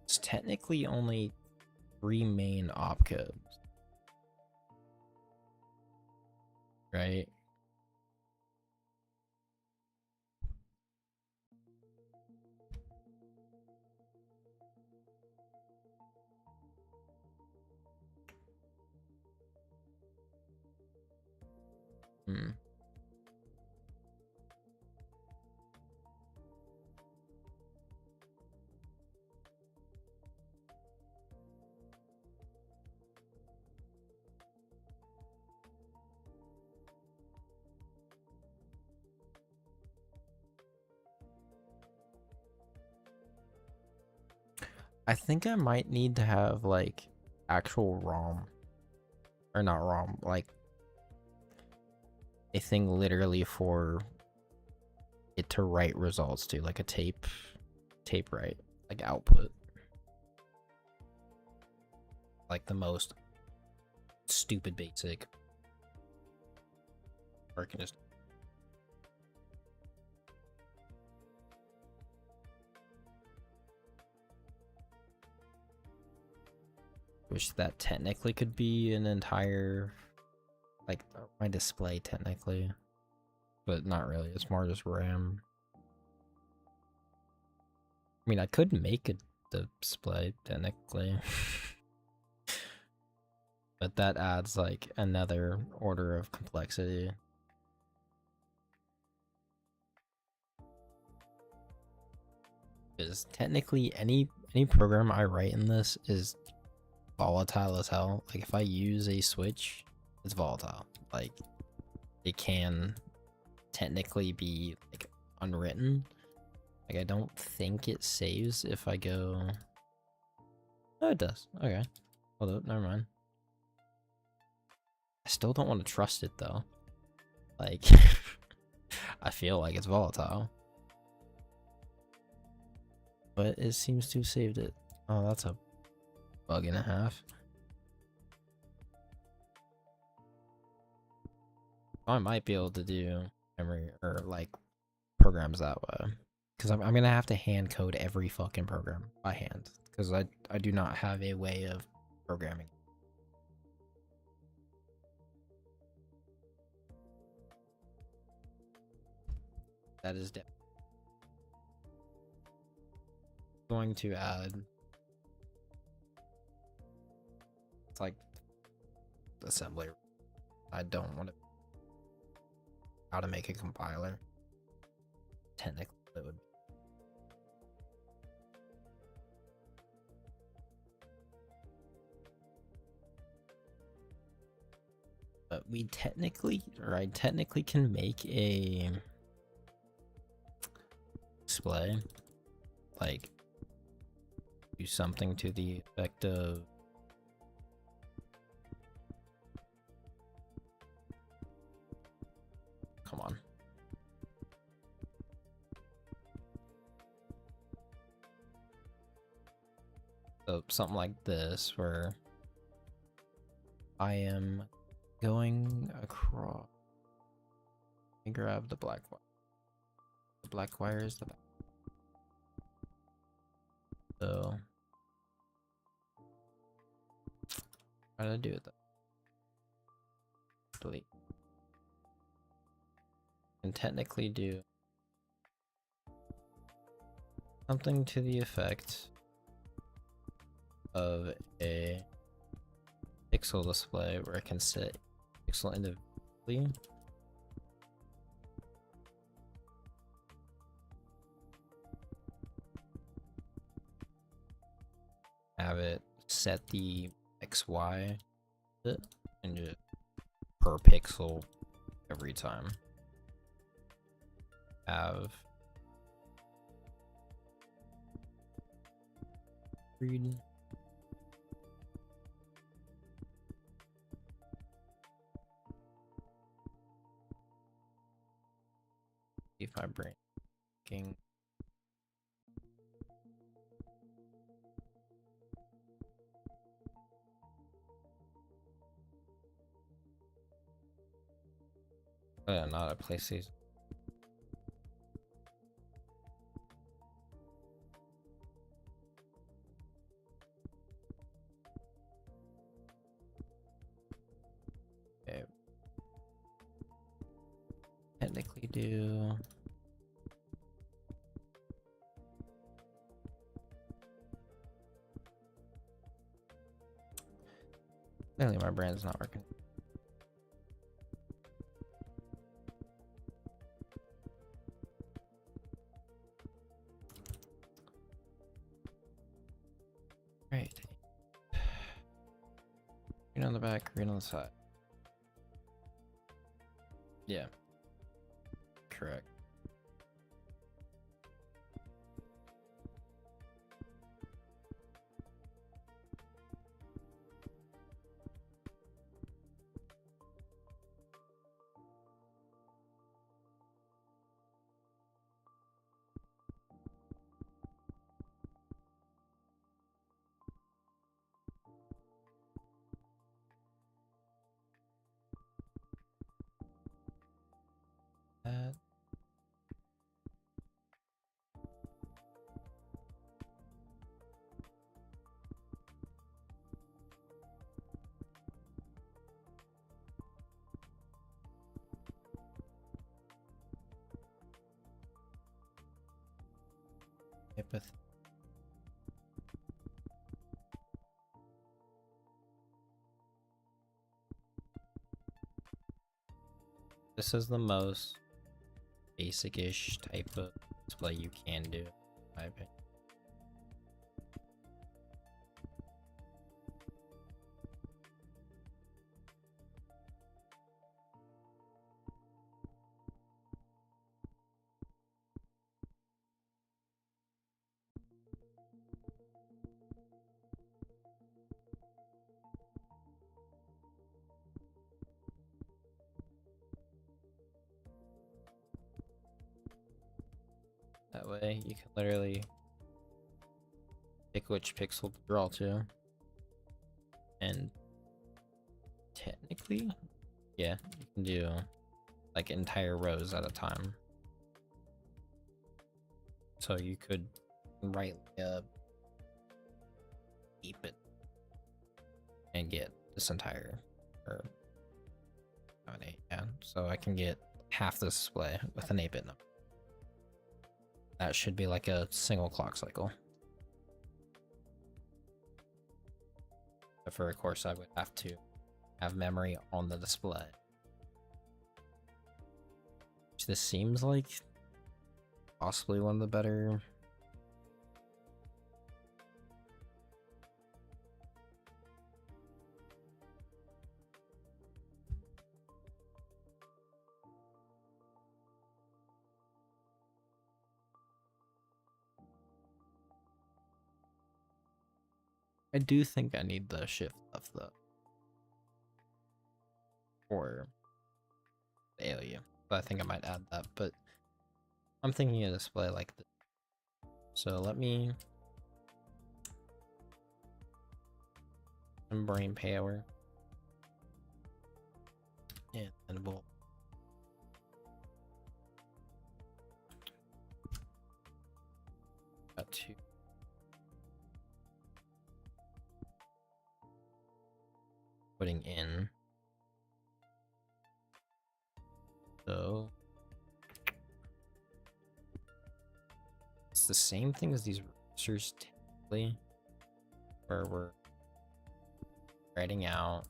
It's technically only 3 main opcodes, right? I think I might need to have like actual ROM, or not ROM, like a thing literally for it to write results to, like a tape write, like output, like the most stupid basic, or I can just wish that technically could be an entire, like my display technically, but not really. It's more just RAM. I mean, I could make a display technically, but that adds like another order of complexity. Because technically any program I write in this is volatile as hell. Like if I use a switch, it's volatile. Like it can technically be like unwritten. Like I don't think it saves if I go. Oh, it does. Okay. Hold up, never mind. I still don't want to trust it though. Like I feel like it's volatile. But it seems to have saved it. Oh, that's a bug and a half. I might be able to do memory or like programs that way, because I'm gonna have to hand code every fucking program by hand, because I do not have a way of programming. That is going to add. It's like assembly. I don't want to. How to make a compiler. Technically, it would. But we technically, or I technically can make a display, like do something to the effect of come on. So something like this, where I am going across. Let me grab the black wire. The black wire is the back. So how do I do it though? Delete. Can technically do something to the effect of a pixel display where I can set pixel individually. Have it set the XY and just per pixel every time. Have read if I breaking not a PlayStation. Okay. Technically do clearly my brand's not working. Right. Green on the back, green on the side. Yeah. Correct. That. Empathy. This is the most basic-ish type of display you can do, in my opinion. That way you can literally pick which pixel to draw to. And technically, yeah, you can do like entire rows at a time. So you could write a 8-bit and get this entire, or an 8, yeah. So I can get half the display with an 8-bit number. That should be like a single clock cycle. But for of course, I would have to have memory on the display. Which this seems like possibly one of the better. I do think I need the shift left though. Or the alien. But I think I might add that, but I'm thinking a display like this. So let me brain power. And then we'll got to putting in. So it's the same thing as these registers technically, where we're writing out,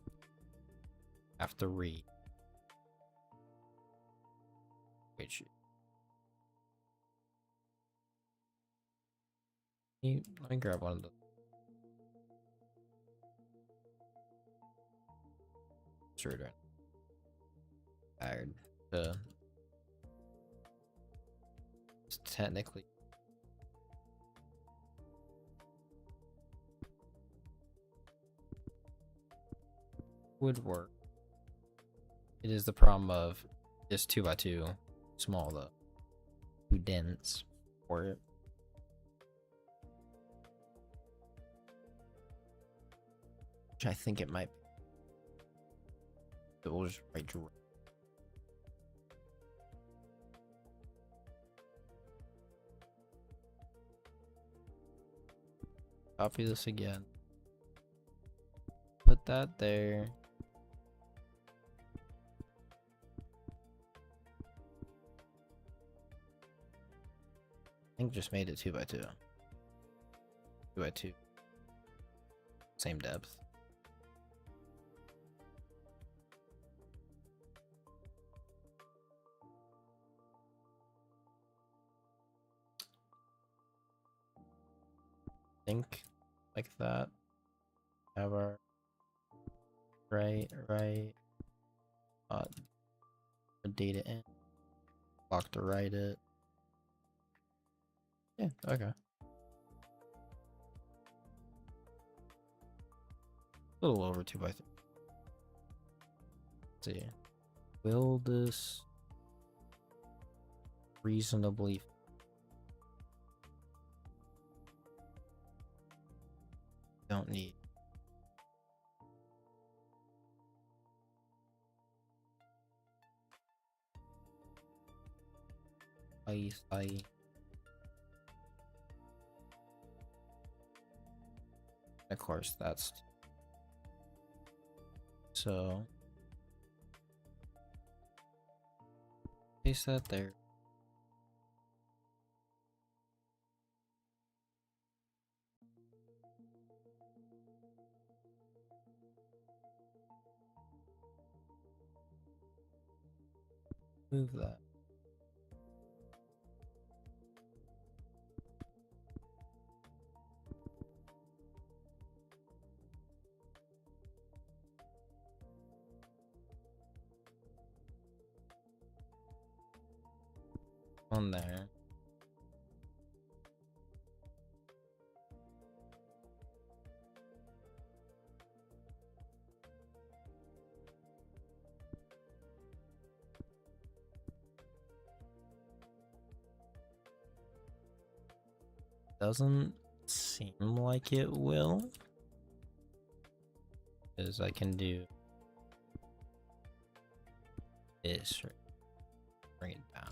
have to read, which let me grab one of the straighter tired to technically would work. It is the problem of this 2x2 small though, too dense for it. Which I think it might be. It will just write direct. Copy this again. Put that there. I think just made it 2x2. 2x2. Same depth. Think like that. Have our right, data in. Block to write it. Yeah, okay. A little over 2x3. Let's see. Will this reasonably don't need ice. Of course, that's so. Paste that there. Move that. On there. Doesn't seem like it will, because I can do this, bring it down.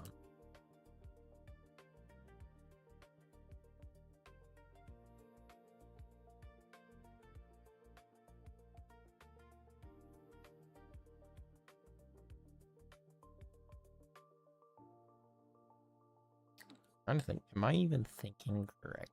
I'm trying to think, am I even thinking correct?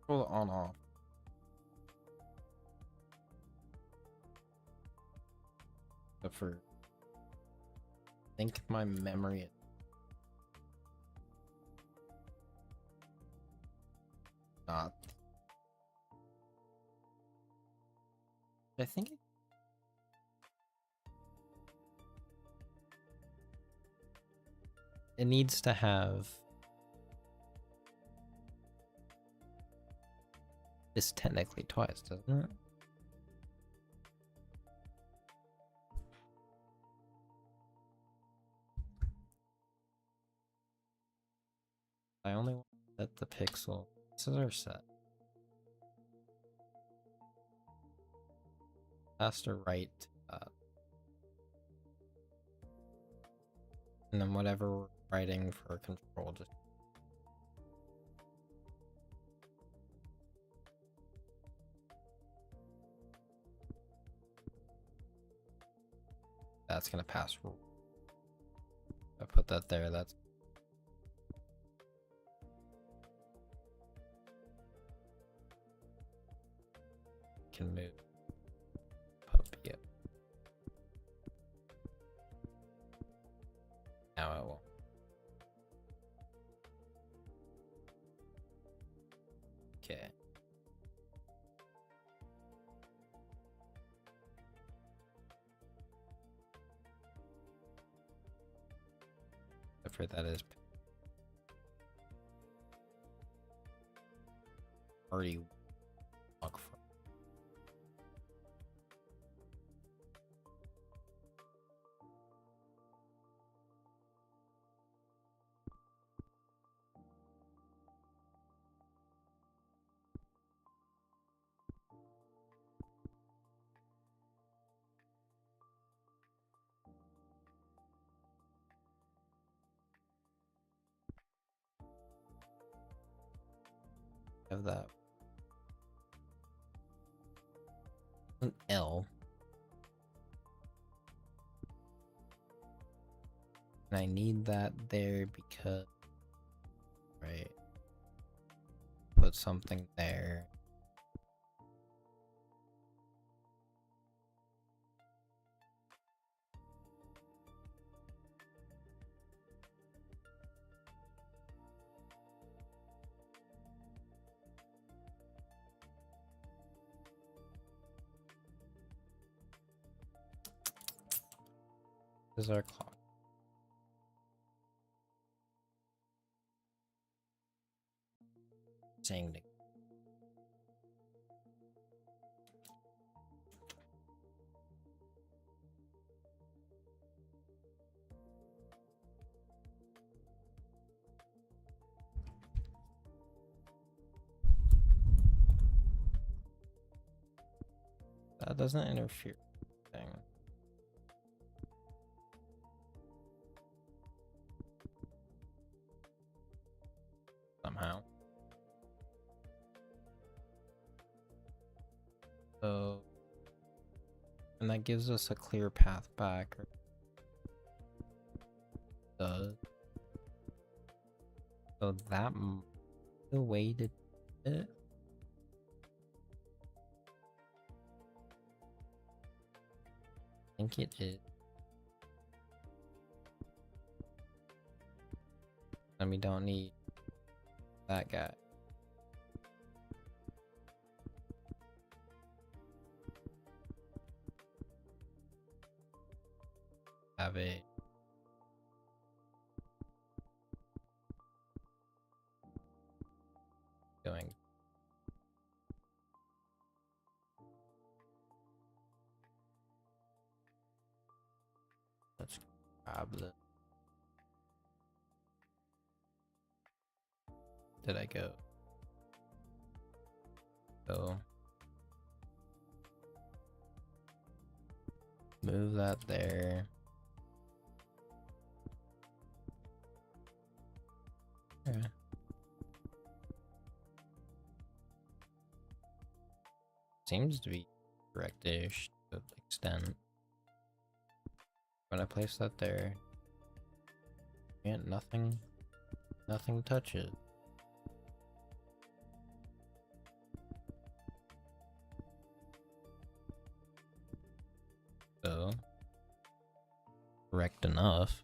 Pull it on off. But for I think my memory not. I think it needs to have this technically twice, doesn't it? I only want to set the pixel. This is our set. has to write and then whatever we're writing for control, just that's gonna pass rule. I put that there, that's can move puppy up. Now it won't. Okay. For that is already walk for. Have that an L, and I need that there because right, put something there. This is our clock. Saying that doesn't interfere with anything. Somehow. So, and that gives us a clear path back. Does. So that the way to do it. I think it is. And we don't need that guy. Have a going. Let's grab the. Did I go? So move that there. Okay. Seems to be correct-ish to an extent. When I place that there, and nothing touches. So, correct enough.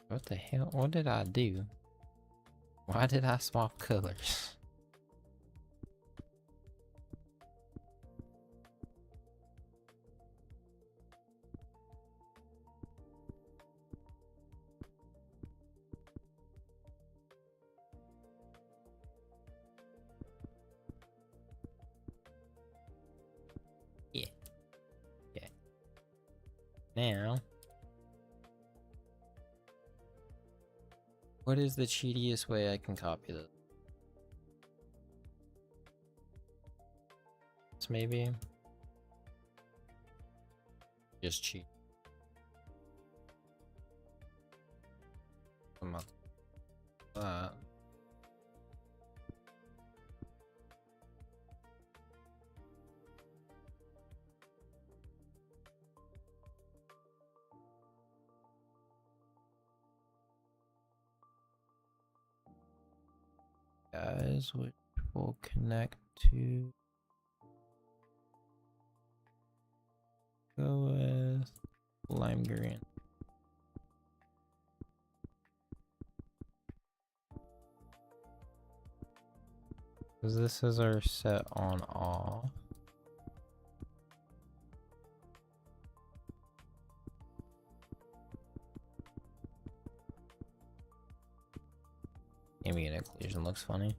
What the hell? What did I do? Why did I swap colors? Now, what is the cheatiest way I can copy this? Maybe just cheat. I'm not that. Guys, which will connect to go with lime green. Because this is our set on off. Ambient occlusion looks funny.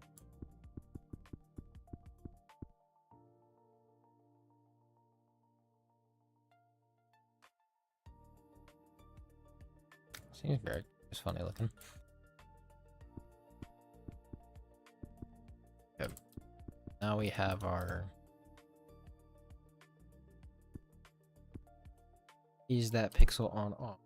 Seems very just funny looking. Good. Now we have our is that pixel on off.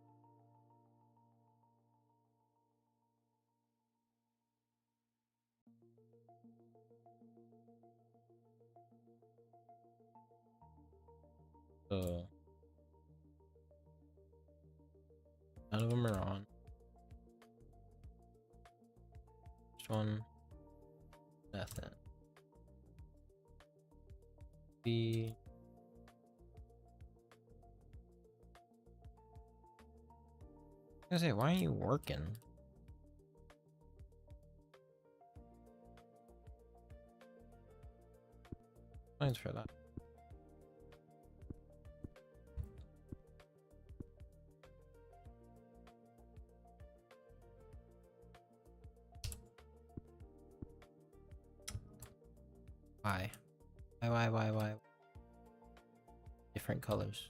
So none of them are on. Which one? Nothing. The I was gonna say, why aren't you working? Thanks for that. Why? Why? Different colors.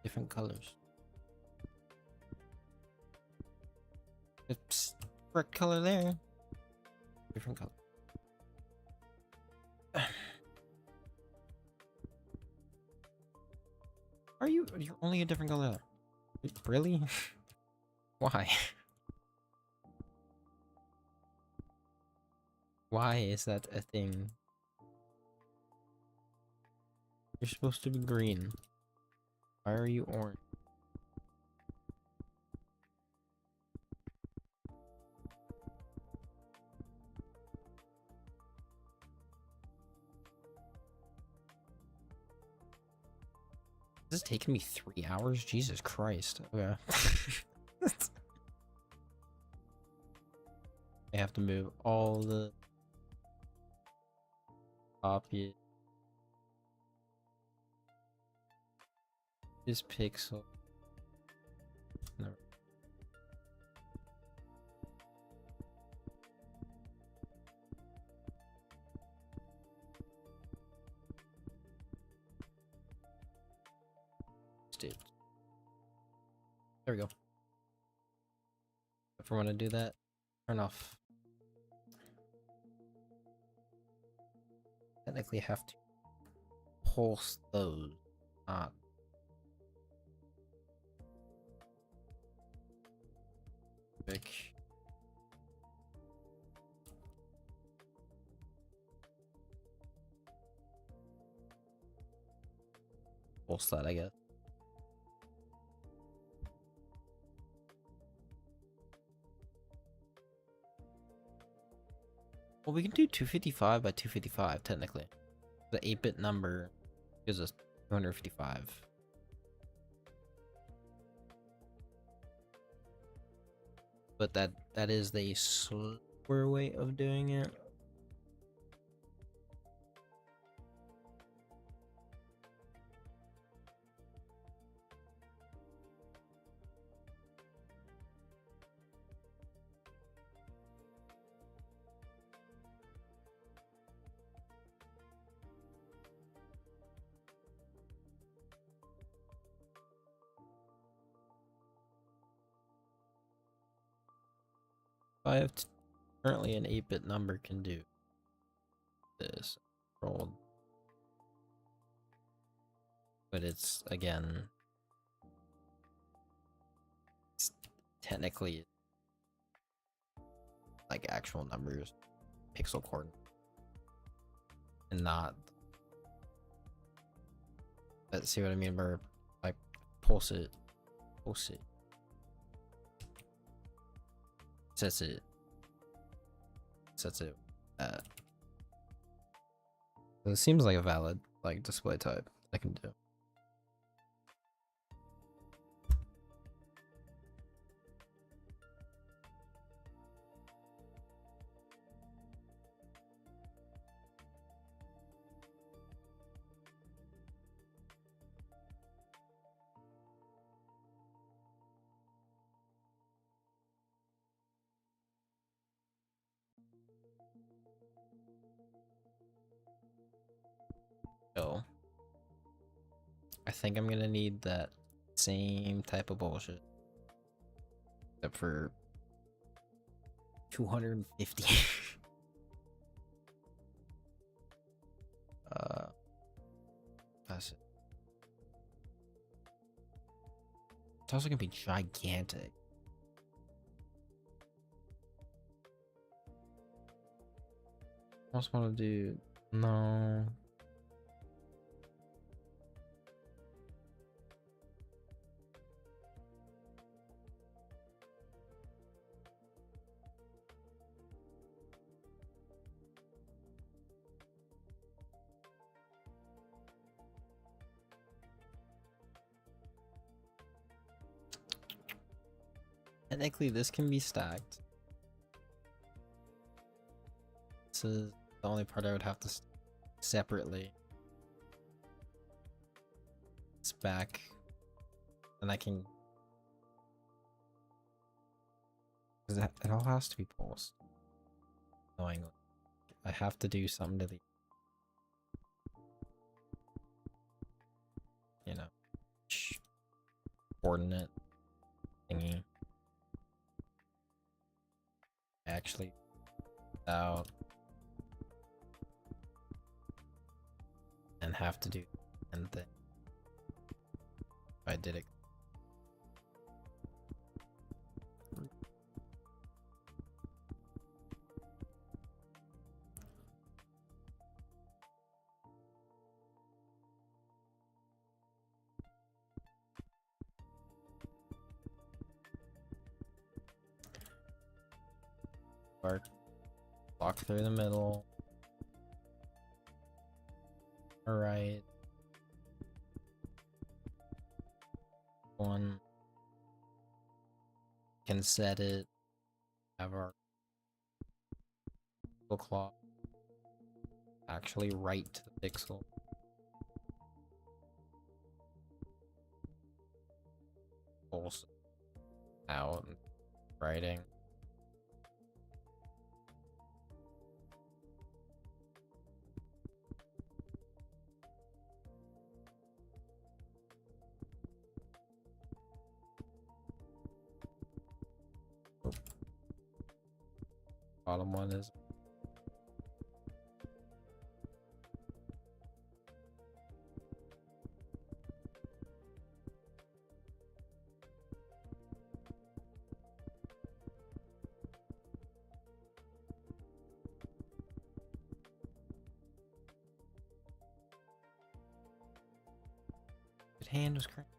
Different colors. It's brick color there. Different color. Are you? You're only a different color. Really? Why? Why is that a thing? You're supposed to be green. Why are you orange? This is taking me 3 hours? Jesus Christ. Okay. I have to move all the copy. This pixel. No. Dude. There we go. If I want to do that, turn off. Technically have to pulse those, not big. Pulse that, I guess. Well, we can do 255 by 255, technically. The 8-bit number gives us 255. But that is the slower way of doing it. I have currently an 8-bit number can do this. Rolled. But it's, again, it's technically like actual numbers, pixel coordinates, and not. See what I mean? Where I pulse it, sets it. So it seems like a valid like display type I can do. So I think I'm gonna need that same type of bullshit, except for 250. That's it. It's also gonna be gigantic. I also want to do no. Technically, this can be stacked. This is the only part I would have to separately. It's back, and I can. It all has to be pulsed. Annoyingly, I have to do something to the, you know, coordinate thingy. Actually, out and have to do and thing. If I did it. Walk through the middle. Alright. One can set it. Have our clock actually write to the pixel. Pulse out and writing. Bottom one is hand was cranked.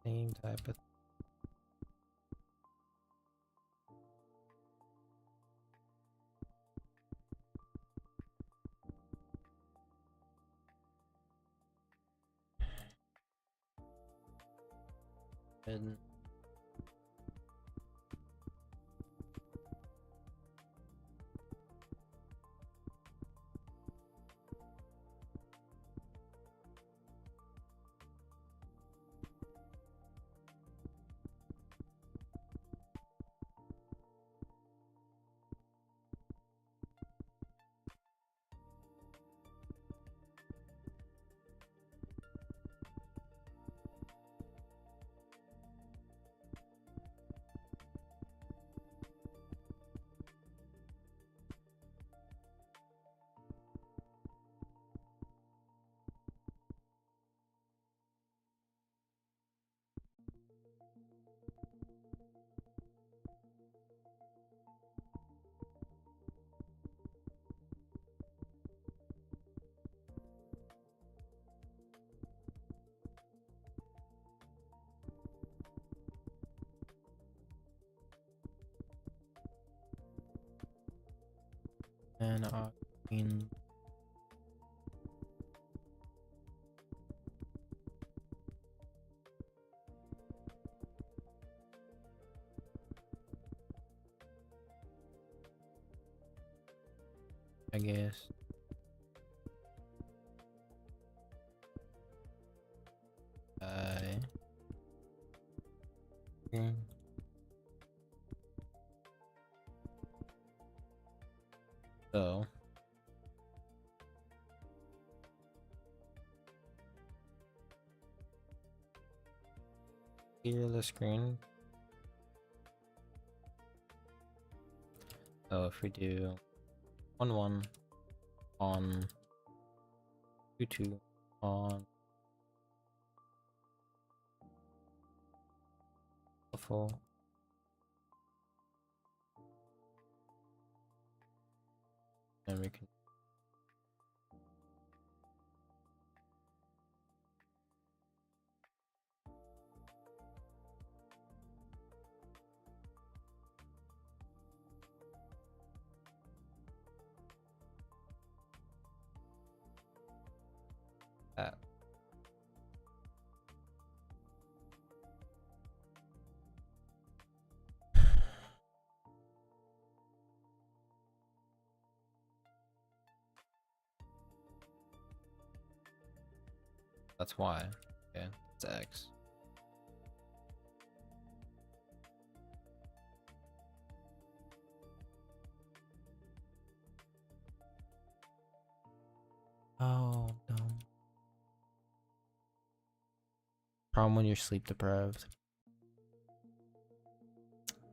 Same type of and And mean, I guess. So clear the screen. So if we do 1-1 on 2-2 on the full, then we can that. That's why. Okay, it's X. Oh no. Problem when you're sleep deprived.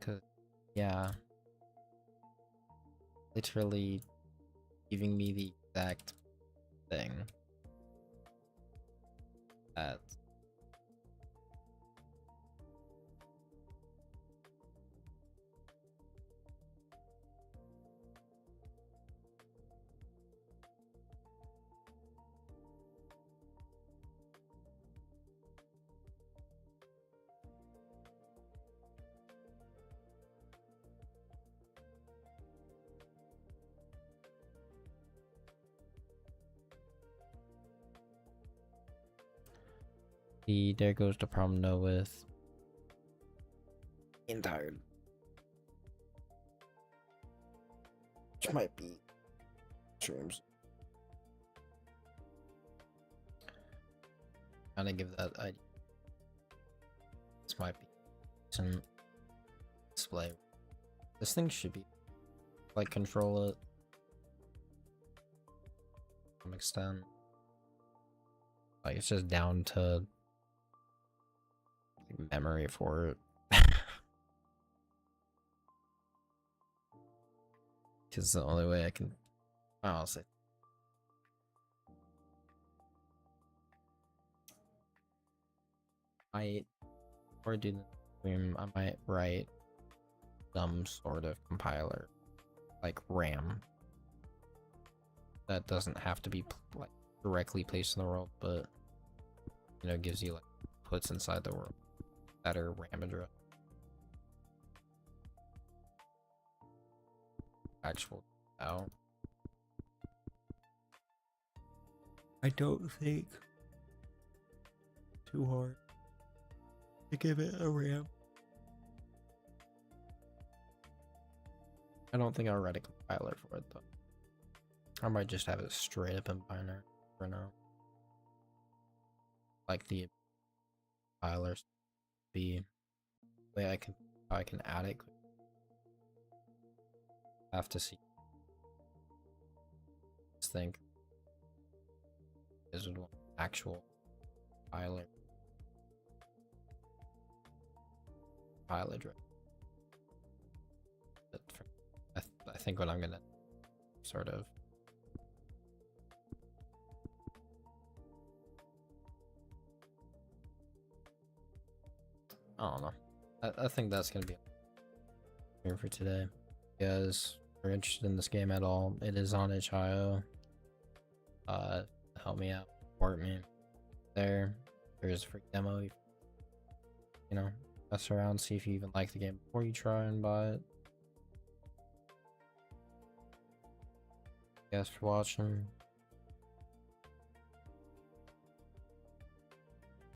Cause yeah, literally giving me the exact thing that there goes the problem though with being tired. Which might be streams. Trying to give that idea. This might be some display. This thing should be like control it to some extent. Like it's just down to memory for it. Because the only way I can honestly or do the stream, I might write some sort of compiler like RAM that doesn't have to be like directly placed in the world, but you know, gives you like puts inside the world that are RAM address. Actual out. I don't think too hard to give it a RAM. I don't think I'll write a compiler for it though. I might just have it straight up in binary for now. Like the compilers be the way I can add it. I have to see. Just think is one actual compiler. Address. I think what I'm gonna sort of I don't know. I think that's gonna be here for today. If you guys are interested in this game at all, it is on itch.io. Help me out, support me. There's a free demo. You know, mess around, see if you even like the game before you try and buy it. guys for watching.